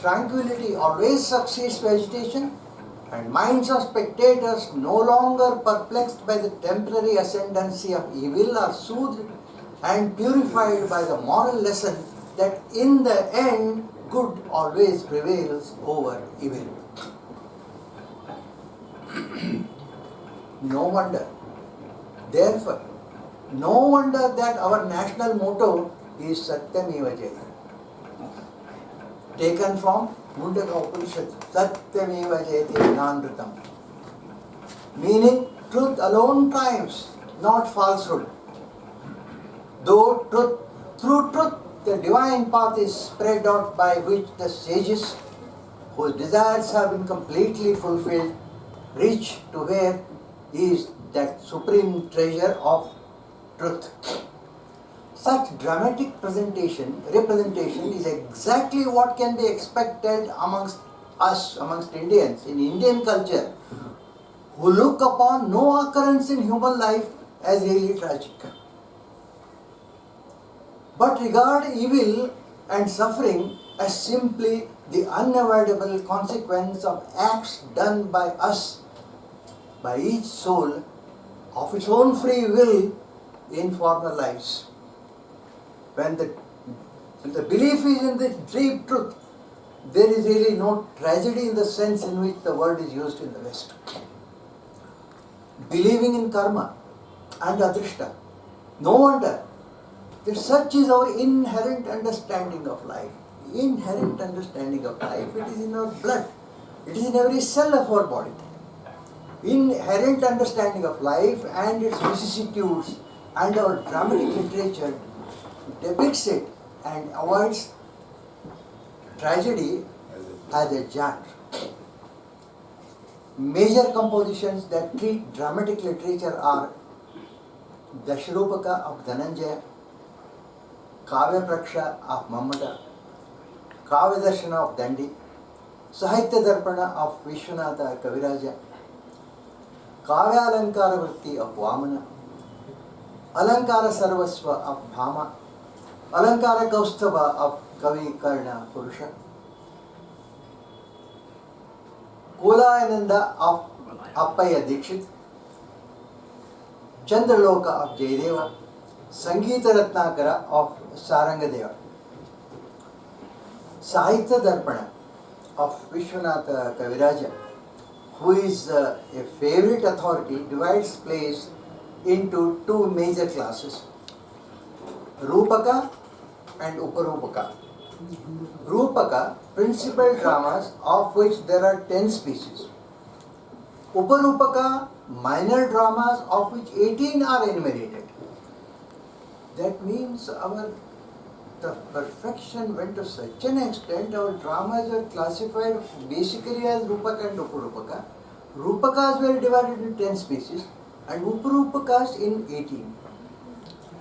tranquility always succeeds to agitation, and minds of spectators no longer perplexed by the temporary ascendancy of evil are soothed and purified by the moral lesson that in the end good always prevails over evil. No wonder, therefore, no wonder that our national motto is Satyameva Jayate. Taken from Mundaka Upanishad, Satyameva Jayate Gnanamritam. Meaning, truth alone triumphs, not falsehood. Though through truth, the divine path is spread out by which the sages, whose desires have been completely fulfilled, reach to where is that supreme treasure of truth. Such dramatic representation is exactly what can be expected amongst us, amongst Indians, in Indian culture, who look upon no occurrence in human life as really tragic, but regard evil and suffering as simply the unavoidable consequence of acts done by us, by each soul, of its own free will in former lives. When the belief is in the deep truth, there is really no tragedy in the sense in which the word is used in the West. Believing in karma and adrishta, no wonder that such is our inherent understanding of life. Inherent understanding of life, it is in our blood, it is in every cell of our body. Inherent understanding of life and its vicissitudes, and our dramatic literature depicts it and avoids tragedy as a genre. Major compositions that treat dramatic literature are Dashrupaka of Dhananjaya, Kavya Praksha of Mammata, Kavya Darshana of Dandi, Sahitya Darpana of Vishwanatha Kaviraja, Kavya Alankara Vritti of Vamana, Alankara Sarvasva of Bhama, Alankara Kaustava of Kavi Karna Purusha, Kolayananda of Appaya Dikshit, Chandraloka of Jayadeva, Sangeeta Ratnakara of Sarangadeva, Sahitya Darpana of Vishwanatha Kaviraja, who is a favorite authority, divides plays into two major classes, Rupaka and Uparupaka. Rupaka, principal dramas of which there are 10 species. Uparupaka, minor dramas of which 18 are enumerated. That means the perfection went to such an extent, our dramas were classified basically as Rupaka and Uparupaka. Rupakas were divided into 10 species and Uparupakas in 18.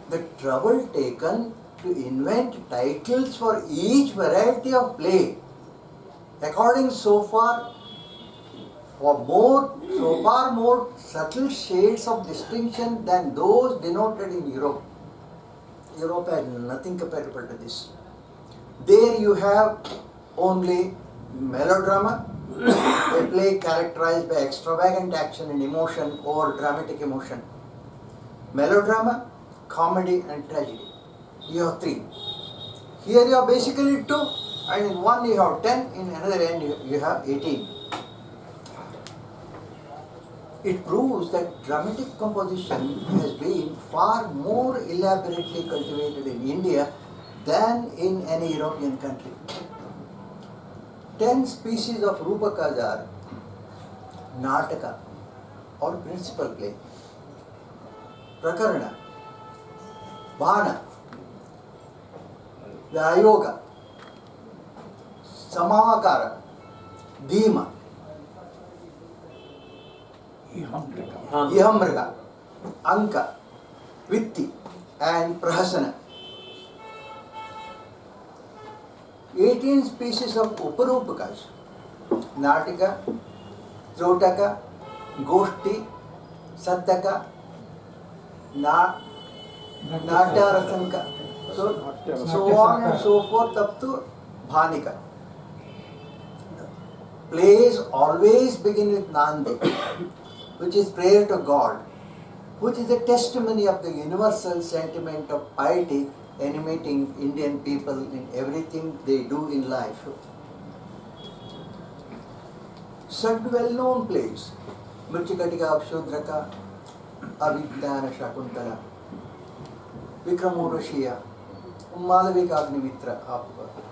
The trouble taken to invent titles for each variety of play, according so far more subtle shades of distinction than those denoted in Europe. Europe had nothing comparable to this. There you have only melodrama, a play characterized by extravagant action and emotion or dramatic emotion. melodrama, comedy and tragedy. You have 3. Here you have basically 2, and in one you have 10, in another end you have 18. It proves that dramatic composition has been far more elaborately cultivated in India than in any European country. 10 species of Rupakas are Nataka or principal play, Prakarana, Bana, Vyayoga, Samakara, Dhima, Ihamraga, Anka, Vitti and Prahasana. 18 species of Uparupakas, Natika, Trotaka, Goshti, Sattaka, Nataratanka, so on and so forth up to Bhanika. Plays always begin with Nandi, which is prayer to God, which is a testimony of the universal sentiment of piety animating Indian people in everything they do in life. Some well-known plays, Mrichikatika Abshudraka, Avidyana Shakuntala, Vikramurashiya, Malavika Agnimitra of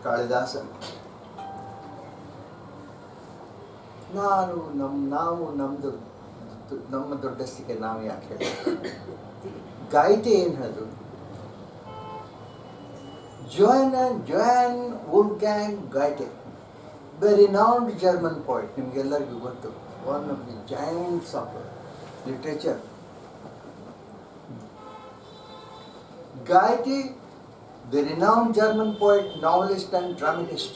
Kalidasa. ನಮ್ಮ ದೊಡ್ಡಸ್ತಿಗೆ ನಾವು ಯಾಕೆ ಹೇಳ್ತೀವಿ? ಗಾಯತೆ ಏನು ಹೇಳಿದ್ರು? Johann Wolfgang Goethe, the renowned German poet, ನಿಮಗೆಲ್ಲರಿಗೂ ಗೊತ್ತು, one of the giants of literature. Goethe, the renowned German poet, novelist and dramatist,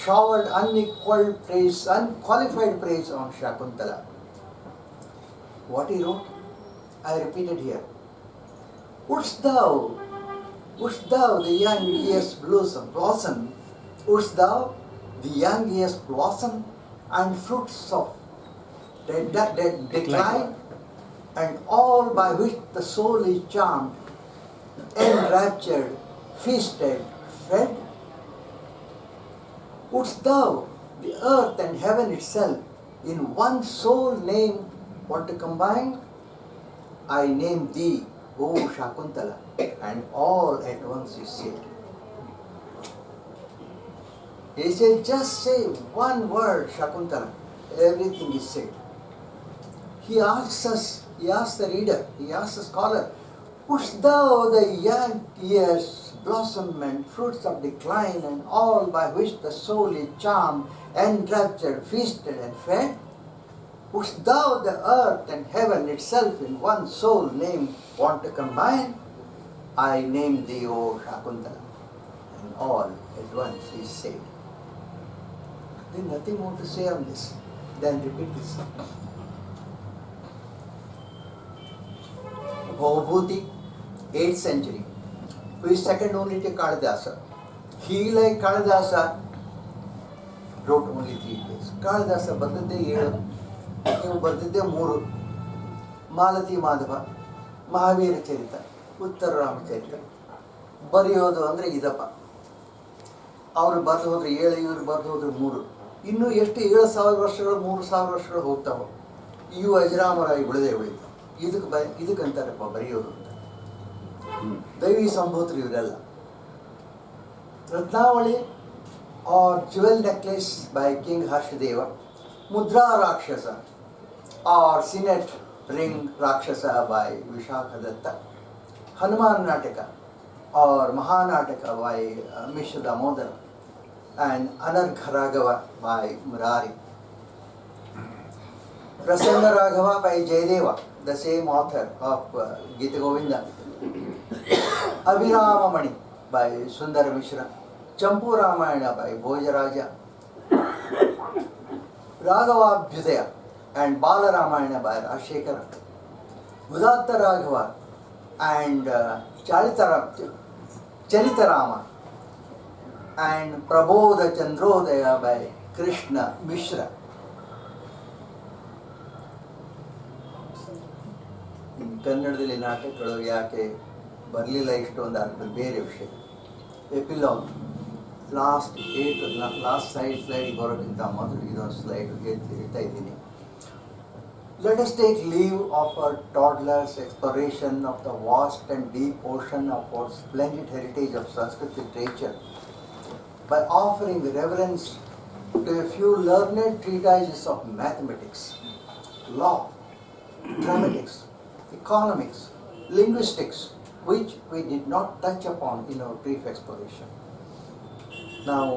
showered unqualified praise on Shakuntala. What he wrote, I repeated here. Wouldst thou, the young years blossom, wouldst thou, the young years blossom, and fruits of decline, and all by which the soul is charmed, enraptured, feasted, fed? Wouldst thou, the earth and heaven itself, in one sole name want to combine? I name thee, O Shakuntala, and all at once is said. He said, just say one word, Shakuntala, everything is said. He asks the reader, he asks the scholar, wouldst thou, the young years blossom and fruits of decline, and all by which the soul is charmed, enraptured, feasted and fed? Wouldst thou, the earth and heaven itself in one sole name want to combine? I name thee, O Shakuntala, and all at once is said. There is nothing more to say on this than repeat this. Bhavabhuti, 8th century, who is second only to Kalidasa. He, like Kalidasa, wrote only 3 plays. Kalidasa ಬರೆದದ್ದೇ 7, ನೀವು ಬರೆದಿದ್ದೇ 3. ಮಾಲತಿ ಮಾಧವ, ಮಹಾವೀರ ಚರಿತ, ಉತ್ತರ ರಾಮಚರಿತ. ಬರೆಯೋದು ಅಂದರೆ ಇದಪ್ಪ. ಅವರು ಬರೆದು ಹೋದ್ರೆ 7, ಇವರು ಬರೆದು ಹೋದ್ರೆ 3. ಇನ್ನೂ ಎಷ್ಟು 7,000 ವರ್ಷಗಳು 3,000 ವರ್ಷಗಳು ಹೋಗ್ತಾವೆ. ಇವು ಅಜರಾಮರಾಗಿ ಉಳಿತಾವೆ. ಇದಕ್ಕಂತಾರಪ್ಪ ಬರೆಯೋದು ಅಂತ. ದೈವಿ ಸಂಭೂತರು ಇವರೆಲ್ಲ. Ratnavali or jewel necklace by King Harshadeva, Mudra Rakshasa or Signet ring Rakshasa by Vishakadatta, Hanuman Nataka or Mahanataka by Mishra Damodara, and Anargha Raghava by Murari. Prasanna Raghava by Jayadeva, the same author of Gita Govinda. Abhirama Mani by Sundar Mishra. Champu Ramayana by Bhojaraja. Raghavabhyudaya and Bala Ramayana by Rashekara. Udatta Raghava and Charitarama and Prabodha Chandrodaya by Krishna Mishra. ಕನ್ನಡದಲ್ಲಿ ನಾಟಕಗಳು ಯಾಕೆ ಬರಲಿಲ್ಲ ಇಷ್ಟೊಂದು ಅರ್ಥ ಬೇರೆ ವಿಷಯ. ಎಪಿಲಾಗ್ last slide ಬರೋಕ್ಕಿಂತ ಮೊದಲು ಇದೊಂದು ಸ್ಲೈಡ್ ಹೇಳ್ತಾ ಇದ್ದೀನಿ. Let us take leave of our toddler's exploration of the vast and deep ocean of our splendid heritage of Sanskrit literature by offering reverence to a few learned treatises of mathematics, law, dramatics, economics, linguistics, which we did not touch upon in our brief exploration. ನಾವು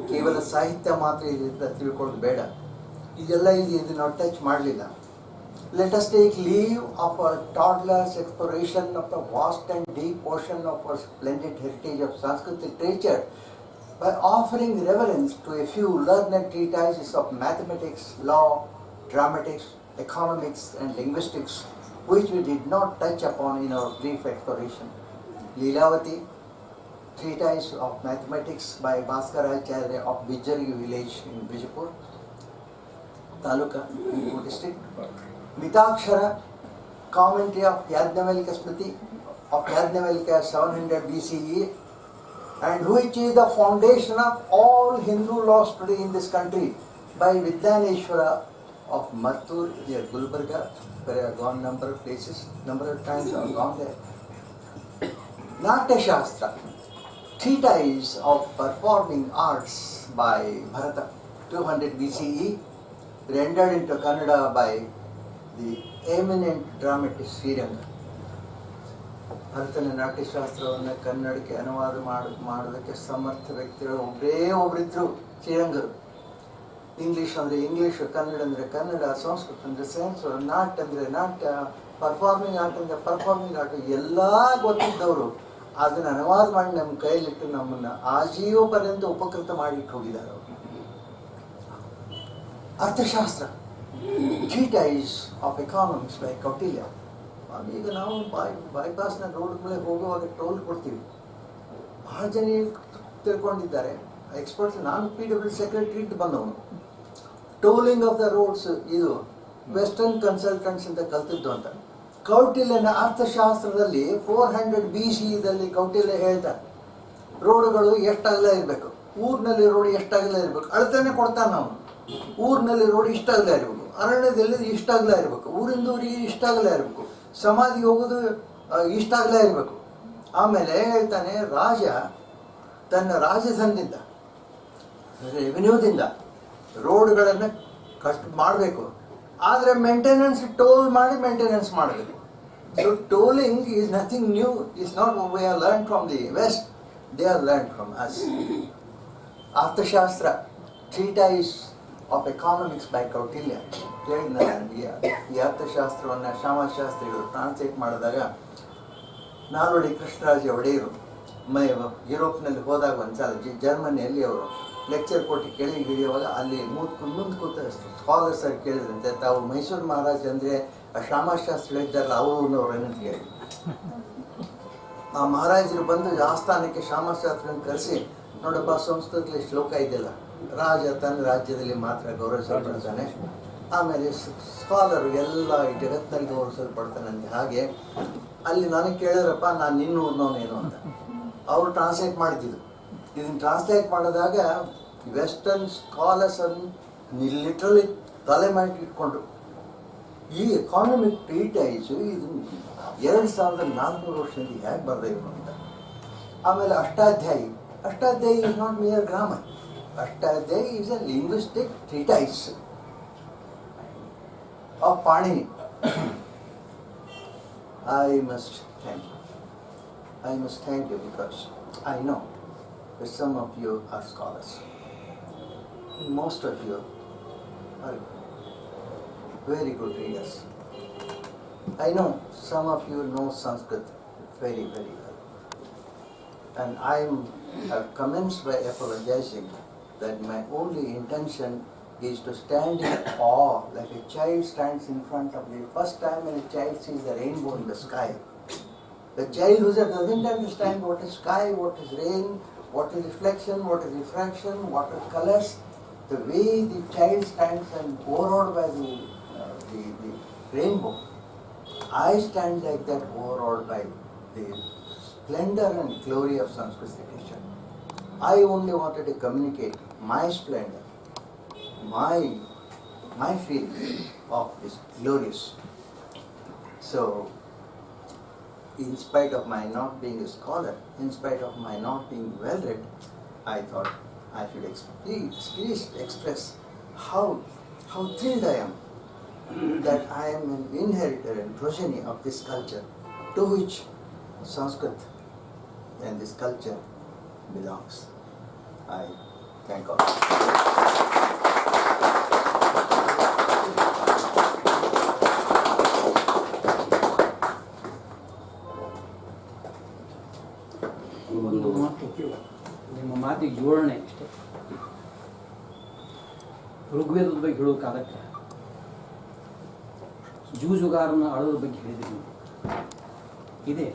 ಕೇವಲ ಸಾಹಿತ್ಯ ಮಾತ್ರ ಇದರಿಂದ ತಿಳ್ಕೊಳ್ಳೋದು ಬೇಡ, ಇದೆಲ್ಲ ಇದು ನಾವು ಟಚ್ ಮಾಡಲಿಲ್ಲ. Let us take leave of our toddler's exploration of the vast and deep ocean of our splendid heritage of Sanskrit literature by offering reverence to a few learned treatises of mathematics, law, dramatics, economics and linguistics, which we did not touch upon in our brief exploration. Leelavati, treatise of mathematics by Bhaskaracharya of Bijari village in Bijapur Taluka, district. Mitakshara, commentary of Yajnavalkya Smriti of Yajnavalkya 700 BCE, and which is the foundation of all Hindu laws today in this country, by Vidyaneshwara of Mattur near Gulbarga, where I have gone number of times I have gone there. Natya Shastra, treatise of performing arts by Bharata, 200 BCE, rendered into Kannada by the eminent dramatist Sriranga. ಭರತನ ನಾಟ್ಯಶಾಸ್ತ್ರವನ್ನು ಕನ್ನಡಕ್ಕೆ ಅನುವಾದ ಮಾಡೋದಕ್ಕೆ ಸಮರ್ಥ ವ್ಯಕ್ತಿಗಳು ಒಬ್ಬರಿದ್ದರು, ಶ್ರೀರಂಗರು. English ಅಂದರೆ English, Kannada ಅಂದರೆ ಕನ್ನಡ, ಸಂಸ್ಕೃತ ಅಂದರೆ ಸಂಸ್ಕೃತ, ನಾಟ್ಯ ಅಂದರೆ ನಾಟ್ಯ, ಪರ್ಫಾರ್ಮಿಂಗ್ ಆರ್ಟ್ ಅಂದರೆ ಪರ್ಫಾರ್ಮಿಂಗ್ ಆರ್ಟ್, ಎಲ್ಲ ಗೊತ್ತಿದ್ದವರು ಅದನ್ನು ಅನುವಾದ ಮಾಡಿ ನಮ್ಮ ಕೈಲಿಟ್ಟು ನಮ್ಮನ್ನು ಆಜೀವ ಪರ್ಯಂತ ಉಪಕೃತ ಮಾಡಿಟ್ಟು ಹೋಗಿದ್ದಾರೆ ಅವರು. ಅರ್ಥಶಾಸ್ತ್ರ, treatise of economics by Kautilya. ಈಗ ನಾವು ಬೈಪಾಸ್ನ ರೋಡ್ ಮೇಲೆ ಹೋಗುವಾಗ ಟೋಲ್ ಕೊಡ್ತೀವಿ, ಭಾಳ ಜನ ತಿಳ್ಕೊಂಡಿದ್ದಾರೆ ಎಕ್ಸ್ಪರ್ಟ್ಸ್. ನಾನು PW ಸೆಕ್ರೆಟರಿ ಬಂದವನು. ಟೋಲಿಂಗ್ ಆಫ್ ದ ರೋಡ್ಸ್ ಇದು ವೆಸ್ಟರ್ನ್ ಕನ್ಸಲ್ಟೆಂಟ್ಸ್ ಅಂತ ಕಲ್ತಿದ್ದು ಅಂತ. ಕೌಟಿಲ್ಯನ ಅರ್ಥಶಾಸ್ತ್ರದಲ್ಲಿ 400 BCದಲ್ಲಿ ಕೌಟಿಲ್ಯ ಹೇಳ್ತಾರೆ ರೋಡ್ಗಳು ಎಷ್ಟಾಗಲ ಇರಬೇಕು, ಊರಿನಲ್ಲಿ ರೋಡ್ ಎಷ್ಟಾಗಲ ಇರಬೇಕು, ಅಳತೆನೇ ಕೊಡ್ತಾನೆ ನಾವು. ಊರಿನಲ್ಲಿ ರೋಡ್ ಇಷ್ಟಾಗಲ ಇರಬೇಕು, ಅರಣ್ಯದಲ್ಲಿ ಇಷ್ಟಾಗಲ ಇರಬೇಕು, ಊರಿಂದ ಊರಿಗೆ ಇಷ್ಟಾಗಲ ಇರಬೇಕು, ಸಮಾಧಿಗೆ ಹೋಗೋದು ಇಷ್ಟಾಗಲ ಇರಬೇಕು. ಆಮೇಲೆ ಹೇಳ್ತಾನೆ ರಾಜ ತನ್ನ ರಾಜಧನದಿಂದ ರೆವಿನ್ಯೂದಿಂದ ರೋಡ್ಗಳನ್ನು ಕಷ್ಟ ಮಾಡಬೇಕು, ಆದರೆ ಮೇಂಟೆನೆನ್ಸ್ ಟೋಲ್ ಮಾಡಿ ಮೇಂಟೆನೆನ್ಸ್ ಮಾಡಬೇಕು. So tolling is nothing new, is not we are learn from the west, they are learn from us. Arthashastra, treatise of economics by Kautilya. ಹೇಳಿದ ಈ ಅರ್ಥಶಾಸ್ತ್ರವನ್ನು ಶ್ಯಾಮಶಾಸ್ತ್ರಿಗಳು ಟ್ರಾನ್ಸ್ಲೇಟ್ ಮಾಡಿದಾಗ ನಾಲ್ವಡಿ ಕೃಷ್ಣರಾಜ ಒಡೆಯರು ಯುರೋಪ್ನಲ್ಲಿ ಹೋದಾಗ ಒಂದ್ಸಲ ಜರ್ಮನಿಯಲ್ಲಿ ಅವರು ಲೆಕ್ಚರ್ ಕೊಟ್ಟು ಕೆಳಗೆ ಹಿಡಿಯುವಾಗ ಅಲ್ಲಿ ಮುಂದೆ ಕೂತ ಸ್ಕಾಲರ್ಸ್ ಆಗಿ ಕೇಳಿದ್ರಂತೆ, ತಾವು ಮೈಸೂರು ಮಹಾರಾಜ್ ಅಂದರೆ ಆ ಶ್ಯಾಮಶಾಸ್ತ್ರಿಗಳು ಇದ್ದಾರಲ್ಲ ಅವ್ರನ್ನವ್ರು ಏನಂತ ಕೇಳಿ. ಆ ಮಹಾರಾಜರು ಬಂದು ಆಸ್ಥಾನಕ್ಕೆ ಶ್ಯಾಮಶಾಸ್ತ್ರಿಯನ್ನು ಕರೆಸಿ, ನೋಡಪ್ಪ ಸಂಸ್ಕೃತದಲ್ಲಿ ಶ್ಲೋಕ ಇದೆಯಲ್ಲ, ರಾಜ ತನ್ನ ರಾಜ್ಯದಲ್ಲಿ ಮಾತ್ರ ಗೌರವಿಸಲ್ಪಡ್ತಾನೆ, ಆಮೇಲೆ ಸ್ಕಾಲರು ಎಲ್ಲ ಈ ಜಗತ್ತಿನಲ್ಲಿ ಗೌರವಿಸಲ್ಪಡ್ತಾನಂತೆ. ಹಾಗೆ ಅಲ್ಲಿ ನನಗೆ ಕೇಳಿದ್ರಪ್ಪ, ನಾನು ನಿನ್ನೂರ್ನವನೇನು ಅಂತ. ಅವರು ಟ್ರಾನ್ಸ್ಲೇಟ್ ಮಾಡಿದ್ದು. ಇದನ್ನು ಟ್ರಾನ್ಸ್ಲೇಟ್ ಮಾಡಿದಾಗ ವೆಸ್ಟರ್ನ್ ಸ್ಕಾಲರ್ಸ್ ಅನ್ನು ಲಿಟ್ರಲಿ ತಲೆ ಮಾಡಿ ಇಟ್ಕೊಂಡ್ರು. ಈ ಎಕಾನಮಿಕ್ ಟ್ರೀಟೈಸು ಇದು 2400 ವರ್ಷದಿಂದ ಹೇಗೆ ಬರಬೇಕು ಅಂತ. ಆಮೇಲೆ Ashtadhyayi is not mere grammar. Ashtadhyayi is a linguistic treatise of Panini. I must thank you because I know that some of you are scholars. Most of you are very good readers. I know some of you know Sanskrit very, very well. And I have commenced by apologizing that my only intention is to stand in awe like a child stands in front of the first time when a child sees the rainbow in the sky. The child who doesn't understand what is sky, what is rain, what is reflection, what is refraction, what are colors. The way the child stands and overawed by the rainbow, I stand like that overawed by the splendor and glory of Sanskrit literature. I only wanted to communicate my splendor, my feeling of this glorious. So, in spite of my not being a scholar, in spite of my not being well read, I thought I should at least express how thrilled I am that I am an inheritor and progeny of this culture to which Sanskrit and this culture belongs. I thank God. ಒಂದು ಮಾತು ನಿಮ್ಮ ಮಾತಿಗೆ ಜೋಡಣೆ ಅಷ್ಟೇ. ಋಗ್ವೇದದ ಬಗ್ಗೆ ಹೇಳೋ ಕಾಲಕ್ಕೆ ಜೂಜುಗಾರನ ಆಳೋದ್ರ ಬಗ್ಗೆ ಹೇಳಿದ್ರಿ ನೀವು. ಇದೆ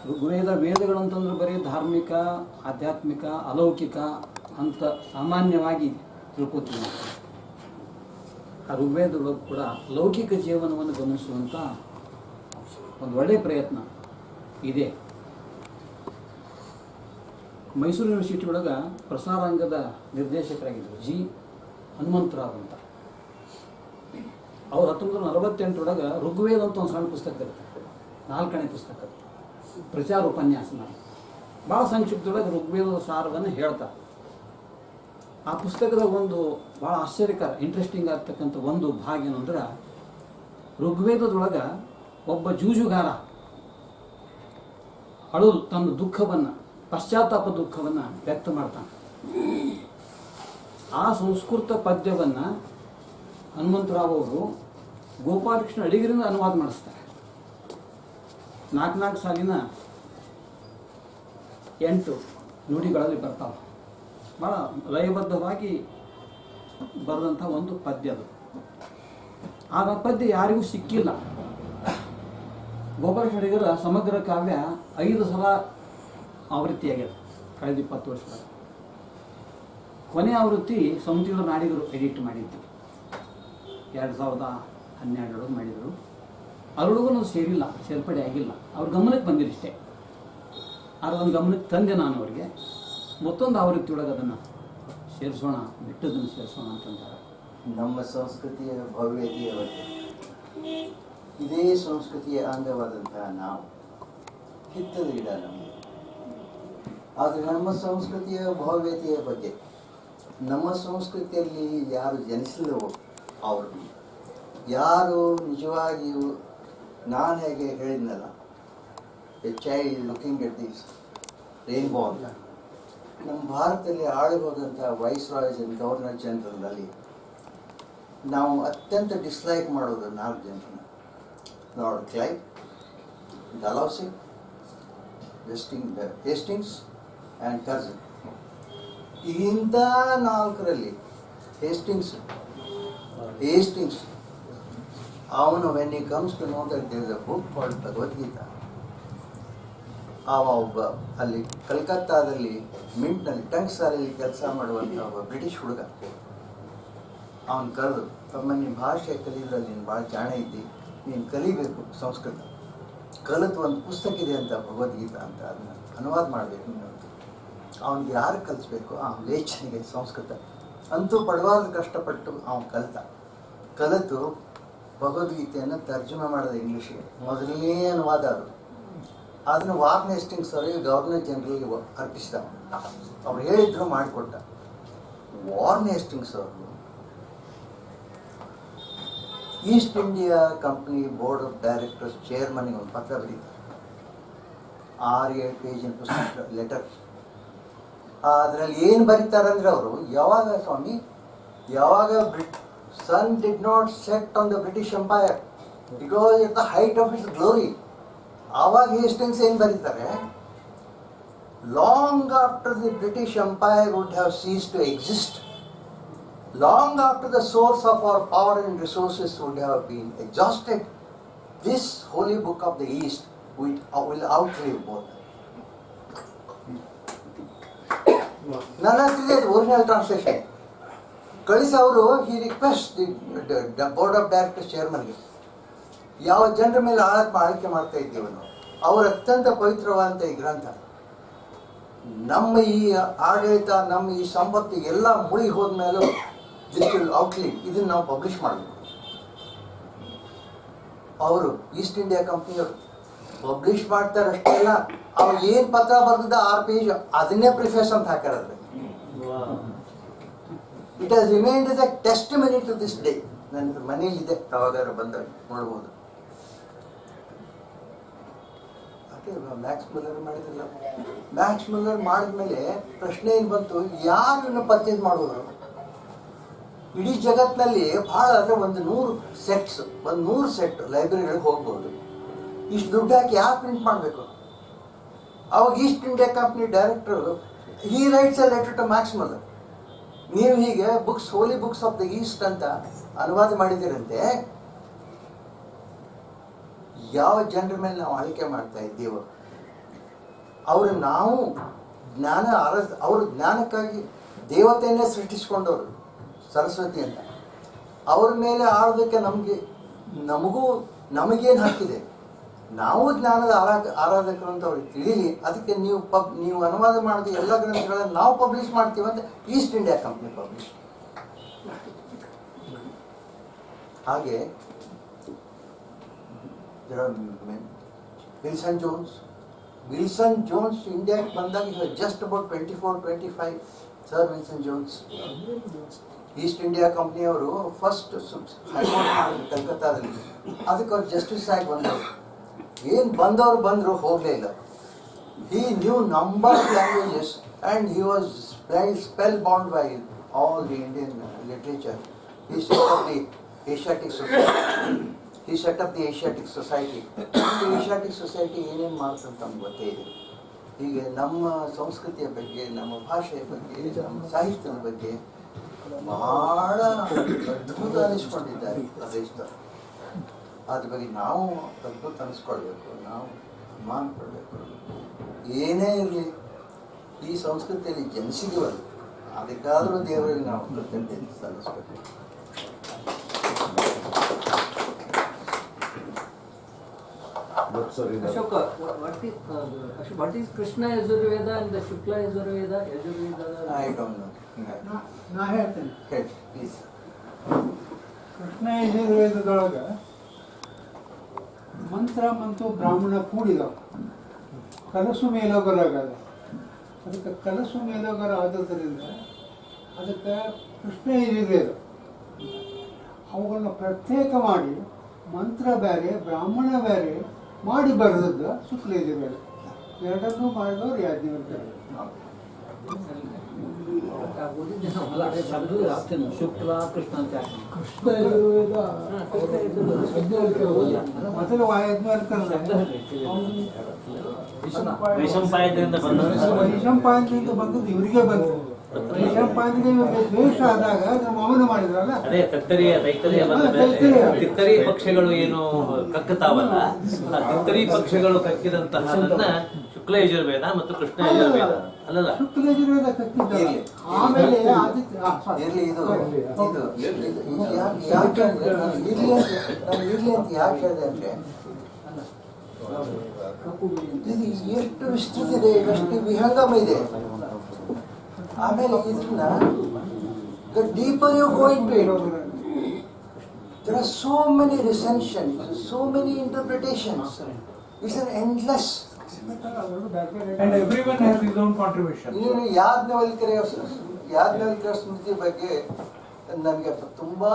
ಋಗ್ವೇದ ವೇದಗಳಂತಂದ್ರೆ ಬರೀ ಧಾರ್ಮಿಕ, ಆಧ್ಯಾತ್ಮಿಕ, ಅಲೌಕಿಕ ಅಂತ ಸಾಮಾನ್ಯವಾಗಿ ತಿಳ್ಕೊತೀವಿ ನಾವು. ಆ ಋಗ್ವೇದದೊಳಗೆ ಕೂಡ ಲೌಕಿಕ ಜೀವನವನ್ನು ಗಮನಿಸುವಂಥ ಒಂದು ಒಳ್ಳೆಯ ಪ್ರಯತ್ನ ಇದೆ. ಮೈಸೂರು ಯೂನಿವರ್ಸಿಟಿ ಒಳಗೆ ಪ್ರಸಾರಾಂಗದ ನಿರ್ದೇಶಕರಾಗಿದ್ದರು ಜಿ ಹನುಮಂತರಾವ್ ಅಂತ. ಅವ್ರು 1948 ಋಗ್ವೇದ ಅಂತ ಒಂದು ಸಣ್ಣ ಪುಸ್ತಕ ಇರುತ್ತೆ, 4ನೇ ಪುಸ್ತಕ, ಪ್ರಚಾರ ಉಪನ್ಯಾಸ ಮಾಡಿ ಭಾಳ ಸಂಕ್ಷಿಪ್ತೊಳಗೆ ಋಗ್ವೇದದ ಸಾರವನ್ನು ಹೇಳ್ತಾರೆ. ಆ ಪುಸ್ತಕದ ಒಂದು ಭಾಳ ಆಶ್ಚರ್ಯಕರ ಇಂಟ್ರೆಸ್ಟಿಂಗ್ ಆಗ್ತಕ್ಕಂಥ ಒಂದು ಭಾಗ ಏನಂದ್ರೆ, ಋಗ್ವೇದದೊಳಗೆ ಒಬ್ಬ ಜೂಜುಗಾರ ಅಳೋದು ತನ್ನ ದುಃಖವನ್ನು, ಪಶ್ಚಾತ್ತಾಪ ದುಃಖವನ್ನು ವ್ಯಕ್ತ ಮಾಡ್ತಾನೆ. ಆ ಸಂಸ್ಕೃತ ಪದ್ಯವನ್ನು ಹನುಮಂತರಾವ್ ಅವರು ಗೋಪಾಲಕೃಷ್ಣ ಅಡಿಗರಿಂದ ಅನುವಾದ ಮಾಡಿಸ್ತಾರೆ. 4 ಸಾಲಿನ 8 ನುಡಿಗಳಲ್ಲಿ ಬರ್ತಾವೆ. ಭಾಳ ಲಯಬದ್ಧವಾಗಿ ಬರೆದಂಥ ಒಂದು ಪದ್ಯ ಅದು. ಆಗ ಪದ್ಯ ಯಾರಿಗೂ ಸಿಕ್ಕಿಲ್ಲ. ಗೋಪಾಲಕೃಷ್ಣ ಅಡಿಗರ ಸಮಗ್ರ ಕಾವ್ಯ 5 ಸಲ ಆವೃತ್ತಿಯಾಗ್ಯದ ಕಳೆದ 20 ವರ್ಷದಾಗ. ಕೊನೆಯ ಆವೃತ್ತಿ ಸಮುದ್ರ ನಾಡಿಗರು ಎಡಿಟ್ ಮಾಡಿದ್ದು 2012 ಮಾಡಿದರು. ಅದರೊಳಗೂ ಸೇರಿಲ್ಲ, ಸೇರ್ಪಡೆ ಆಗಿಲ್ಲ. ಅವ್ರ ಗಮನಕ್ಕೆ ಬಂದಿರಿಷ್ಟೇ. ಆದ್ರೆ ಒಂದು ಗಮನಕ್ಕೆ ತಂದೆ ನಾನು ಅವರಿಗೆ ಮತ್ತೊಂದು ಆವೃತ್ತಿ ಒಳಗೆ ಅದನ್ನು ಸೇರಿಸೋಣ, ಬಿಟ್ಟದನ್ನು ಸೇರಿಸೋಣ ಅಂತಂತಾರೆ. ನಮ್ಮ ಸಂಸ್ಕೃತಿಯ ಭವ್ಯತೆಯ ಬಗ್ಗೆ, ಇದೇ ಸಂಸ್ಕೃತಿಯ ಅಂಗವಾದಂತಹ ನಾವು ಕಿತ್ತದ ಗಿಡ ನಮಗೆ. ಆದರೆ ನಮ್ಮ ಸಂಸ್ಕೃತಿಯ ಭವ್ಯತೆಯ ಬಗ್ಗೆ, ನಮ್ಮ ಸಂಸ್ಕೃತಿಯಲ್ಲಿ ಯಾರು ಜನಿಸಿದವೋ ಅವರು, ಯಾರು ನಿಜವಾಗಿಯೂ ನಾನು ಹೇಗೆ ಹೇಳಿದ್ನಲ್ಲ, A child looking at this rainbow ಅಂತ, ನಮ್ಮ ಭಾರತದಲ್ಲಿ ಆಳಿ ಹೋದಂಥ ವೈಸ್ರಾಯ್ಸ್ ಆ್ಯಂಡ್ ಗವರ್ನರ್ ಜನರಲ್ನಲ್ಲಿ ನಾವು ಅತ್ಯಂತ ಡಿಸ್ಲೈಕ್ ಮಾಡೋದು 4 ಜನರನ್ನ: lord Clive, Dalhousie, Hastings and Curzon. ಇಂಥ 4ರಲ್ಲಿ ಹೇಸ್ಟಿಂಗ್ಸ್ ಅವನು when he comes to know that there is a book called Bhagavad Gita, ಒಬ್ಬ ಅಲ್ಲಿ ಕಲ್ಕತ್ತಾದಲ್ಲಿ ಮಿಂಟ್ನಲ್ಲಿ ಟಂಕ್ಸಾಲಲ್ಲಿ ಕೆಲಸ ಮಾಡುವಂಥ ಒಬ್ಬ ಬ್ರಿಟಿಷ್ ಹುಡುಗ, ಅವನು ಕರೆದು, ತಮ್ಮ ನಿಮ್ಮ ಭಾಷೆ ಕಲಿಯೋದ್ರಲ್ಲಿ ನೀನು ಭಾಳ ಜಾಣ ಇದ್ದಿ, ನೀನು ಕಲಿಬೇಕು ಸಂಸ್ಕೃತ, ಕಲಿತು ಒಂದು ಪುಸ್ತಕ ಇದೆ ಅಂತ ಭಗವದ್ಗೀತಾ ಅಂತ, ಅದನ್ನು ಅನುವಾದ ಮಾಡಬೇಕು ನೀನು. ಅವನಿಗೆ ಯಾರು ಕಲಿಸ್ಬೇಕು? ಆ ಲೇಚನಿಗೆ ಸಂಸ್ಕೃತ. ಅಂತೂ ಪಡವಾದ ಕಷ್ಟಪಟ್ಟು ಅವನು ಕಲಿತು ಭಗವದ್ಗೀತೆಯನ್ನು ತರ್ಜುಮೆ ಮಾಡೋದು ಇಂಗ್ಲೀಷಿಗೆ. ಮೊದಲನೇ ಅನುವಾದ ಅದು. ಅದನ್ನು ವಾರ್ನ್ ಹೇಸ್ಟಿಂಗ್ಸ್ ಅವರಿಗೆ ಗವರ್ನರ್ ಜನರಲ್ಗೆ ಅರ್ಪಿಸಿದ. ಅವ್ರು ಹೇಳಿದ್ರು ಮಾಡಿಕೊಟ್ಟ. ವಾರ್ನ್ ಹೇಸ್ಟಿಂಗ್ಸ್ ಅವರು East India company board of directors ಚೇರ್ಮನ್ಗೆ ಒಂದು ಪತ್ರ ಬರೀತಾರೆ, 6-7 ಪೇಜಿನ ಪುಸ್ತಕ ಲೆಟರ್. ಅದರಲ್ಲಿ ಏನು ಬರೀತಾರಂದ್ರೆ ಅವರು, ಯಾವಾಗ sun did not set on the British empire, it was at the height of its glory. ಆವಾಗ ಹೇಸ್ಟಿಂಗ್ಸ್ ಏನು ಬರೀತಾರೆ, long after the British empire would have ceased to exist, long after the source of our power and resources would have been exhausted, this holy book of the East will outlive both. ನನ್ನ ಹತ್ರ ಇದೆ original translation. ಕಳಿಸಿ ಅವರು, he request the board of directors ಚೇರ್ಮನ್ಗೆ, ಯಾವ ಜನರ ಮೇಲೆ ಆಳ್ಕೆ ಮಾಡ್ತಾ ಇದ್ದೀವಿ ನಾವು. ಅವರ ಅತ್ಯಂತ ಪವಿತ್ರವಾದಂಥ ಈ ಗ್ರಂಥ ನಮ್ಮ ಈ ಆಡಳಿತ, ನಮ್ಮ ಈ ಸಂಪತ್ತು ಎಲ್ಲ ಮುಳುಗಿ ಹೋದ್ಮೇಲೂ ದಿಸ್ ವಿಲ್ ಔಟ್ಲಿವ್, ಇದನ್ನು ನಾವು ಪಬ್ಲಿಷ್ ಮಾಡಬೇಕು. ಅವರು ಈಸ್ಟ್ ಇಂಡಿಯಾ ಕಂಪ್ನಿಯವರು ಪಬ್ಲಿಷ್ ಮಾಡ್ತಾರೆ ಅಷ್ಟೇ ಅಲ್ಲ, ಅವ್ರು ಏನು ಪತ್ರ ಬರೆದಿದ್ದ 6 ಪೇಜ್ ಅದನ್ನೇ ಪ್ರಿಫೇಸ್ ಅಂತ ಹಾಕಿರೋದ್ರೆ. It has remained is a testimony to this day. ನನ್ನ ಮನೇಲಿದೆ, ಯಾವಾಗಾದ್ರೂ ಬಂದಾಗ ನೋಡ್ಬೋದು. ಅದೇ ಮ್ಯಾಕ್ಸ್ ಮುಲ್ಲರ್ ಮಾಡಿದ್ರಲ್ಲ, ಮ್ಯಾಕ್ಸ್ ಮುಲ್ಲರ್ ಮಾಡಿದ್ಮೇಲೆ ಪ್ರಶ್ನೆ ಏನು ಬಂತು, ಯಾರನ್ನು ಪರ್ಚೇಸ್ ಮಾಡೋದು? ಇಡೀ ಜಗತ್ತಿನಲ್ಲಿ ಭಾಳ ಅಂದರೆ ಒಂದು 100 ಸೆಟ್ ಲೈಬ್ರರಿಗಳಿಗೆ ಹೋಗ್ಬೋದು. ಇಷ್ಟು ದುಡ್ಡು ಹಾಕಿ ಯಾರು ಪ್ರಿಂಟ್ ಮಾಡಬೇಕು? ಅವಾಗ East India Company director he writes a letter to Max Muller, ನೀವು ಹೀಗೆ books, holy books of the East ಅಂತ ಅನುವಾದ ಮಾಡಿದ್ದೀರಂತೆ, ಯಾವ ಜನರ ಮೇಲೆ ನಾವು ಆಳ್ವಿಕೆ ಮಾಡ್ತಾ ಇದ್ದೀವೋ ಅವರು, ನಾವು ಅವ್ರ ಜ್ಞಾನಕ್ಕಾಗಿ ದೇವತೆಯನ್ನೇ ಸೃಷ್ಟಿಸ್ಕೊಂಡವರು ಸರಸ್ವತಿ ಅಂತ, ಅವ್ರ ಮೇಲೆ ಆಳೋದಕ್ಕೆ ನಮಗೇನು ಹಾಕಿದೆ? ನಾವು ಜ್ಞಾನದ ಆರಾಧಕರು ಅಂತ ಅವ್ರಿಗೆ ತಿಳಿಲಿ. ಅದಕ್ಕೆ ನೀವು ಅನುವಾದ ಮಾಡಿದ ಎಲ್ಲ ಗ್ರಂಥಗಳನ್ನು ನಾವು ಪಬ್ಲಿಷ್ ಮಾಡ್ತೀವಿ ಅಂತ ಈಸ್ಟ್ ಇಂಡಿಯಾ ಕಂಪ್ನಿ ಪಬ್ಲಿಷ್. ಹಾಗೆ ವಿಲ್ಸನ್ ಜೋನ್ಸ್ ಇಂಡಿಯಾಕ್ಕೆ ಬಂದಾಗ just about 24-25. Sir Wilson Jones East India ಕಂಪ್ನಿಯವರು ಫಸ್ಟ್ ಕಲ್ಕತ್ತಾದಲ್ಲಿ, ಅದಕ್ಕೆ ಅವ್ರು ಜಸ್ಟಿಸ್ ಆಗಿ ಬಂದವರು. ಏನು ಬಂದರು ಹೋಗಲೇ ಇಲ್ಲ. He knew number of languages and he was spellbound by all the Indian literature. He set up the Asiatic Society. Asiatic Society ಏನೇನು ಮಾಡ್ತಂತ ನಮ್ಗೆ ಗೊತ್ತೇ ಇದೆ. ಹೀಗೆ ನಮ್ಮ ಸಂಸ್ಕೃತಿಯ ಬಗ್ಗೆ, ನಮ್ಮ ಭಾಷೆಯ ಬಗ್ಗೆ, ನಮ್ಮ ಸಾಹಿತ್ಯದ ಬಗ್ಗೆ ಬಹಳ ಅದ್ಭುತ ಅನಿಸ್ಕೊಂಡಿದ್ದಾರೆ ದೇಶದವರು. ಅದ್ರ ಬಗ್ಗೆ ನಾವು ಅದ್ಭುತ ಅನಿಸ್ಕೊಳ್ಬೇಕು, ನಾವು ಅಭಿಮಾನ ಕೊಡಬೇಕು. ಏನೇ ಇರಲಿ, ಈ ಸಂಸ್ಕೃತಿಯಲ್ಲಿ ಜನಿಸಿದವರು, ಅದಕ್ಕಾದರೂ ದೇವರಿಗೆ ನಾವು ಕೃತಜ್ಞತೆ ಸಲ್ಲಿಸಬೇಕು. Ashoka, what is Krishna Yajurveda and the Shukla Yajurveda? I don't know. ನಾ ಹೇಳ್ತೇನೆ. ಹೇಳಿ ಪ್ಲೀಸ್. ಕೃಷ್ಣ ಯಜುರ್ವೇದದೊಳಗೆ ಮಂತ್ರ ಮತ್ತು ಬ್ರಾಹ್ಮಣ ಕೂಡಿದವು. ಕಲಸು ಮೇಲೋಗರಾಗದ, ಅದಕ್ಕೆ ಕಲಸು ಮೇಲೋಗರ ಆದದ್ದರಿಂದ ಅದಕ್ಕೆ ಕೃಷ್ಣ ಯಜುರ್ವೇದ. ಅವುಗಳನ್ನ ಪ್ರತ್ಯೇಕ ಮಾಡಿ ಮಂತ್ರ ಬೇರೆ ಬ್ರಾಹ್ಮಣ ಬೇರೆ ಮಾಡಿ ಬರೆದದ್ದು ಶುಕ್ಲ ಯಜುರ್ವೇದ. ಎರಡನ್ನೂ ಮಾಡಿದವರು ಯಾಜ್ಞವಲ್ಕ್ಯರು. ಶುಕ್ಲ ಕೃಷ್ಣ ಅಂತ ಕೃಷ್ಣ ಯಜುರ್ವೇದ ಮೊದಲು ವೈಶಂಪಾಯನದಿಂದ ಬಂದದ್ದು ಇವರಿಗೆ ಬಂತು. ವೈಶಂಪಾಯನಿಗೆ ಇವರಿಗೆ ದ್ವೇಷ ಆದಾಗ ಅದನ್ನು ಮೌನ ಮಾಡಿದ್ರಲ್ಲ. ಅದೇ ತತ್ತರಿಯ ತಿತ್ತರಿ ಪಕ್ಷಗಳು ಏನು ಕಕ್ಕತಾವಲ್ಲ, ತಿತ್ತರಿ ಪಕ್ಷಗಳು ಕಕ್ಕಿದಂತಹದನ್ನ ಶುಕ್ಲ ಯಜುರ್ವೇದ ಮತ್ತು ಕೃಷ್ಣ ಯಜುರ್ವೇದ ಅಲ್ಲಲ್ಲ. ಶುಕ್ಲ ಯಜುರ್ವೇದ ಕಕ್ಕಿದ್ದಾರೆ. ಆಮೇಲೆ ಇರ್ಲಿ ಇದು ಯಾಕೆ ಹೇಳಿದೆ ಅಂದ್ರೆ, ಇದು ಎಷ್ಟು ವಿಸ್ತೃತ ಇದೆ, ಎಷ್ಟು ವಿಹಂಗಮ ಇದೆ. ಆಮೇಲೆ ಇದನ್ನ the deeper you go into it, there are so many recensions, so many interpretations. It's an endless. And everyone has his own contribution. ನೀನು ಯಾಜ್ಞವಲ್ಕ್ಯರ ಸ್ಮೃತಿ ಬಗ್ಗೆ ನನಗೆ ತುಂಬಾ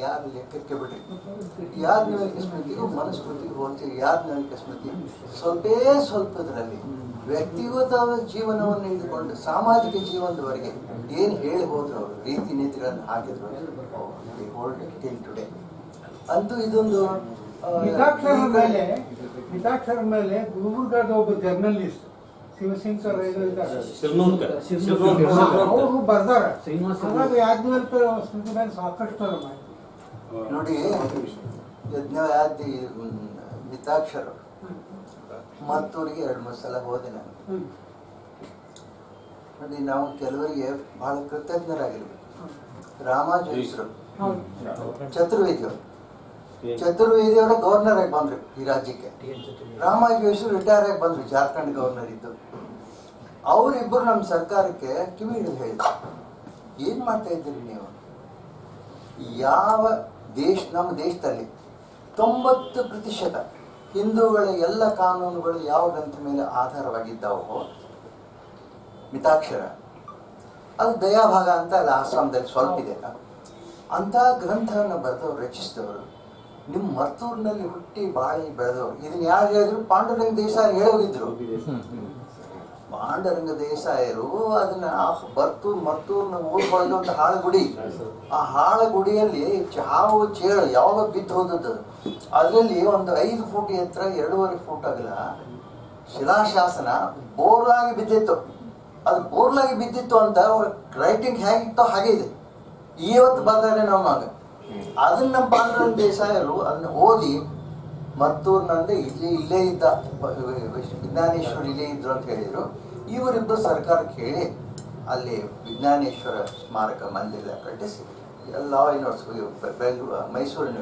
ಯಾರು ಲೆಕ್ಕಕ್ಕೆ ಬಿಡ್ರಿ. ಯಾಜ್ಞವಲ್ಕ್ಯ ಸ್ಮೃತಿಗೂ ಮನುಸ್ಮೃತಿಗೂ ಹೋಗ್ತೀವಿ. ಯಾಜ್ಞವಲ್ಕ್ಯ ಸ್ಮೃತಿ ಸ್ವಲ್ಪದರಲ್ಲಿ ವ್ಯಕ್ತಿಗತ ಜೀವನವನ್ನು ಹಿಡಿದುಕೊಂಡು ಸಾಮಾಜಿಕ ಜೀವನದವರೆಗೆ ಏನು ಹೇಳಿ ಹೋದ್ರು, ಅವರು ರೀತಿ ನೀತಿಗಳನ್ನು ಹಾಕಿದ್ರು. ಟುಡೇ ಅಂತೂ ಇದೊಂದು ಮಿತಾಕ್ಷರ ಮೇಲೆ ಗುಲ್ಬರ್ಗಾದ ಒಬ್ಬ ಜರ್ನಲಿಸ್ಟ್ ಶಿವಶಂಕರ್ ಅವರು ಬರ್ದಾರ. ಹಾಗಾಗಿ ಯಾಜ್ಞವಲ್ಕ್ಯರ ಸ್ಮೃತಿ ಮೇಲೆ ಸಾಕಷ್ಟು ಮಾಡಿ ನೋಡಿ. ಯಜ್ಞವಾದಿ ಮಿತಾಕ್ಷರ ಮತ್ತೂರಿಗೆ 2-3 ಸಲ ಹೋದೆ ನಾನು. ನೋಡಿ, ನಾವು ಕೆಲವರಿಗೆ ಬಹಳ ಕೃತಜ್ಞರಾಗಿರ್ಬೇಕು. ರಾಮಾಜೋಯಿಸರು, ಚತುರ್ವೇದಿಯವರು ಚತುರ್ವೇದಿ ಅವರ ಗವರ್ನರ್ ಆಗಿ ಬಂದ್ರು ಈ ರಾಜ್ಯಕ್ಕೆ. ರಾಮಾಜೋಶಿ ರಿಟೈರ್ ಆಗಿ ಬಂದ್ರು, ಜಾರ್ಖಂಡ್ ಗವರ್ನರ್ ಇದ್ದು. ಅವರಿಬ್ಬರು ನಮ್ಮ ಸರ್ಕಾರಕ್ಕೆ ಕಿವಿ ಹಿಡಿದು ಹೇಳಿದ್ರು, ಏನ್ ಮಾಡ್ತಾ ಇದ್ದೀರಿ ನೀವು? ಯಾವ ನಮ್ಮ ದೇಶದಲ್ಲಿ 90% ಹಿಂದೂಗಳ ಎಲ್ಲ ಕಾನೂನುಗಳು ಯಾವ ಗ್ರಂಥ ಮೇಲೆ ಆಧಾರವಾಗಿದ್ದಾವೋ, ಮಿತಾಕ್ಷರ, ಅದು ದಯಾಭಾಗ ಅಂತ ಅಲ್ಲಿ ಆಶ್ರಮದಲ್ಲಿ ಸ್ವಲ್ಪ ಇದೆ. ಅಂತ ಗ್ರಂಥವನ್ನು ಬರೆದವರು, ರಚಿಸಿದವರು ನಿಮ್ಮ ಮರ್ತೂರಿನಲ್ಲಿ ಹುಟ್ಟಿ ಬಾಳಿ ಬೆಳೆದವರು. ಇದನ್ನ ಯಾರು ಹೇಳಿದ್ರು? ಪಾಂಡುರಂಗ ದೇಸಾಯಿ ಹೇಳೋಗಿದ್ರು. ಪಾಂಡುರಂಗ ದೇಸಾಯರು ಅದನ್ನ ಮರ್ತೂರ್ನ ಊರ್ಕೊಳ್ಳೋ ಒಂದು ಹಾಳುಗುಡಿ, ಆ ಹಾಳುಗುಡಿಯಲ್ಲಿ ಹಾವು ಚೇಳು ಯಾವಾಗ ಬಿದ್ದು ಹೋದದ್ದು, ಅದರಲ್ಲಿ ಒಂದು 5 ಫೂಟ್ ಎತ್ತರ 2.5 ಫೂಟ್ ಅಗಲ ಶಿಲಾಶಾಸನ ಬೋರ್ಲಾಗಿ ಬಿದ್ದಿತ್ತು. ಅದು ಬೋರ್ಲಾಗಿ ಬಿದ್ದಿತ್ತು ಅಂತ ಅವ್ರ ರೈಟಿಂಗ್ ಹೇಗಿತ್ತೋ ಹಾಗೆ ಇದೆ. ಇವತ್ತು ಬರ್ತಾರೆ ನಮ್ಮಾಗ. ಅದನ್ನ ನಮ್ಮ ಪಾಂಡುರಂಗ ದೇಸಾಯರು ಅದನ್ನ ಓದಿ ಮರ್ತೂರ್ನಂದ್ರೆ ಇಲ್ಲೇ ಇದ್ದ ವಿಜ್ಞಾನೇಶ್ವರ ಇಲ್ಲೇ ಇದ್ರು ಅಂತ ಹೇಳಿದ್ರು. ಇವರಿಬ್ಬರು ಸರ್ಕಾರಕ್ಕೆ ಹೇಳಿ ಅಲ್ಲಿ ವಿಜ್ಞಾನೇಶ್ವರ ಸ್ಮಾರಕ ಮಂದಿರ ಕಟ್ಟಿಸಿ ಲಾ ಯೂನಿವರ್ಸಿಟಿ ಮೈಸೂರಿನ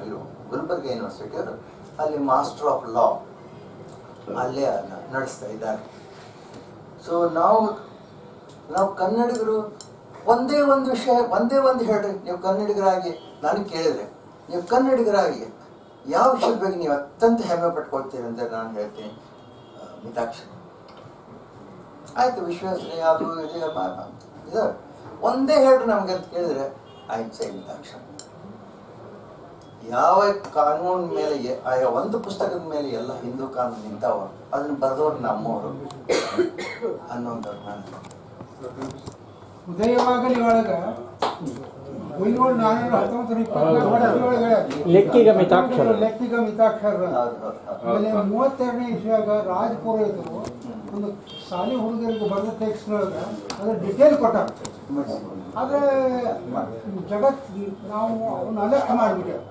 ಗುಲ್ಬರ್ಗ ಯೂನಿವರ್ಸಿಟಿಯವರು ಅಲ್ಲಿ ಮಾಸ್ಟರ್ ಆಫ್ ಲಾ ಅಲ್ಲೇ ನಡೆಸ್ತಾ ಇದ್ದಾರೆ. ಸೊ ನಾವು ಕನ್ನಡಿಗರು ಒಂದೇ ಒಂದು ವಿಷಯ ಹೇಳ್ರಿ. ನೀವು ಕನ್ನಡಿಗರಾಗಿ ನನಗೆ ಕೇಳಿದ್ರೆ, ನೀವು ಕನ್ನಡಿಗರಾಗಿ ಯಾವ ವಿಷಯದ ಬಗ್ಗೆ ನೀವು ಅತ್ಯಂತ ಹೆಮ್ಮೆ ಪಟ್ಕೊಳ್ತೀರಿ ಅಂತ ನಾನು ಹೇಳ್ತೀನಿ, ಮಿತಾಕ್ಷರ. ಆಯ್ತು, ವಿಶ್ವೇಶ್ವರಯ್ಯ ಅದು ಇದೆ, ಒಂದೇ ಹೇಳ್ರಿ ನಮ್ಗೆ ಅಂತ ಕೇಳಿದ್ರೆ ಆಯ್ತು ಮಿತಾಕ್ಷರ. ಯಾವ ಕಾನೂನು ಮೇಲೆ ಒಂದು ಪುಸ್ತಕದ ಮೇಲೆ ಎಲ್ಲ ಹಿಂದೂ ಕಾನೂನು ನಿಂತಾವ, ಅದನ್ನ ಬರೆದವ್ರು ನಮ್ಮವರು ಅನ್ನೋಂಥವ್ರು ನಾನು. ಉದಯವಾಗಲಿ ಒಳಗ ಲೆಕ್ಕಿಗ ಮಿತಾಕ್ಷರ ಆಮೇಲೆ 32ನೇ ಇಸ್ವಿಯಾಗ ರಾಜ್ ಪುರೋಹಿತರು ಒಂದು ಶಾಲೆ ಹುಡುಗರಿಗೆ ಬರೆದ ಟೆಕ್ಸ್ಟ್ನೊಳಗ ಅದ್ರ ಡಿಟೇಲ್ ಕೊಟ್ಟಾರ. ಆದರೆ ನಾವು ಅವನ್ನ ಅಲಕ್ಷ್ಯ ಮಾಡಿಬಿಟ್ಟೆವು.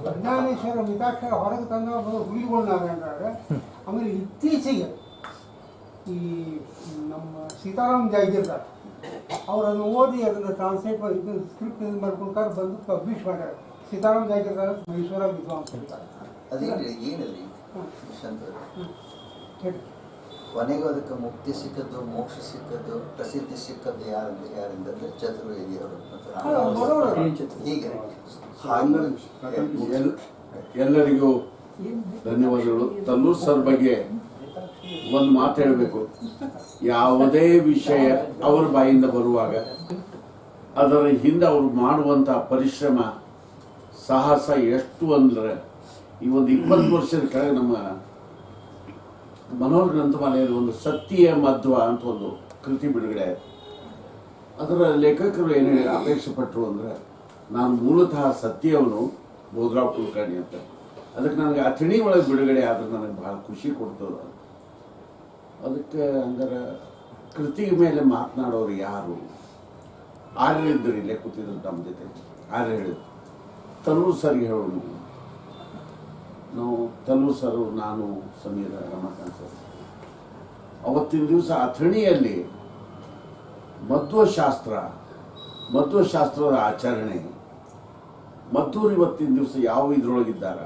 ವಿಜ್ಞಾನೇಶ್ವರ ಮಿತಾಕ್ಷರ ಹೊರಗೆ ತಂದ ಹುಲಿಗಳು ನಾವೇನಾದ್ರೆ. ಆಮೇಲೆ ಇತ್ತೀಚೆಗೆ ಈ ನಮ್ಮ ಸೀತಾರಾಮ್ ಜಾಗೀರ್ದಾರ್ ಅವ್ರು ಅದನ್ನು ಓದಿ ಅದನ್ನು ಟ್ರಾನ್ಸ್ಲೇಟ್ ಮಾಡಿ ಸ್ಕ್ರಿಪ್ಟ್ ಇದು ಮಾಡ್ಕೊಂಡ್ಕಾರ ಬಂದು ಪಬ್ಲಿಷ್ ಮಾಡ್ಯಾರ. ಸೀತಾರಾಮ್ ಜಾಗೀರ್ದಾರ್ ಮೈಸೂರ ವಿದ್ವಾಂಸ ಇರ್ತಾರೆ. ಕೊನೆಗೂ ಅದಕ್ಕೆ ಮುಕ್ತಿ ಸಿಕ್ಕದ್ದು, ಮೋಕ್ಷ ಸಿಕ್ಕದ್ದು, ಪ್ರಸಿದ್ಧಿ ಸಿಕ್ಕದ್ದು ಯಾರಿಂದಂದ್ರೆ ಚತುರ್ವೇದಿಯವರು ಮತ್ತು ಹೀಗೆ. ಎಲ್ಲರಿಗೂ ಧನ್ಯವಾದಗಳು. ತಲ್ಲೂರ್ ಸರ್ ಬಗ್ಗೆ ಒಂದು ಮಾತು ಹೇಳಬೇಕು. ಯಾವುದೇ ವಿಷಯ ಅವ್ರ ಬಾಯಿಂದ ಬರುವಾಗ ಅದರ ಹಿಂದೆ ಅವರು ಮಾಡುವಂಥ ಪರಿಶ್ರಮ, ಸಾಹಸ ಎಷ್ಟು ಅಂದ್ರೆ, ಈ ಒಂದು 20 ವರ್ಷದ ಕೆಳಗೆ ನಮ್ಮ ಮನೋಹರ್ ಗ್ರಂಥಮಾಲೆಯಲ್ಲಿ ಒಂದು ಸತ್ಯ ಮಧ್ವ ಅಂತ ಒಂದು ಕೃತಿ ಬಿಡುಗಡೆ ಆಯಿತು. ಅದರ ಲೇಖಕರು ಏನು ಅಪೇಕ್ಷೆ ಪಟ್ಟರು ಅಂದರೆ, ನಾನು ಮೂಲತಃ ಸತ್ಯವನು ಬೋಧರಾವ್ ಕುಲಕರ್ಣಿ ಅಂತ. ಅದಕ್ಕೆ ನನಗೆ ಅಥಣಿ ಒಳಗೆ ಬಿಡುಗಡೆ ಆದ್ರೆ ನನಗೆ ಭಾಳ ಖುಷಿ ಕೊಡ್ತದೆ. ಅದಕ್ಕೆ ಹಂಗಾರೆ ಕೃತಿ ಮೇಲೆ ಮಾತನಾಡೋರು ಯಾರು? ಆರ್ಯರಿದ್ದರು, ಇಲ್ಲೇ ಕೂತಿದ್ರು ನಮ್ಮ ಜೊತೆ. ಆರ್ಯ ಹೇಳಿದ್ರು, ತಲ್ಲೂರ್ ಸರ್ಗೆ ಹೇಳೋಣ. ನಾವು ತಲ್ಲೂರ್ ಸರು, ನಾನು, ಸಮೀರ, ರಮಾಕಾಂತ್ ಸರ್ ಅವತ್ತಿನ ದಿವಸ ಅಥಣಿಯಲ್ಲಿ ಮಧ್ವಶಾಸ್ತ್ರದ ಆಚರಣೆ, ಮದ್ದೂರು ಇವತ್ತಿನ ದಿವಸ ಯಾವ ಇದ್ರೊಳಗಿದ್ದಾರ,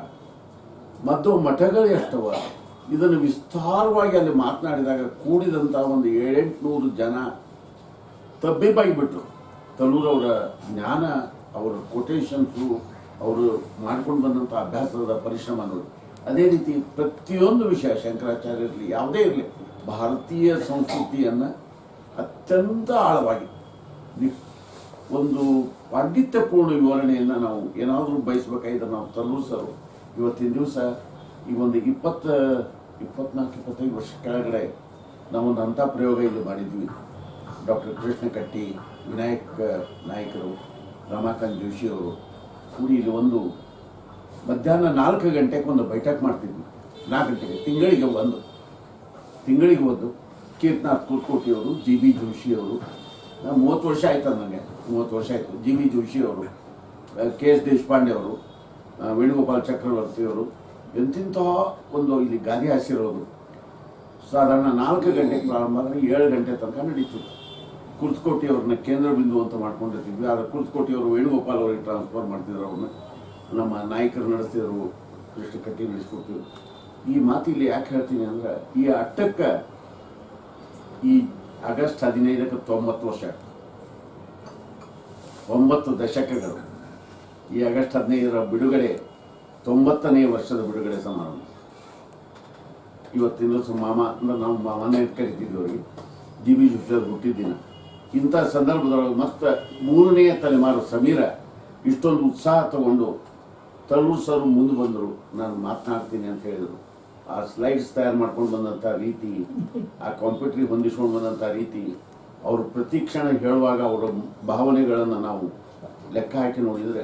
ಮಧ್ವ ಮಠಗಳು ಎಷ್ಟವ, ಇದನ್ನು ವಿಸ್ತಾರವಾಗಿ ಅಲ್ಲಿ ಮಾತನಾಡಿದಾಗ ಕೂಡಿದಂಥ ಒಂದು 700-800 ಜನ ತಬ್ಬಿಬ್ಬಾಗಿಬಿಟ್ರು. ತಲ್ಲೂರವರ ಜ್ಞಾನ, ಅವರ ಕೊಟೇಶನ್ಸು, ಅವರು ಮಾಡ್ಕೊಂಡು ಬಂದಂಥ ಅಭ್ಯಾಸದ ಪರಿಶ್ರಮ ನೋಡಿ. ಅದೇ ರೀತಿ ಪ್ರತಿಯೊಂದು ವಿಷಯ, ಶಂಕರಾಚಾರ್ಯ ಇರಲಿ ಯಾವುದೇ ಇರಲಿ, ಭಾರತೀಯ ಸಂಸ್ಕೃತಿಯನ್ನು ಅತ್ಯಂತ ಆಳವಾಗಿ ಒಂದು ಪಾಂಡಿತ್ಯಪೂರ್ಣ ವಿವರಣೆಯನ್ನು ನಾವು ಏನಾದರೂ ಬಯಸಬೇಕಾಗಿದ್ರೆ ನಾವು ತಲ್ಲೂರ್ ಸರ್ ಇವತ್ತಿನ ದಿವಸ ಈ ಒಂದು 24-25 ವರ್ಷ ಕೆಳಗಡೆ ನಾವೊಂದು ಅಂಥ ಪ್ರಯೋಗ ಇಲ್ಲಿ ಮಾಡಿದ್ವಿ. ಡಾಕ್ಟರ್ ಕೃಷ್ಣ ಕಟ್ಟಿ, ವಿನಾಯಕ್ ನಾಯ್ಕರು, ರಮಾಕಾಂತ್ ಜೋಶಿಯವರು ಕೂಡಿ ಇಲ್ಲಿ ಒಂದು ಮಧ್ಯಾಹ್ನ 4 ಗಂಟೆಗೆ ಒಂದು ಬೈಠಕ್ ಮಾಡ್ತಿದ್ವಿ. 4 ಗಂಟೆಗೆ ತಿಂಗಳಿಗೆ ಒಂದು ಕೀರ್ತನಾಥ್ ಕುರ್ಕೋಟಿಯವರು, GB ಜೋಶಿಯವರು, 30 ವರ್ಷ ಆಯ್ತು ನನಗೆ, 30 ವರ್ಷ ಆಯಿತು. GB ಜೋಶಿಯವರು, KS ದೇಶಪಾಂಡೆ ಅವರು, ವೇಣುಗೋಪಾಲ್ ಚಕ್ರವರ್ತಿಯವರು, ಎಂತಿಂತಹ ಒಂದು ಇಲ್ಲಿ ಗಾದಿ ಹಾಸಿರೋದು. ಸಾಧಾರಣ 4 ಗಂಟೆಗೆ ಪ್ರಾರಂಭ ಆದರೆ 7 ಗಂಟೆ ತನಕ ನಡೀತಿತ್ತು. ಕುರ್ತಕೋಟಿಯವ್ರನ್ನ ಕೇಂದ್ರ ಬಿಂದು ಅಂತ ಮಾಡ್ಕೊಂಡಿರ್ತಿದ್ವಿ. ಆದರೆ ಕುರ್ತಕೋಟಿಯವರು ವೇಣುಗೋಪಾಲ್ ಅವರಿಗೆ ಟ್ರಾನ್ಸ್ಫರ್ ಮಾಡ್ತಿದ್ರು. ಅವ್ರನ್ನ ನಮ್ಮ ನಾಯಕರು ನಡೆಸ್ತಿದ್ರು, ಕೃಷ್ಣ ಕಟ್ಟಿ ನಡೆಸ್ಕೊಡ್ತೀವಿ. ಈ ಮಾತಿಲ್ಲಿ ಯಾಕೆ ಹೇಳ್ತೀನಿ ಅಂದ್ರೆ, ಈ ಅಟ್ಟಕ್ಕೆ ಈ ಆಗಸ್ಟ್ 15ಕ್ಕೆ 90 ವರ್ಷ, 9 ದಶಕಗಳು. ಈ ಆಗಸ್ಟ್ 15ರ ಬಿಡುಗಡೆ 90ನೇ ವರ್ಷದ ಬಿಡುಗಡೆ ಸಮಾರಂಭ. ಇವತ್ತಿನ ದಿವಸ ಮಾಮ ಅಂದ್ರೆ ನಾವು ಮಾಮನೇ ಕರಿತಿದ್ವಿ ಅವ್ರಿಗೆ. ಜಿ ಬಿ ಜೋಶಿ ಹುಟ್ಟಿದ ದಿನ. ಇಂಥ ಸಂದರ್ಭದೊಳಗೆ ಮತ್ತೆ 3ನೇ ತಲೆಮಾರು ಸಮೀರ ಇಷ್ಟೊಂದು ಉತ್ಸಾಹ ತಗೊಂಡು ತಲ್ಲೂರು ಸರ್ ಮುಂದೆ ಬಂದರು, ನಾನು ಮಾತನಾಡ್ತೀನಿ ಅಂತ ಹೇಳಿದರು. ಆ ಸ್ಲೈಡ್ಸ್ ತಯಾರು ಮಾಡ್ಕೊಂಡು ಬಂದಂಥ ರೀತಿ, ಆ ಕಂಪ್ಯೂಟ್ರಿಗೆ ಹೊಂದಿಸ್ಕೊಂಡು ಬಂದಂಥ ರೀತಿ, ಅವರು ಪ್ರತಿ ಕ್ಷಣ ಹೇಳುವಾಗ ಅವರ ಭಾವನೆಗಳನ್ನು ನಾವು ಲೆಕ್ಕ ಹಾಕಿ ನೋಡಿದರೆ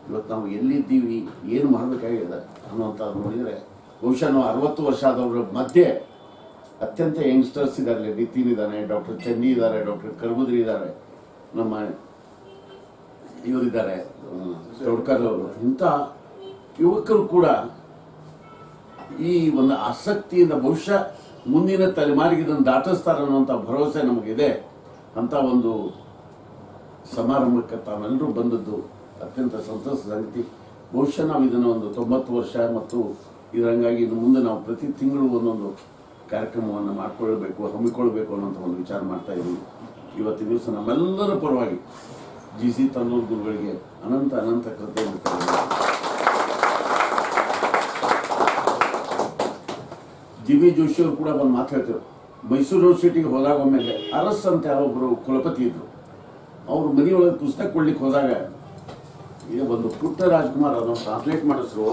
ಇವತ್ತು ನಾವು ಎಲ್ಲಿದ್ದೀವಿ, ಏನು ಮಾಡಬೇಕಾಗಿದೆ ಅನ್ನೋಂಥದ್ದು ನೋಡಿದರೆ ಬಹುಶಃ ನಾವು 60 ವರ್ಷ ಆದವರ ಮಧ್ಯೆ ಅತ್ಯಂತ ಯಂಗ್ಸ್ಟರ್ಸ್ ಇದ್ದಾರೆ. ನಿತಿನ್ ಇದ್ದಾರೆ, ಡಾಕ್ಟರ್ ಚನ್ನಿ ಇದ್ದಾರೆ, ಡಾಕ್ಟರ್ ಕರ್ಬುದ್ರಿ ಇದ್ದಾರೆ, ನಮ್ಮ ಇವರಿದ್ದಾರೆ ತೋಡ್ಕರ್ ಅವರು. ಇಂಥ ಯುವಕರು ಕೂಡ ಈ ಒಂದು ಆಸಕ್ತಿಯಿಂದ ಬಹುಶಃ ಮುಂದಿನ ತಲೆಮಾರಿಗೆ ಇದನ್ನು ದಾಟಿಸ್ತಾರೆ ಅನ್ನುವಂಥ ಭರವಸೆ ನಮಗಿದೆ. ಅಂತ ಒಂದು ಸಮಾರಂಭಕ್ಕೆ ತಾವೆಲ್ಲರೂ ಬಂದದ್ದು ಅತ್ಯಂತ ಸಂತಸ ಸಂಗತಿ. ಬಹುಶಃ ನಾವು ಇದನ್ನು ಒಂದು 90 ವರ್ಷ ಮತ್ತು ಇದರಂಗಾಗಿ ಇನ್ನು ಮುಂದೆ ನಾವು ಪ್ರತಿ ತಿಂಗಳು ಒಂದೊಂದು ಕಾರ್ಯಕ್ರಮವನ್ನು ಮಾಡಿಕೊಳ್ಬೇಕು, ಹಮ್ಮಿಕೊಳ್ಬೇಕು ಅನ್ನೋಂಥ ಒಂದು ವಿಚಾರ ಮಾಡ್ತಾ ಇದ್ದೀವಿ. ಇವತ್ತಿನ ದಿವಸ ನಮ್ಮೆಲ್ಲರ ಪರವಾಗಿ ಜಿ ಸಿ ತನ್ನೂರು ಗುರುಗಳಿಗೆ ಅನಂತ ಅನಂತ ಕೃತಜ್ಞತೆ. ಜಿ ಬಿ ಜೋಶಿ ಅವರು ಕೂಡ ಒಂದು ಮಾತು ಹೇಳ್ತಾರೆ. ಮೈಸೂರು ಯೂನಿವರ್ಸಿಟಿಗೆ ಹೋದಾಗ ಒಮ್ಮೆಲೆ ಅರಸ್ ಅಂತ ಯಾರೊಬ್ಬರು ಕುಲಪತಿ ಇದ್ರು. ಅವರು ಮನೆಯೊಳಗೆ ಪುಸ್ತಕ ಕೊಡ್ಲಿಕ್ಕೆ ಹೋದಾಗ ಈಗ ಒಂದು ಪುಟ್ಟ ರಾಜ್ಕುಮಾರ್ ಅದನ್ನು ಟ್ರಾನ್ಸ್ಲೇಟ್ ಮಾಡಿಸ್ರು.